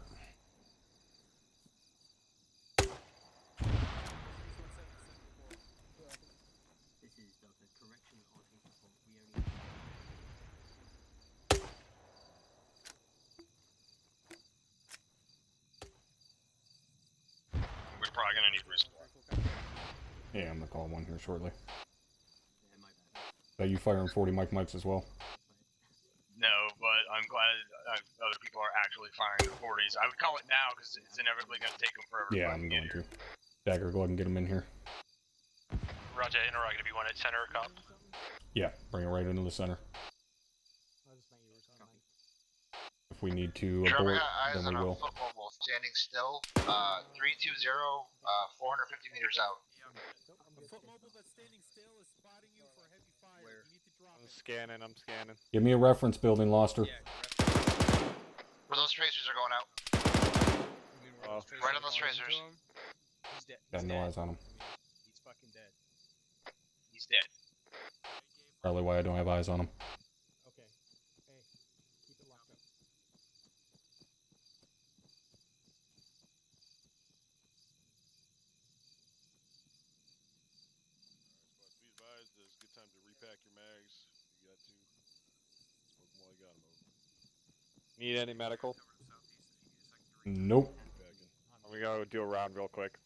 We're probably gonna need resupply. Yeah, I'm gonna call one here shortly. Are you firing 40 mics as well? No, but I'm glad other people are actually firing the 40s. I would call it now because it's inevitably gonna take them forever. Yeah, I'm going to. Dagger, go ahead and get him in here. Roger, interrogative, you want it center or cop? Yeah, bring it right into the center. If we need to abort, then we will. Foot mobile standing still. 320, 450 meters out. A foot mobile that's standing still is spotting you for heavy fire. You need to drop I'm scanning, I'm scanning. Give me a reference building, Loster. Where those tracers are going out. Right on those tracers. He's dead. Got no eyes on him. He's fucking dead. He's dead. Probably why I don't have eyes on him. Okay. Hey, keep it locked up. Be advised, there's a good time to repack your mags. You got to. Smoke them while you got them over. Need any medical? Nope. We gotta do a round real quick.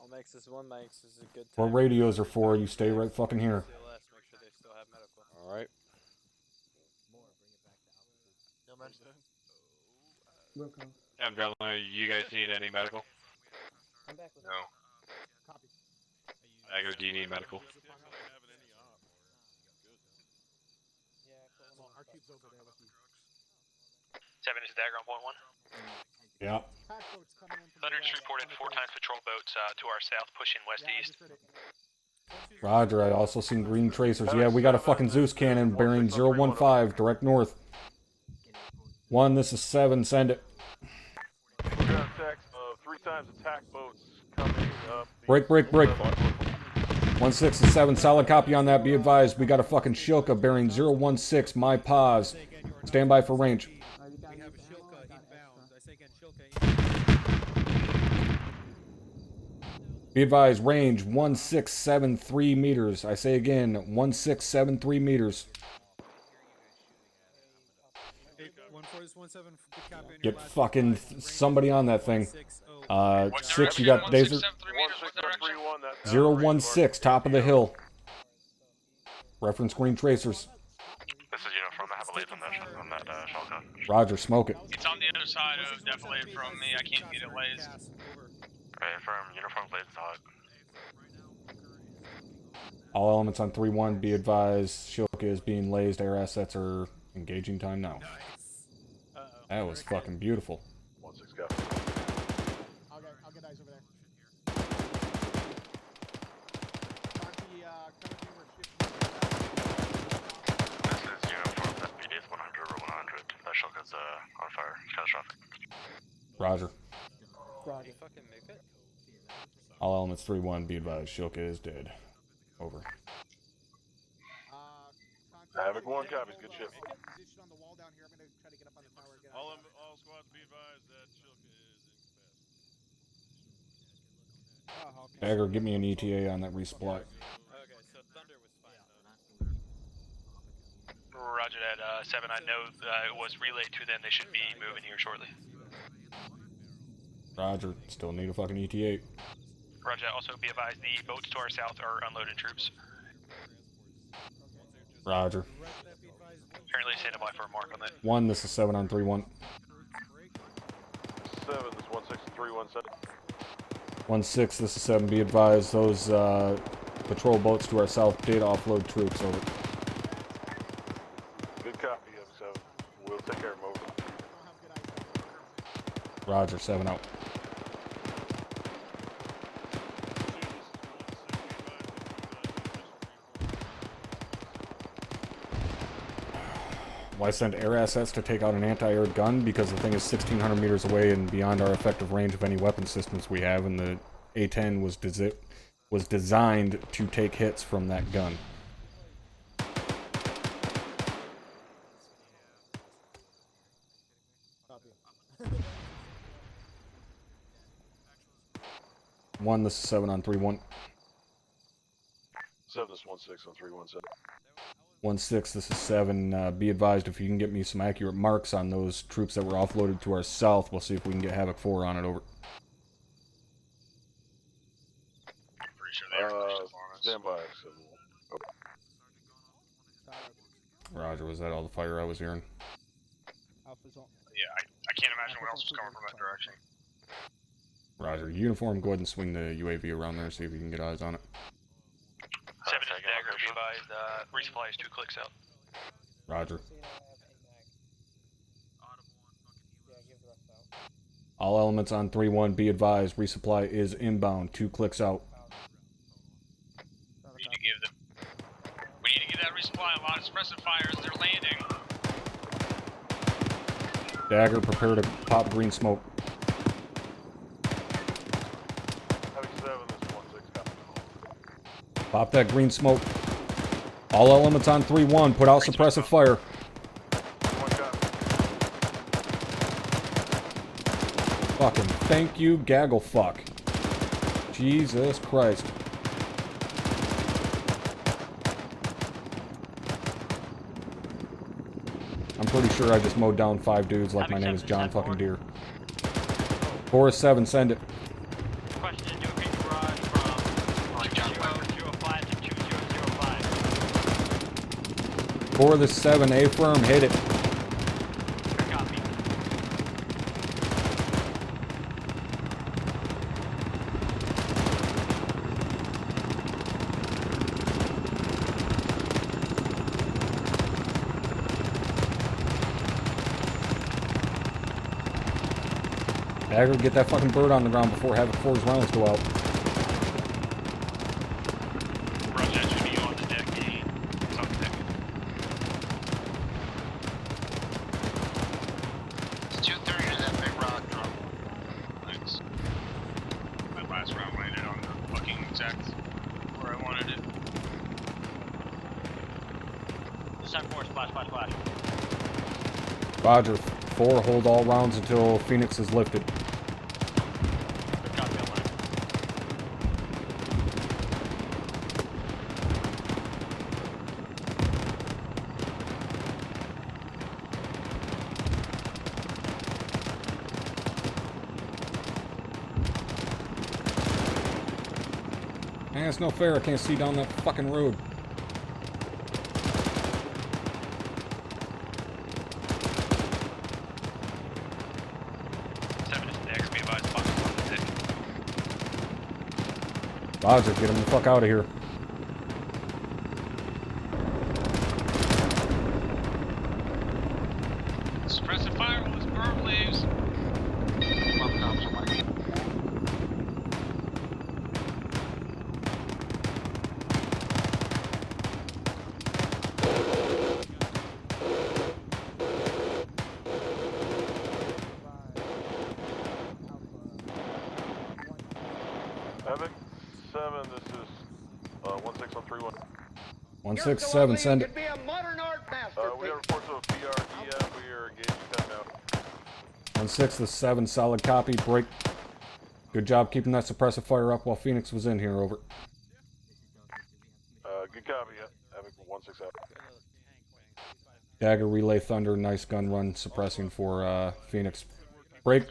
All makes this one makes is a good What time. radios are for? You stay right fucking here. CLS, make sure they still have medical. Alright. No mention. Gentlemen, you guys need any medical? Come back with No. Copy. Dagger, do you need medical? Well, our cube's over there with you. 7 is Dagger on point 1. Yeah. Pack boats coming in from Thunder the just west. reported 4 times patrol boats to our south, pushing west Yeah, I east. just heard it. Roger, I also seen green tracers. Yeah, we got a fucking Zeus cannon bearing 015, direct north. 1, this is 7, send it. We got attacks of 3 times attack boats coming up. Break. 1-6 to 7, solid copy on that. Be advised, we got a fucking Shilka bearing 016, my pause. Stand by for range. We have a Shilka inbound. I say again, Shilka inbound. Be advised, range 1673 meters. I say again, 1673 meters. Hey, 1-4-17, good copy on your Get last fucking advice. somebody on that thing. 6, you got Dazer. 016, top of the hill. Reference green tracers. This is uniform. I have a lead on that shotgun. Roger, smoke it. It's on the other side of definitely from me. I can't feed it lays. Right, firm. Uniform blades hot. All elements on 3-1, be advised, Shilka is being lazed. Air assets are engaging time now. That was fucking beautiful. 1-6 go. I'll get eyes over there. This is uniform. SPD is 100 over 100. That shotgun's on fire. Catastrophic. Roger. Did you fucking make it? All elements 3-1, be advised, Shilka is dead. Over. Havoc 1 copies. Good ship. Position on the wall down here. I'm gonna try to get up on the tower again. All squads be advised that Shilka is incapacitated. Dagger, give me an ETA on that resupply. Okay, so Thunder was fine though. Roger that, 7. I know it was relayed to them. They should be moving here shortly. Roger. Still need a fucking ETA. Roger. Also be advised, the boats to our south are unloading troops. Roger. Apparently stand by for a mark on that. 1, this is 7 on 3-1. 7, this is 16317. 1-6, this is 7. Be advised, those patrol boats to our south did offload troops. Over. Good copy, F7. We'll take care of them, over. Roger, 7 out. Why send air assets to take out an anti-air gun? Because the thing is 1,600 meters away and beyond our effective range of any weapon systems we have, and the A-10 was designed to take hits from that gun. One, this is 7 on 3-1. 7, this is 16 on 317. 1-6, this is 7. Be advised, if you can get me some accurate marks on those troops that were offloaded to our south, we'll see if we can get Havoc 4 on it. Over. Pretty sure they are pushed up on us. Stand by, Roger, was that all the fire I was hearing? Yeah, I can't imagine what else was coming from that direction. Roger. Uniform, go ahead and swing the UAV around there, see if you can get eyes on it. 7 is Dagger, be advised, resupply is 2 clicks out. Roger. All elements on 3-1, be advised, resupply is inbound, 2 clicks out. We need to give that resupply a lot of suppressive fire as they're landing. Dagger, prepare to pop green smoke. Pop that green smoke. All elements on 3-1, put out suppressive fire. Fucking thank you, gaggle fuck. Jesus Christ. I'm pretty sure I just mowed down 5 dudes like my name is John fucking Deere. 4-7, send it. Question into a green garage from 2005 to 2005. 4 this 7, A firm, hit it. Copy. Dagger, get that fucking bird on the ground before Havoc 4's rounds go out. Roger, that should be on the deck. It's on the deck. It's 230 to that big rock drum. Thanks. That last round landed on the fucking exact where I wanted it. Send 4, splash, splash, splash. Roger, 4, hold all rounds until Phoenix is lifted. Copy, I'm running. Man, it's no fair, I can't see down that fucking road. Roger, get him the fuck out of here. Suppressive fire while this bird leaves. Havoc 7, this is 16 on 3-1. 167, send it. We have reports of a PRDM. We are engaging them now. 1-6, the 7, solid copy, break. Good job keeping that suppressive fire up while Phoenix was in here, over. Good copy, Havoc 167. Dagger, Relay, Thunder, nice gun run, suppressing for Phoenix. Break.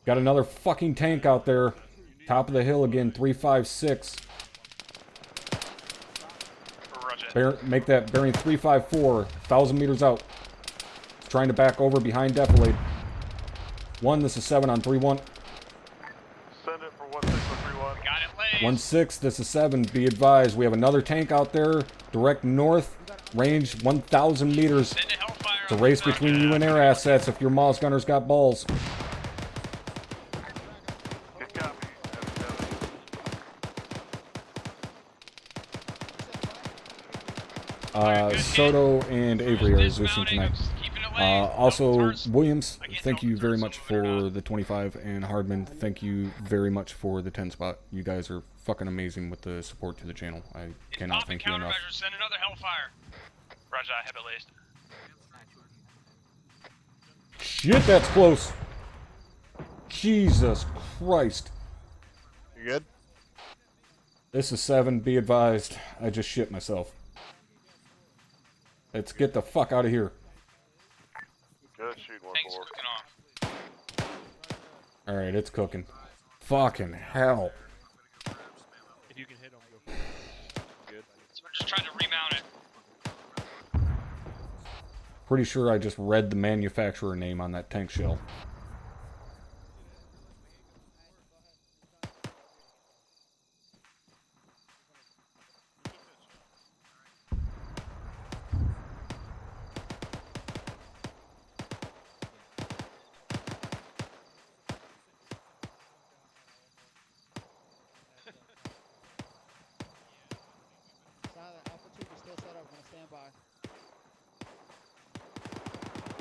Got another fucking tank out there. Top of the hill again, 356. Make that bearing 354, 1,000 meters out. It's trying to back over behind Defilade. 1, this is 7 on 3-1. Send it for 16131. Got it, Lays. 1-6, this is 7. Be advised, we have another tank out there, direct north, range 1,000 meters. It's a race between you and air assets if your Moss gunners got balls. Soto and Avery are Zeusing tonight. Also, Williams, thank you very much for the 25, and Hardman, thank you very much for the 10 spot. You guys are fucking amazing with the support to the channel. I cannot thank you enough. Send another Hellfire. Roger, I have it laced. Shit, that's close. Jesus Christ. You good? This is 7, be advised. I just shit myself. Let's get the fuck out of here. Good shoot, 1-4. Alright, it's cooking. Fucking hell. If you can hit them, go. Good. So we're just trying to remount it. Pretty sure I just read the manufacturer name on that tank shell.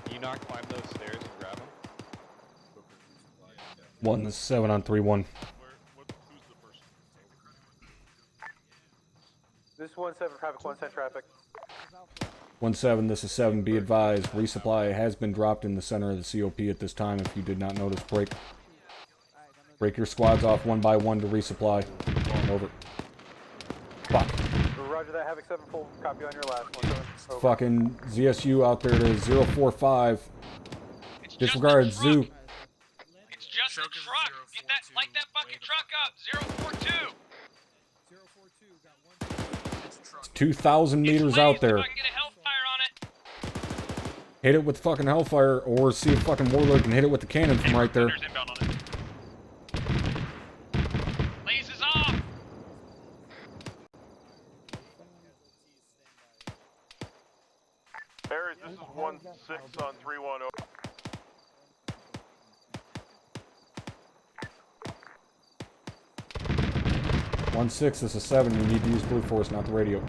Can you not climb those stairs and grab them? 1, this is 7 on 3-1. This 1-7 traffic, 1-10 traffic. 1-7, this is 7, be advised. Resupply has been dropped in the center of the COP at this time. If you did not notice, break your squads off one by one to resupply. Over. Fuck. Roger that, Havoc 7 full copy on your last 1-7. Over. Fucking ZSU out there to 045. Disregard Zoo. It's just a truck. Get that, light that fucking truck up. 042. 042, got 1. It's 2,000 meters out there. I can get a Hellfire on it. Hit it with fucking Hellfire, or see if fucking Warlord can hit it with the cannon from right there. Lays is off. Harris, this is 1-6 on 3-1. 1-6, this is 7. You need to use Blue Force, not the radio.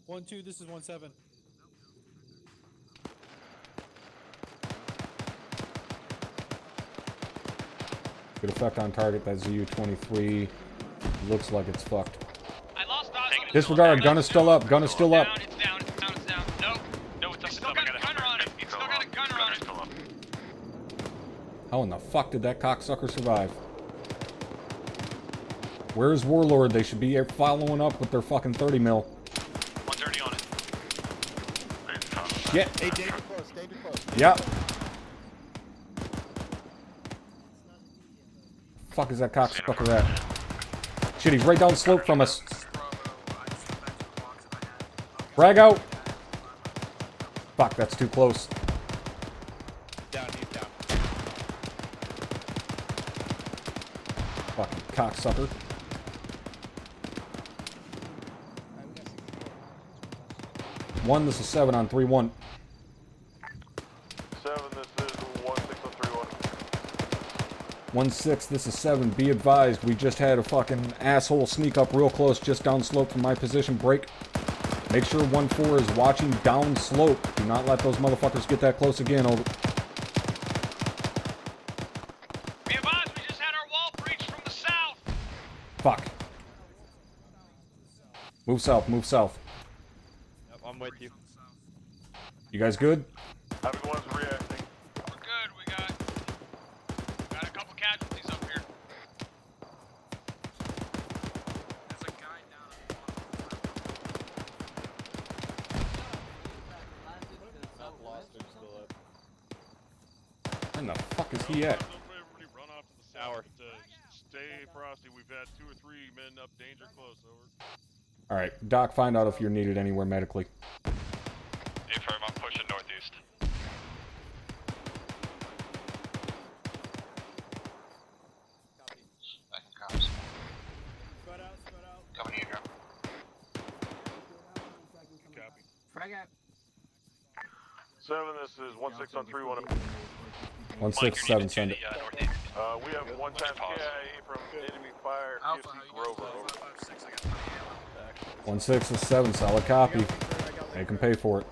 One, 2, this is 1-7. Good effect on target. That ZU-23 looks like it's fucked. I lost Disregard. Gun is still up. Gun is still up. It's down. No, it's still got a gunner on it. It's still got a gunner on it. How in the fuck did that cocksucker survive? Where's Warlord? They should be following up with their fucking 30 mil. 130 on it. Shit. Hey, David close, David close. Yep. Fuck is that cocksucker at? Shit, he's right down the slope from us. Frag out. Fuck, that's too close. Down, he's down. Fucking cocksucker. One, this is 7 on 3-1. 7, this is 1-6 on 3-1. 1-6, this is 7. Be advised, we just had a fucking asshole sneak up real close just down slope from my position. Break. Make sure 1-4 is watching down slope. Do not let those motherfuckers get that close again. Over. Be advised, we just had our wall breached from the south. Fuck. Move south, move south. Yep, I'm with you. You guys good? Having one's reacting. We're good. We got a couple casualties up here. That's like Where in the fuck is he at? Everybody run off to the south. Stay frosty. We've had 2 or 3 men up danger close. Over. Alright, Doc, find out if you're needed anywhere medically. Affirm, I'm pushing northeast. Second comes. Coming in here. Copy. Frag out. 7, this is 16 on 3-1. 167, send it. We have 1 times KIA from enemy fire. TFC Grover. Over. 167, solid copy. Make him pay for it.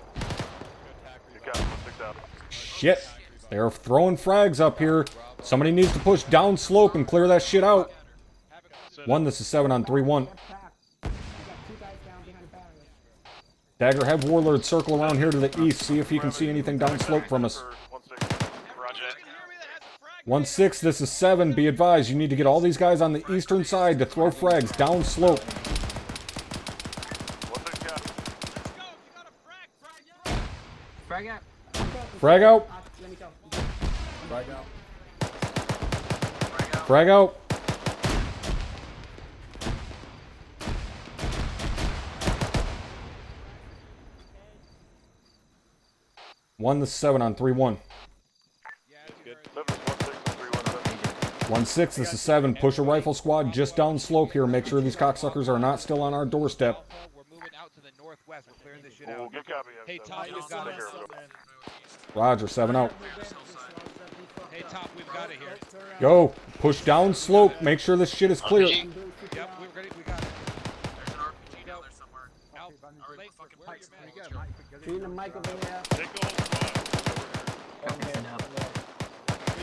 You got 16 out. Shit! They're throwing frags up here. Somebody needs to push down slope and clear that shit out. 1, this is 7 on 3-1. Dagger, have Warlord circle around here to the east. See if he can see anything down slope from us. 1-6, this is 7. Be advised, you need to get all these guys on the eastern side to throw frags down slope. Frag out. Frag out. Frag out. Frag out. One, this is 7 on 3-1. 1-6, this is 7. Push a rifle squad just down slope here. Make sure these cocksuckers are not still on our doorstep. We're moving out to the northwest. We're clearing this shit out. Good copy. Hey, Top, we've got it. Roger, 7 out. Hey, Top, we've got it here. Go. Push down slope. Make sure this shit is clear. Yep, we're ready. We got it. There's an RPG down there somewhere. Out. Already fucking pipes. Shooting the mic over here.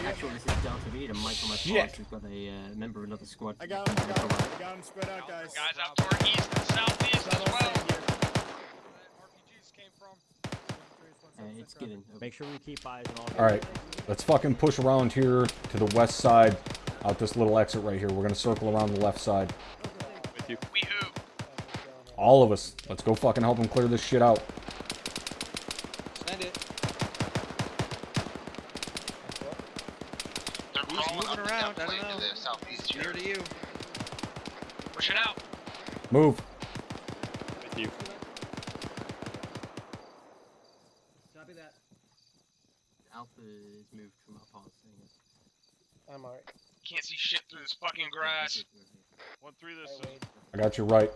Actually, this is Delta V, the mic on my squad. We've got a member of another squad. I got him spread out, guys. Guys out to our east and southeast as well. RPGs came from. It's getting. Make sure we keep eyes on all. Alright, let's fucking push around here to the west side. Out this little exit right here. We're gonna circle around the left side. With you. We who? All of us. Let's go fucking help them clear this shit out. Send it. They're He's crawling moving up around. the I don't to know. the southeast Near here. to you. Push it out. Move. With you. Copy that. Alpha is moved from up on thing. I'm alright. Can't see shit through this fucking grass. 1-3, this is. I got you right.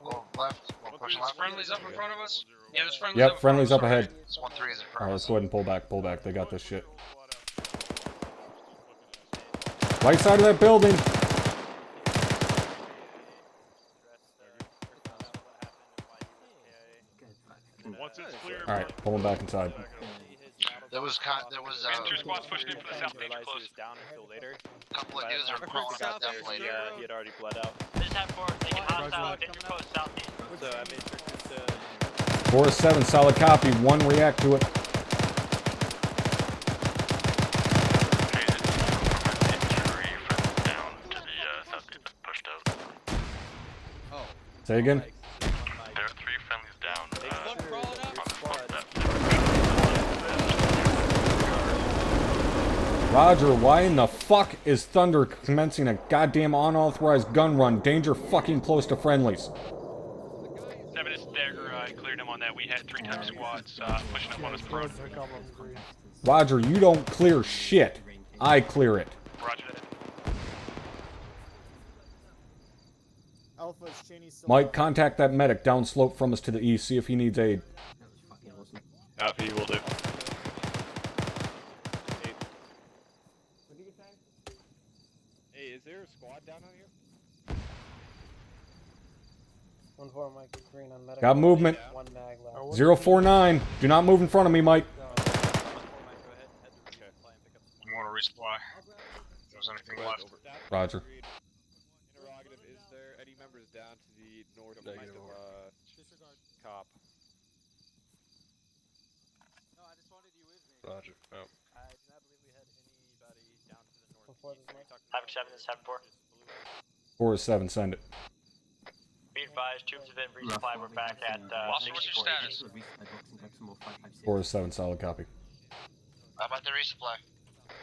Go left. We'll push There's left. friendlies up in front of us. Yeah, there's friendlies Yep, up in friendly's up front of us. ahead. It's 1-3 is in Alright, front of let's us. go ahead and pull back. Pull back. They got this shit. Right side of that building. Once it's clear. Alright, pull them back inside. There was 2 squads pushed in from the south. Danger close. Down until later. a couple of dudes are crawling out that way. He had already bled out. This is 4, taking hostile, danger close southeast. So I made sure to 4-7, solid copy. 1, react to it. Say again? There are 3 friendlies down. On the front left. Roger, why in the fuck is Thunder commencing a goddamn unauthorized gun run? Danger fucking close to friendlies. 7 is Dagger. Cleared him on that. We had 3 times squads pushing up on us front. Roger, you don't clear shit. I clear it. Roger that. Alpha's Cheney. Mike, contact that medic down slope from us to the east. See if he needs aid. Copy, will do. Hey, is there a squad down out here? 1-4, Mike. Green on medical. Got movement. 1 mag left. 049. Do not move in front of me, Mike. More resupply. If there's anything left. Roger. Interrogative, is there any members down to the north of Cop? No, I just wanted you with me. Roger. Oh. I do not believe we had anybody down to the north. Having 7 is 7-4. 4-7, send it. Be advised, troops have been resupplied. We're back at What's your status? 4-7, solid copy. How about the resupply?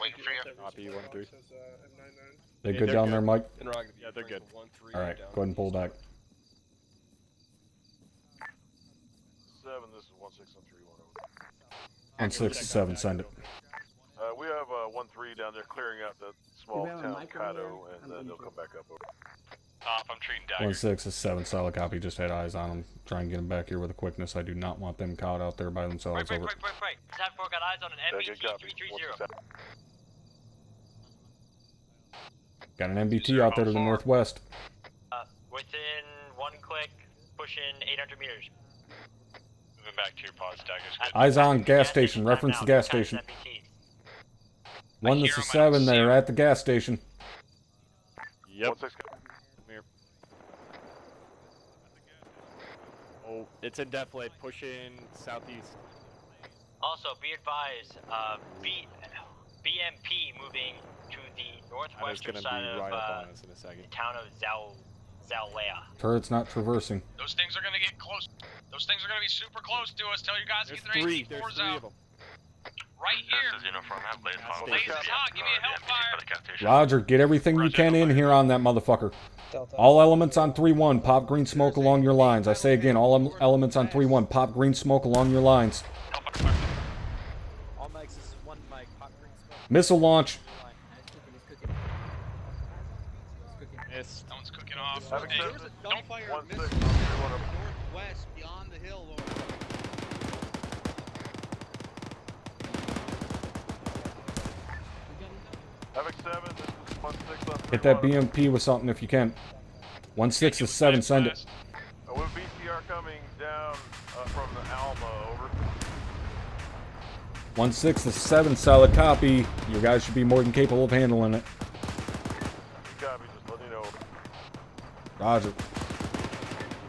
Waiting for you. Copy 1-3. They good down there, Mike? Yeah, they're good. Alright, go ahead and pull back. 7, this is 16 on 3-1. 1-6 to 7, send it. We have 1-3 down there clearing out that small town Kato, and then they'll come back up. Top, I'm treating Dagger. 1-6 to 7, solid copy. Just had eyes on them. Try and get them back here with a quickness. I do not want them caught out there by themselves. Over. Right. Tab 4 got eyes on an MBT 330. Got an MBT out there to the northwest. Within 1 click, pushing 800 meters. Moving back to your pods, Dagger. Eyes on gas station. Reference the gas station. 1 to 7, they're at the gas station. Yep. Come here. Oh, it's in depth light, pushing southeast. Also, be advised, BMP moving to the northwestern side of the town of Zalea. Turret's not traversing. Those things are gonna get close. Those things are gonna be super close to us. Tell your guys to get their AT4s out. Right here. Blaze is hot. Give me a hellfire. Roger, get everything you can in here on that motherfucker. All elements on 3-1, pop green smoke along your lines. I say again, all elements on 3-1, pop green smoke along your lines. All mics is 1 mic, pop green smoke. Missile launch. Miss. That one's cooking off. There was a gunfire missile northwest beyond the hill, Lord. Havoc 7, this is 1-6 on 3-1. Hit that BMP with something if you can. 1-6 to 7, send it. With BTR coming down from the ArmA, over. 1-6 to 7, solid copy. You guys should be more than capable of handling it. You copy, just let me know. Roger.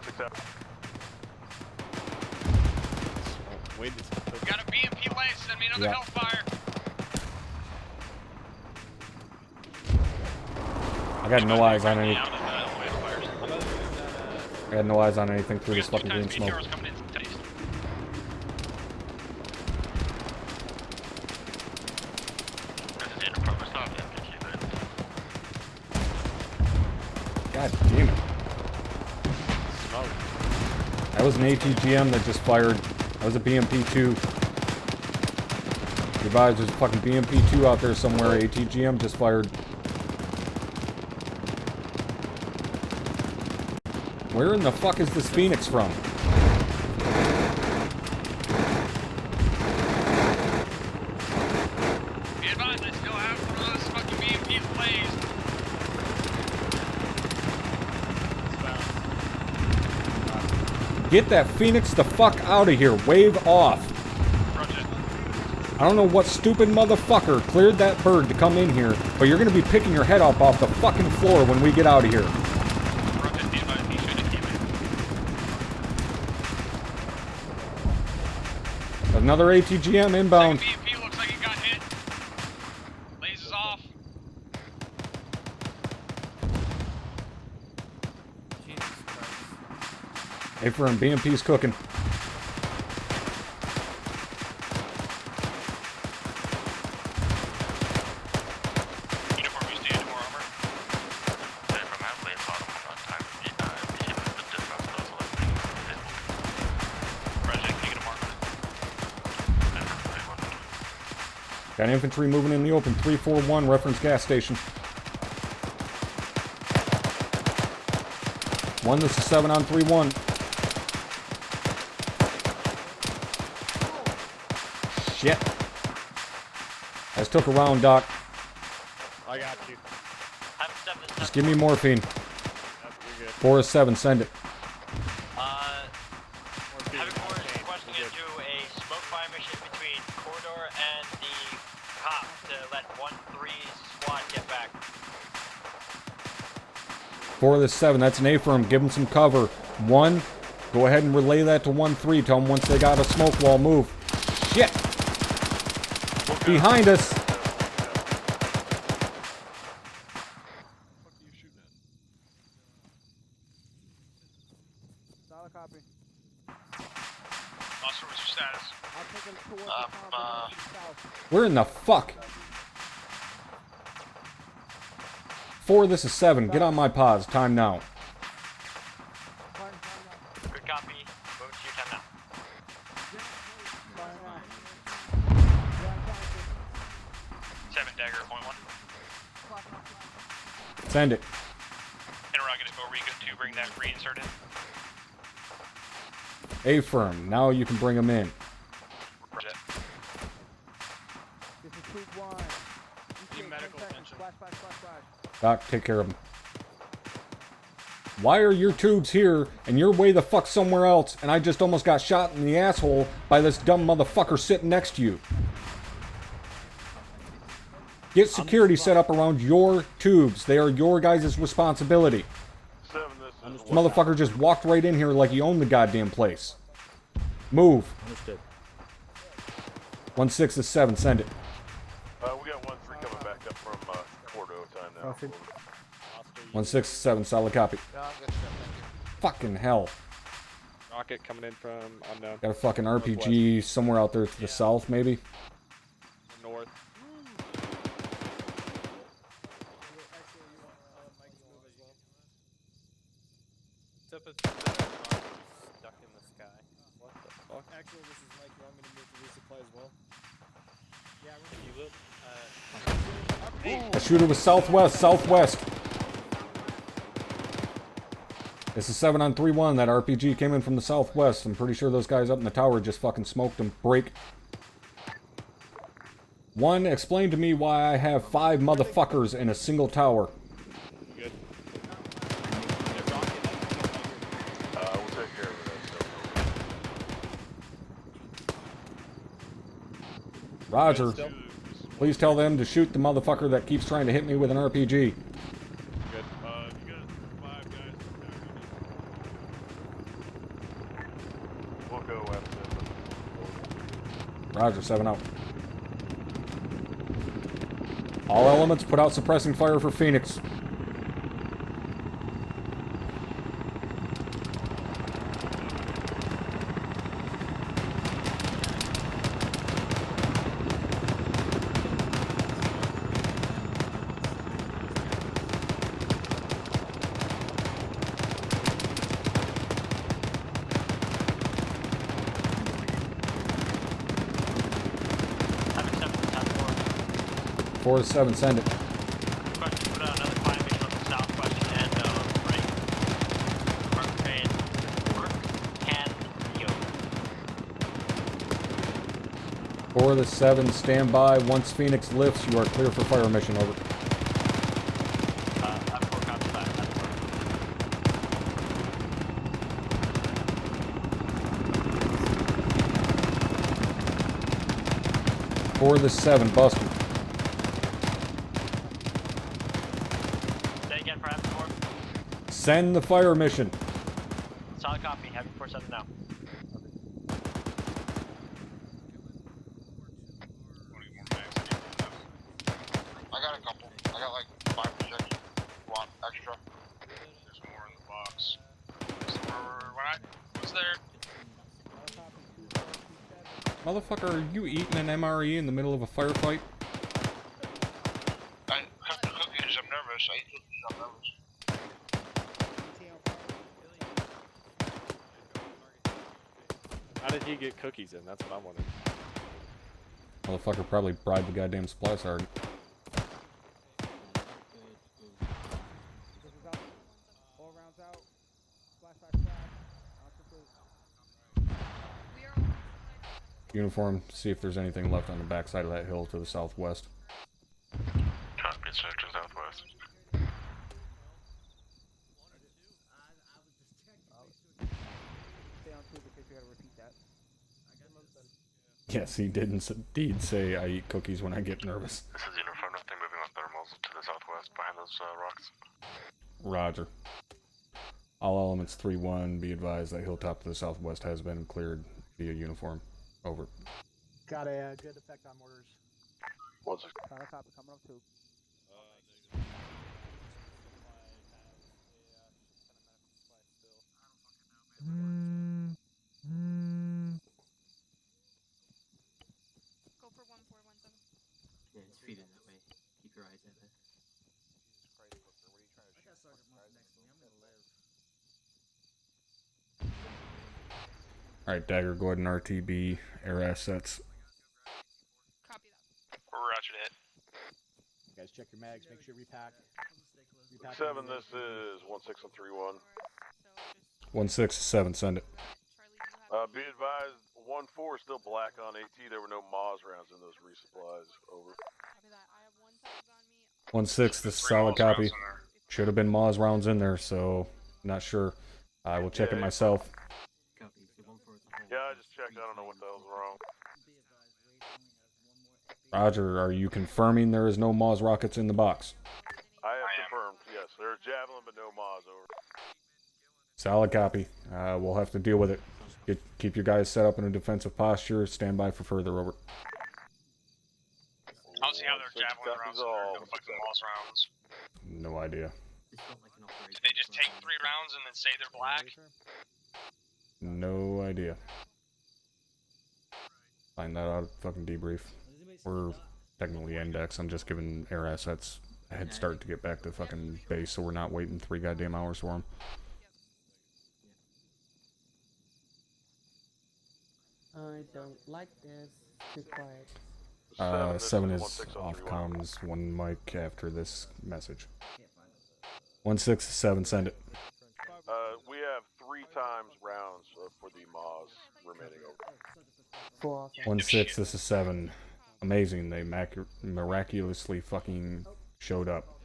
6 out. Got a BMP lane. Send me another hellfire. I got no eyes on anything. I got no eyes on anything through this fucking green smoke. God damn it. That was an ATGM that just fired. That was a BMP-2. Advise, there's a fucking BMP-2 out there somewhere. ATGM just fired. Where in the fuck is this Phoenix from? Be advised, I still have one of those fucking BMPs blazed. Get that Phoenix the fuck out of here. Wave off. I don't know what stupid motherfucker cleared that bird to come in here, but you're gonna be picking your head up off the fucking floor when we get out of here. Another ATGM inbound. BMP looks like it got hit. Blazes off. Hey, firm, BMP's cooking. Got infantry moving in the open. 341, reference gas station. 1, this is 7 on 3-1. Shit. I just took a round, Doc. I got you. Just give me morphine. 4 is 7, send it. Havoc 4 is requesting to do a smoke fire mission between Corridor and the cop to let 1-3's squad get back. 4 this 7, that's an A-firm. Give them some cover. 1, go ahead and relay that to 1-3. Tell them once they got a smoke wall, move. Shit! Behind us! Solid copy. Officer, what's your status? I'll take him towards the Where in the fuck? 4, this is 7. Get on my pods. Time now. Good copy. Move to your time now. 7 dagger, point 1. Send it. Interrogative, are we good to bring that reinsert in? A-firm. Now you can bring them in. Roger. This is Troop 1. Need medical attention. Doc, take care of them. Why are your tubes here and you're way the fuck somewhere else and I just almost got shot in the asshole by this dumb motherfucker sitting next to you? Get security set up around your tubes. They are your guys' responsibility. This motherfucker just walked right in here like he owned the goddamn place. Move. Understood. 1-6 is 7. Send it. We got 1-3 coming back up from Porto time now. 1-6 is 7. Solid copy. Fucking hell. Rocket coming in from unknown. Got a fucking RPG somewhere out there to the south, maybe? North. Stuck in the sky. What the fuck? Actually, this is Mike. You want me to move to resupply as well? Yeah, we're You look. A shooter was southwest. This is 7 on 3-1. That RPG came in from the southwest. I'm pretty sure those guys up in the tower just fucking smoked him. Break. 1, explain to me why I have 5 motherfuckers in a single tower. Good. We'll take care of that. Roger. Please tell them to shoot the motherfucker that keeps trying to hit me with an RPG. Good. You got 5 guys. We'll go after them. Roger, 7 out. All elements put out suppressing fire for Phoenix. Having 7 for time 4 to 7, send it. Question, put out another fire mission on the southwest and right. Work can yo. 4 to 7, stand by. Once Phoenix lifts, you are clear for fire mission, over. F4 copy that. F4. 4 to 7, busted. Say again for F4. Send the fire mission. Solid copy. Having 4-7 now. I got a couple. I got like 5 projection watt extra. There's more in the box. What's there? Motherfucker, are you eating an MRE in the middle of a firefight? I have the cookies, I'm nervous. I eat cookies, I'm nervous. How did he get cookies in? That's what I'm wondering. Motherfucker probably bribed the goddamn supply sergeant. All rounds out. Flashback. Uniform, see if there's anything left on the backside of that hill to the southwest. Copy, sector southwest. Stay on two because you gotta repeat that. Yes, he did indeed say I eat cookies when I get nervous. This is uniform, nothing moving on thermals to the southwest behind those rocks. Roger. All elements 3-1, be advised that hilltop to the southwest has been cleared via uniform. Over. Got a good effect on mortars. What's it? Solid copy coming up too. Go for 1417. Yeah, it's feeding that way. Keep your eyes at it. Alright, Dagger, go ahead and RTB air assets. Roger that. You guys check your mags, make sure repack. 7, this is 1631. 167, send it. Be advised, 1-4 still black on AT. There were no Moz rounds in those resupplies. Over. 1-6, this is solid copy. Should have been Moz rounds in there, so not sure. I will check it myself. Yeah, I just checked. I don't know what the hell's wrong. Roger, are you confirming there is no Moz rockets in the box? I have confirmed. Yes, there's Javelin, but no Moz. Over. Solid copy. We'll have to deal with it. Keep your guys set up in a defensive posture. Stand by for further. Over. I don't see how they're javelin rounds and there are no fucking Moz rounds. No idea. Did they just take 3 rounds and then say they're black? No idea. Find that out at fucking debrief. We're technically index. I'm just giving air assets a head start to get back to fucking base, so we're not waiting 3 goddamn hours for them. I don't like this. Too quiet. 7 is off comms. 1 mic after this message. 167, send it. We have 3 times rounds for the Moz remaining. Over. 1-6, this is 7. Amazing, they miraculously fucking showed up.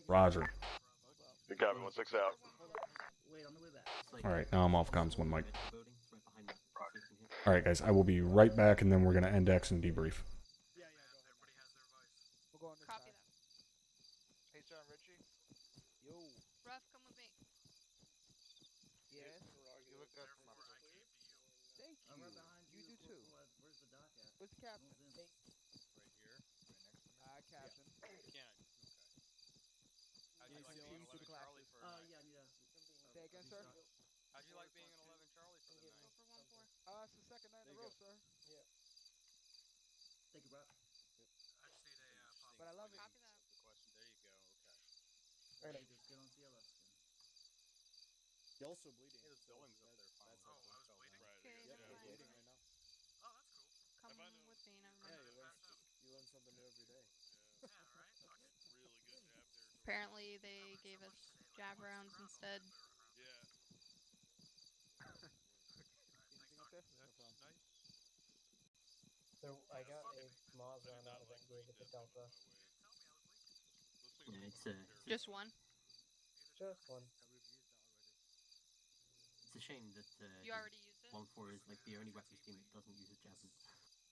Roger. Good copy, 1-6 out. Alright, now I'm off comms, 1 mic. Alright guys, I will be right back and then we're going to index and debrief. Copy that. Hey, John Richie. Yo. Ruff, come with me. Yes. You look good from up there. Thank you. You do too. Where's the dock at? Where's the captain? Right here. Right next to me. Captain. Can't. How'd you like being 11 Charlie for a night? Yeah. Say again, sir? How'd you like being an 11 Charlie for the night? Go for 1-4. It's the second night in a row, sir. Yeah. Thank you, bro. I just need a but I love it. Copy that. The question. There you go. Okay. Alright, just get on CLS. You're also bleeding. Hey, the building's up there. Fine. I was bleeding. Right. Okay, Yeah, you're bleeding right now. Oh, that's cool. Come with me, never mind. Yeah, you learn something new every day. Yeah, right? Really good jab there. Apparently they gave us jab rounds instead. Yeah. Anything up there? That's nice. So I got a Moz round out of it with the Delta. Yeah, it's Just 1? Just 1. It's a shame that you already used it? 1-4 is like the only weapons team that doesn't use a javelin.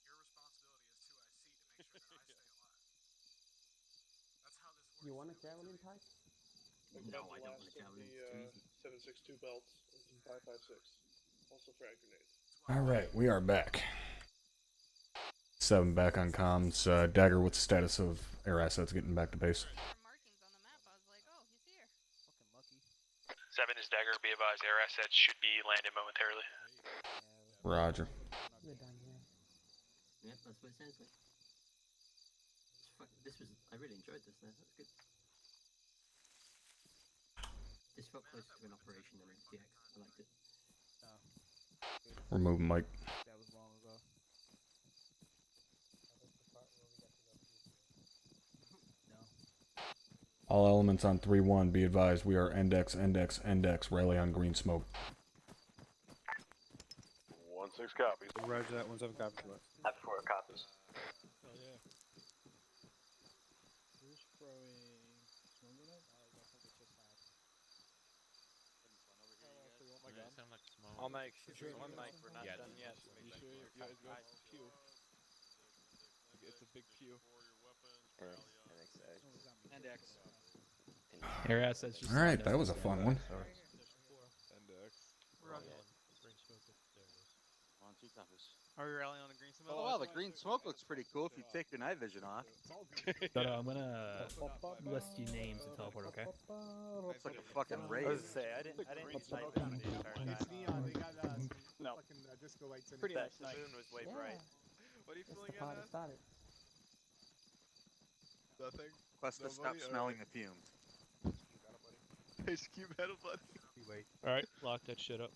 Your responsibility is 2IC to make sure that I stay alive. That's how this works. You want a javelin type? No, I don't want a javelin. It's too easy. 7.62 belts and 5.56. Also frag grenades. Alright, we are back. 7 back on comms. Dagger, what's the status of air assets getting back to base? Markings on the map. I was like, oh, he's here. Fucking lucky. 7 is Dagger. Be advised, air assets should be landing momentarily. Roger. We're done here. Yeah, that's what it sounds like. This was. I really enjoyed this. That was good. This felt closer to an operation than an FTX. I liked it. Remove Mike. That was long ago. All elements on 3-1, be advised, we are index, rally on green smoke. 1-6 copies. Roger that, 1-7 copies. Have 4 copies. Oh yeah. Who's throwing smoke grenade? I think it's just bad. I'll make one mic. We're not done yet. You sure? Yeah, it's got Q. It's a big Q. And X. Air assets just Alright, that was a fun one. Index. We're on green smoke. There it is. 1-2 copies. Are we rallying on the green smoke? Oh wow, the green smoke looks pretty cool if you take your night vision off. But I'm gonna list you names and teleport, okay? Looks like a fucking raid. I was to say, I didn't use night vision the entire time. It's neon. They got No. fucking disco lights in Pretty it. nice. The moon was way bright. What are you That's feeling the part that started. Nothing. Plus to stop smelling the fumes. HQ metal, buddy. Wait. Alright, lock that shit up.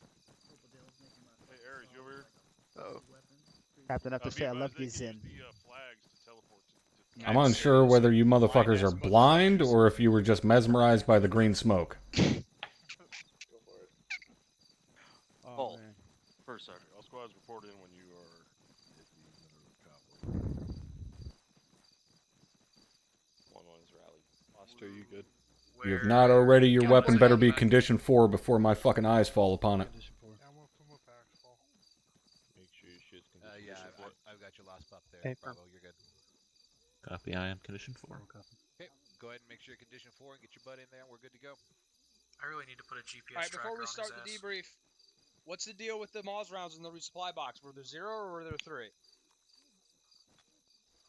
Hey, Aries, you over here? Oh. Captain, have to say I love you, Use Zin. the flags to teleport to I'm unsure whether you motherfuckers are blind or if you were just mesmerized by the green smoke. Oh, man. First sergeant. All squads report in when you are at the middle of the cop. 1-1's rally. Foster, you good? You have not already, your weapon better be condition 4 before my fucking eyes fall upon it. Make sure your shit's condition. I've got your last buff there. Paper. Bravo, you're good. Copy, I am condition 4. Okay, go ahead and make sure you're condition 4 and get your butt in there and we're good to go. I really need to put a GPS Alright, tracker before we on start his the ass. debrief, what's the deal with the Moz rounds in the resupply box? Were there 0 or were there 3?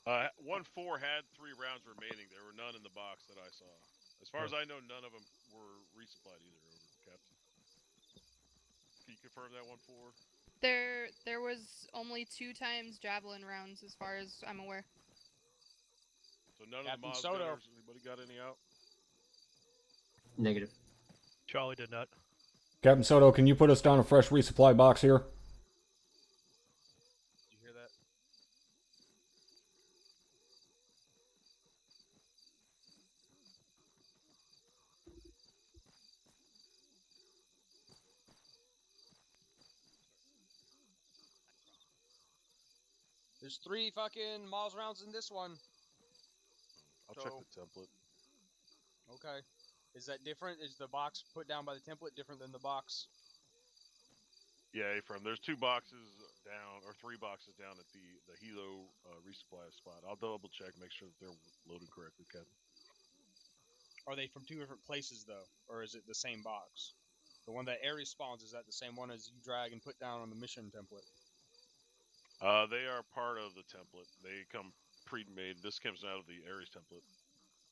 1-4 had 3 rounds remaining. There were none in the box that I saw. As far as I know, none of them were resupplied either. Over, Captain. Can you confirm that 1-4? There was only 2 times javelin rounds, as far as I'm aware. So none Captain of the Moz Soto. gunners. Anybody got any out? Negative. Charlie did not. Captain Soto, can you put us down a fresh resupply box here? Did you hear that? There's 3 fucking Moz rounds in this one. I'll check the template. Okay. Is that different? Is the box put down by the template different than the box? Yeah, from there's 2 boxes down, or 3 boxes down at the Hilo resupply spot. I'll double check, make sure that they're loaded correctly, Captain. Are they from 2 different places though, or is it the same box? The one that Ares spawns, is that the same one as you drag and put down on the mission template? They are part of the template. They come pre-made. This comes out of the Ares template,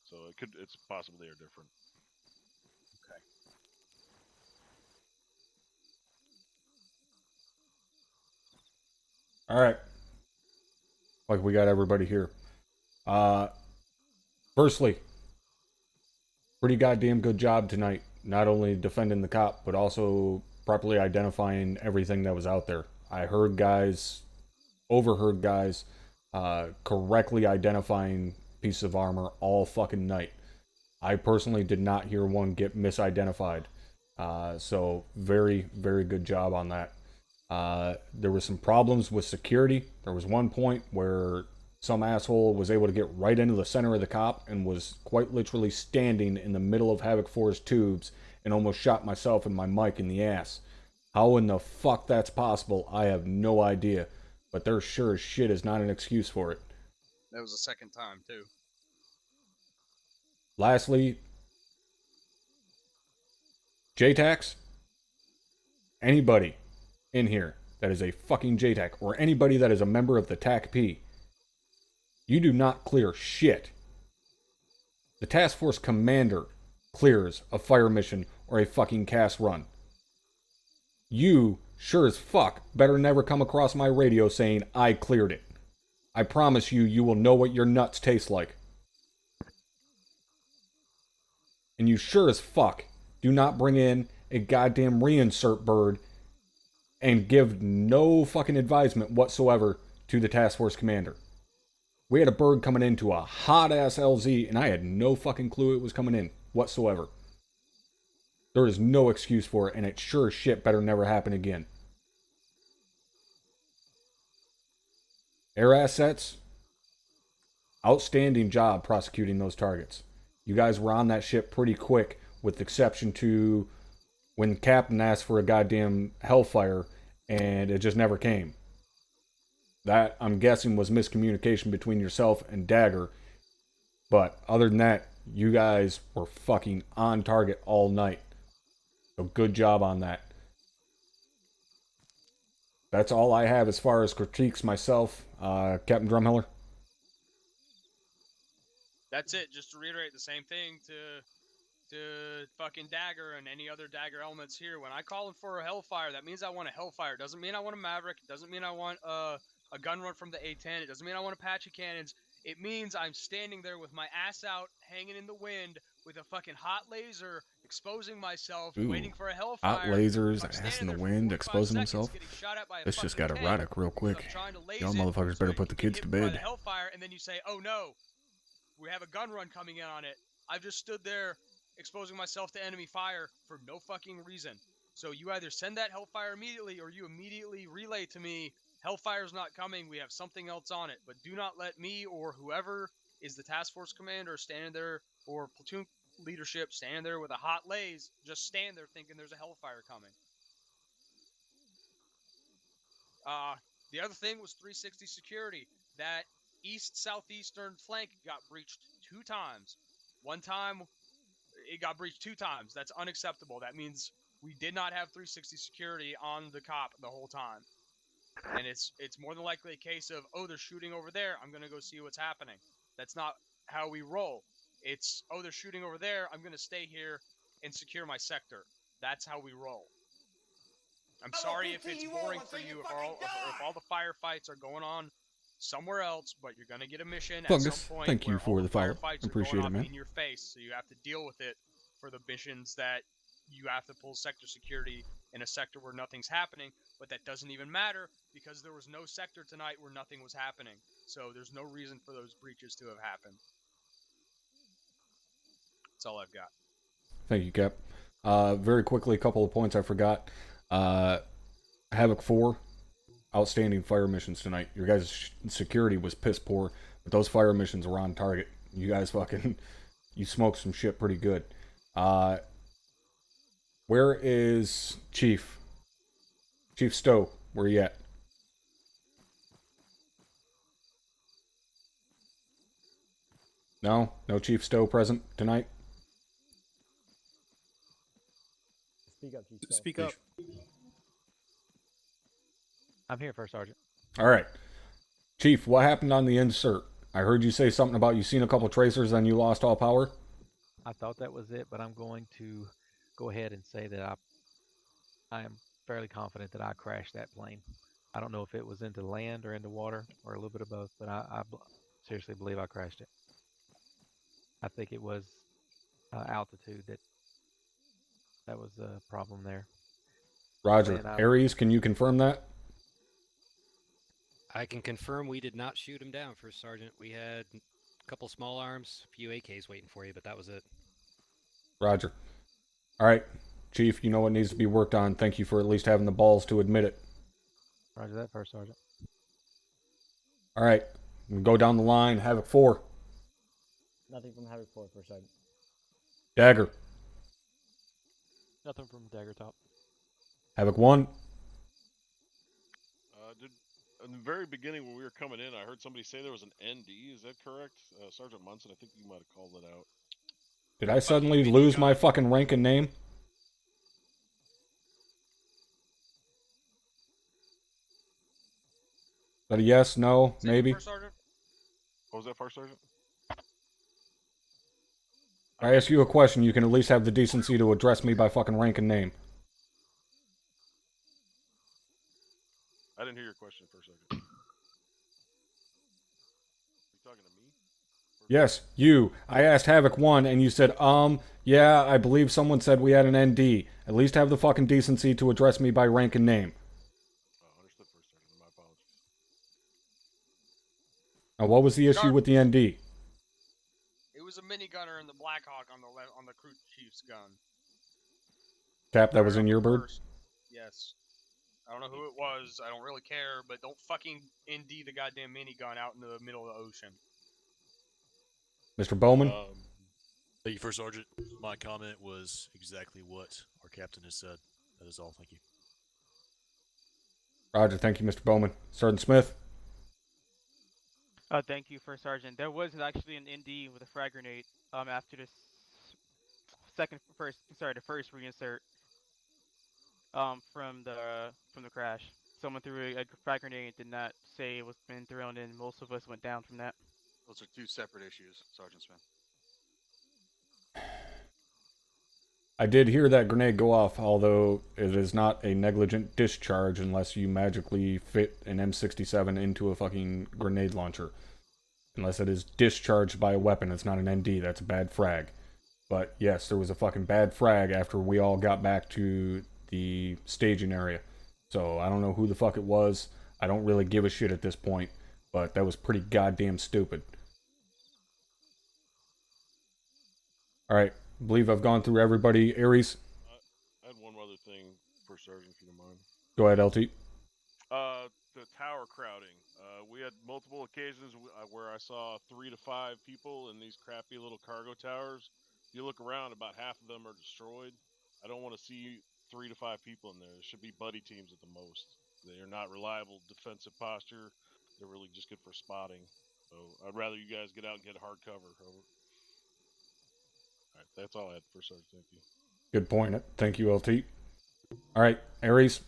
so it's possible they are different. Okay. Alright. Like we got everybody here. Firstly, pretty goddamn good job tonight. Not only defending the cop, but also properly identifying everything that was out there. I heard guys, overheard guys, correctly identifying pieces of armor all fucking night. I personally did not hear one get misidentified. So very, very good job on that. There were some problems with security. There was one point where some asshole was able to get right into the center of the cop and was quite literally standing in the middle of Havoc 4's tubes and almost shot myself and my mic in the ass. How in the fuck that's possible, I have no idea. But there sure as shit is not an excuse for it. That was the second time too. Lastly, JTAX, anybody in here that is a fucking JTAC or anybody that is a member of the TAC-P, you do not clear shit. The task force commander clears a fire mission or a fucking cast run. You, sure as fuck, better never come across my radio saying I cleared it. I promise you, you will know what your nuts taste like. And you sure as fuck do not bring in a goddamn reinsert bird and give no fucking advisement whatsoever to the task force commander. We had a bird coming into a hot-ass LZ, and I had no fucking clue it was coming in whatsoever. There is no excuse for it, and it sure as shit better never happen again. Air assets, outstanding job prosecuting those targets. You guys were on that ship pretty quick, with exception to when the captain asked for a goddamn Hellfire, and it just never came. That, I'm guessing, was miscommunication between yourself and Dagger. But other than that, you guys were fucking on target all night. So good job on that. That's all I have as far as critiques myself. Captain Drumheller? That's it. Just to reiterate the same thing to fucking Dagger and any other Dagger elements here. When I call for a Hellfire, that means I want a Hellfire. It doesn't mean I want a Maverick. It doesn't mean I want a gun run from the A10. It doesn't mean I want Apache cannons. It means I'm standing there with my ass out, hanging in the wind, with a fucking hot laser, exposing myself, Ooh, waiting for a hellfire. hot lasers, I'm ass standing in the there for wind, 45 exposing seconds, himself. getting shot at by a This just fucking got tank, erotic real quick. because I'm trying to laze Y'all it, motherfuckers so better you put the can kids get to hit by bed. the hellfire, and then you say, "Oh no, we have a gun run coming in on it." I've just stood there, exposing myself to enemy fire for no fucking reason. So you either send that hellfire immediately, or you immediately relay to me, "Hellfire's not coming. We have something else on it." But do not let me or whoever is the task force commander standing there, or platoon leadership standing there with a hot laze, just stand there thinking there's a hellfire coming. The other thing was 360 security. That east-southeastern flank got breached 2 times. One time, it got breached 2 times. That's unacceptable. That means we did not have 360 security on the cop the whole time. And it's more than likely a case of, oh, they're shooting over there, I'm going to go see what's happening. That's not how we roll. It's, oh, they're shooting over there, I'm going to stay here and secure my sector. That's how we roll. I'm sorry if it's boring for you, if all the firefights are going on somewhere else, but you're going to get a mission at Fungus, some point thank you where for all the follow. firefights Appreciate are it, going man. on in your face, so you have to deal with it for the missions that you have to pull sector security in a sector where nothing's happening, but that doesn't even matter because there was no sector tonight where nothing was happening, so there's no reason for those breaches to have happened. That's all I've got. Thank you, Cap. Very quickly, a couple of points I forgot. Havoc 4, outstanding fire missions tonight. Your guys' security was piss poor, but those fire missions were on target. You guys you smoked some shit pretty good. Where is Chief? Chief Stowe, where you at? No Chief Stowe present tonight? Speak up, Chief. Speak up. I'm here, First Sergeant. All right. Chief, what happened on the insert? I heard you say something about you seen a couple tracers, then you lost all power. I thought that was it, but I'm going to go ahead and say that I am fairly confident that I crashed that plane. I don't know if it was into land or into water or a little bit of both, but I seriously believe I crashed it. I think it was altitude that was a problem there. Roger. Aries, can you confirm that? I can confirm we did not shoot him down, First Sergeant. We had a couple small arms, a few AKs waiting for you, but that was it. Roger. All right, Chief, you know what needs to be worked on. Thank you for at least having the balls to admit it. Roger that, First Sergeant. All right, we'll go down the line. Havoc 4. Nothing from Havoc 4, First Sergeant. Dagger. Nothing from Dagger Top. Havoc 1. In the very beginning when we were coming in, I heard somebody say there was an ND. Is that correct? Sergeant Munson, I think you might have called it out. Did I suddenly lose my fucking rank and name? Is that a yes, no, maybe? First Sergeant? What was that, First Sergeant? If I ask you a question, you can at least have the decency to address me by fucking rank and name. I didn't hear your question, First Sergeant. You talking to me? Yes, you. I asked Havoc 1 and you said, yeah, I believe someone said we had an ND. At least have the fucking decency to address me by rank and name. Understood, First Sergeant. My apologies. Now, what was the issue with the ND? It was a minigunner in the Blackhawk on the crew chief's gun. Cap, that was in your bird? Yes. I don't know who it was. I don't really care, but don't fucking ND the goddamn minigun out in the middle of the ocean. Mr. Bowman? Thank you, First Sergeant. My comment was exactly what our captain has said. That is all. Thank you. Roger, thank you, Mr. Bowman. Sergeant Smith? Thank you, First Sergeant. There was actually an ND with a frag grenade after the first reinsert from the crash. Someone threw a frag grenade, did not say it was been thrown in. Most of us went down from that. Those are 2 separate issues, Sergeant Smith. I did hear that grenade go off, although it is not a negligent discharge unless you magically fit an M67 into a fucking grenade launcher. unless it is discharged by a weapon. It's not an ND. That's a bad frag. But yes, there was a fucking bad frag after we all got back to the staging area. So I don't know who the fuck it was. I don't really give a shit at this point. But that was pretty goddamn stupid. Alright, I believe I've gone through everybody. Aries? I had one other thing, First Sergeant, if you don't mind. Go ahead, LT. The tower crowding. We had multiple occasions where I saw 3 to 5 people in these crappy little cargo towers. If you look around, about half of them are destroyed. I don't want to see 3 to 5 people in there. There should be buddy teams at the most. They are not reliable defensive posture. They're really just good for spotting. So I'd rather you guys get out and get hard cover. Over. Alright, that's all I had, First Sergeant. Thank you. Good point. Thank you, LT. Alright, Aries?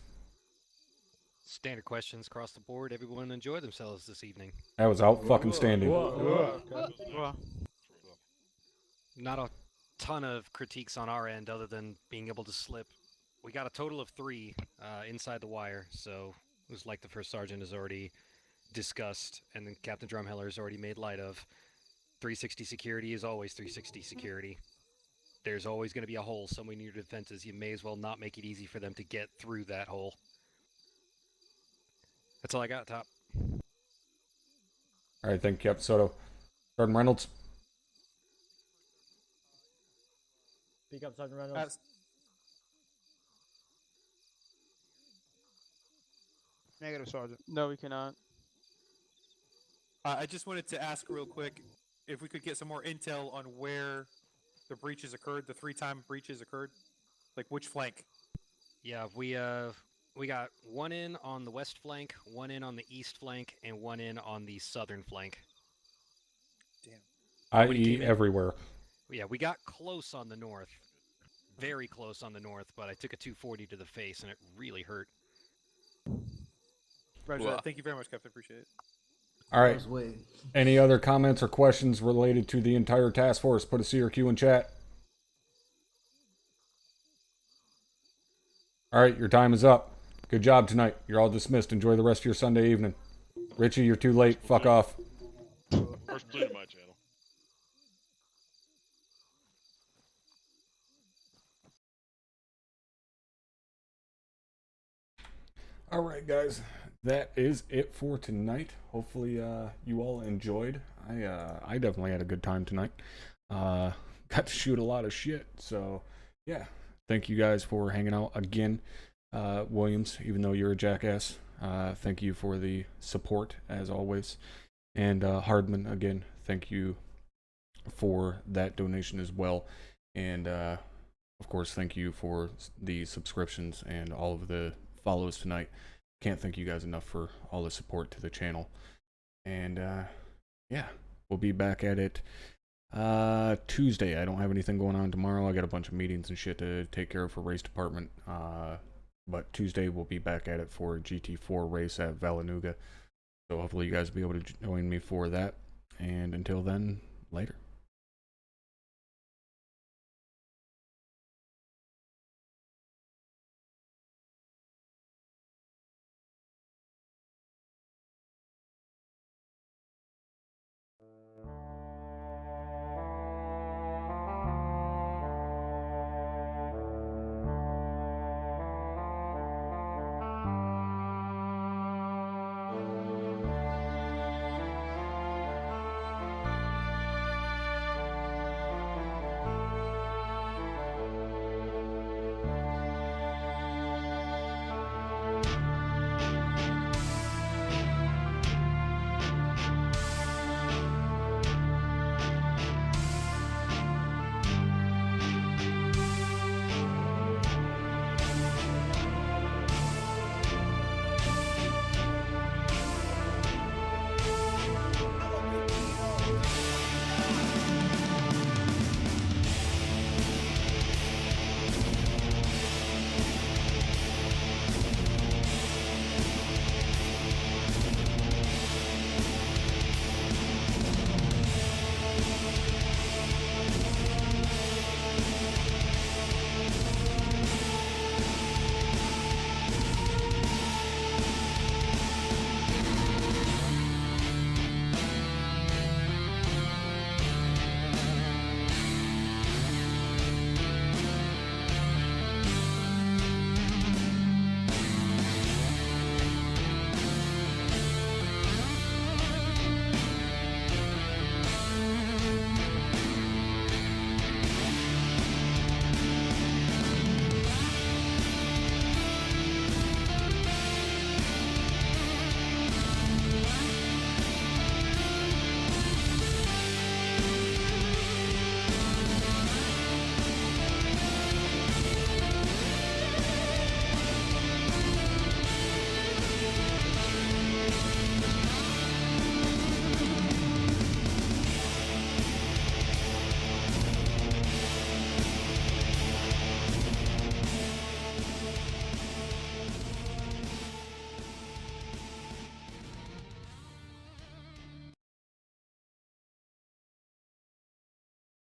Standard questions across the board. Everyone enjoy themselves this evening. That was out fucking standing. Not a ton of critiques on our end other than being able to slip. We got a total of 3 inside the wire, so it was like the First Sergeant has already discussed and then Captain Drumheller has already made light of. 360 security is always 360 security. There's always going to be a hole somewhere in your defenses. You may as well not make it easy for them to get through that hole. That's all I got, Top. Alright, thank you, Captain Soto. Sergeant Reynolds? Speak up, Sergeant Reynolds. Negative, Sergeant. No, we cannot. I just wanted to ask real quick if we could get some more intel on where the breaches occurred, the 3-time breaches occurred. Like which flank? Yeah, we got 1 in on the west flank, 1 in on the east flank, and 1 in on the southern flank. Damn. I.e. everywhere. Yeah, we got close on the north. Very close on the north, but I took a 240 to the face, and it really hurt. Roger that. Thank you very much, Captain. Appreciate it. Alright. Any other comments or questions related to the entire task force? Put a C or Q in chat. Alright, your time is up. Good job tonight. You're all dismissed. Enjoy the rest of your Sunday evening. Richie, you're too late. Fuck off. First plea to my channel. Alright, guys. That is it for tonight. Hopefully, you all enjoyed. I definitely had a good time tonight. Got to shoot a lot of shit. So, yeah. Thank you guys for hanging out again. Williams, even though you're a jackass, thank you for the support as always. And Hardman, again, thank you for that donation as well. And of course, thank you for the subscriptions and all of the follows tonight. Can't thank you guys enough for all the support to the channel. And yeah, we'll be back at it Tuesday. I don't have anything going on tomorrow. I got a bunch of meetings and shit to take care of for race department. But Tuesday we'll be back at it for GT4 race at Valanuga. So hopefully you guys will be able to join me for that. And until then, later.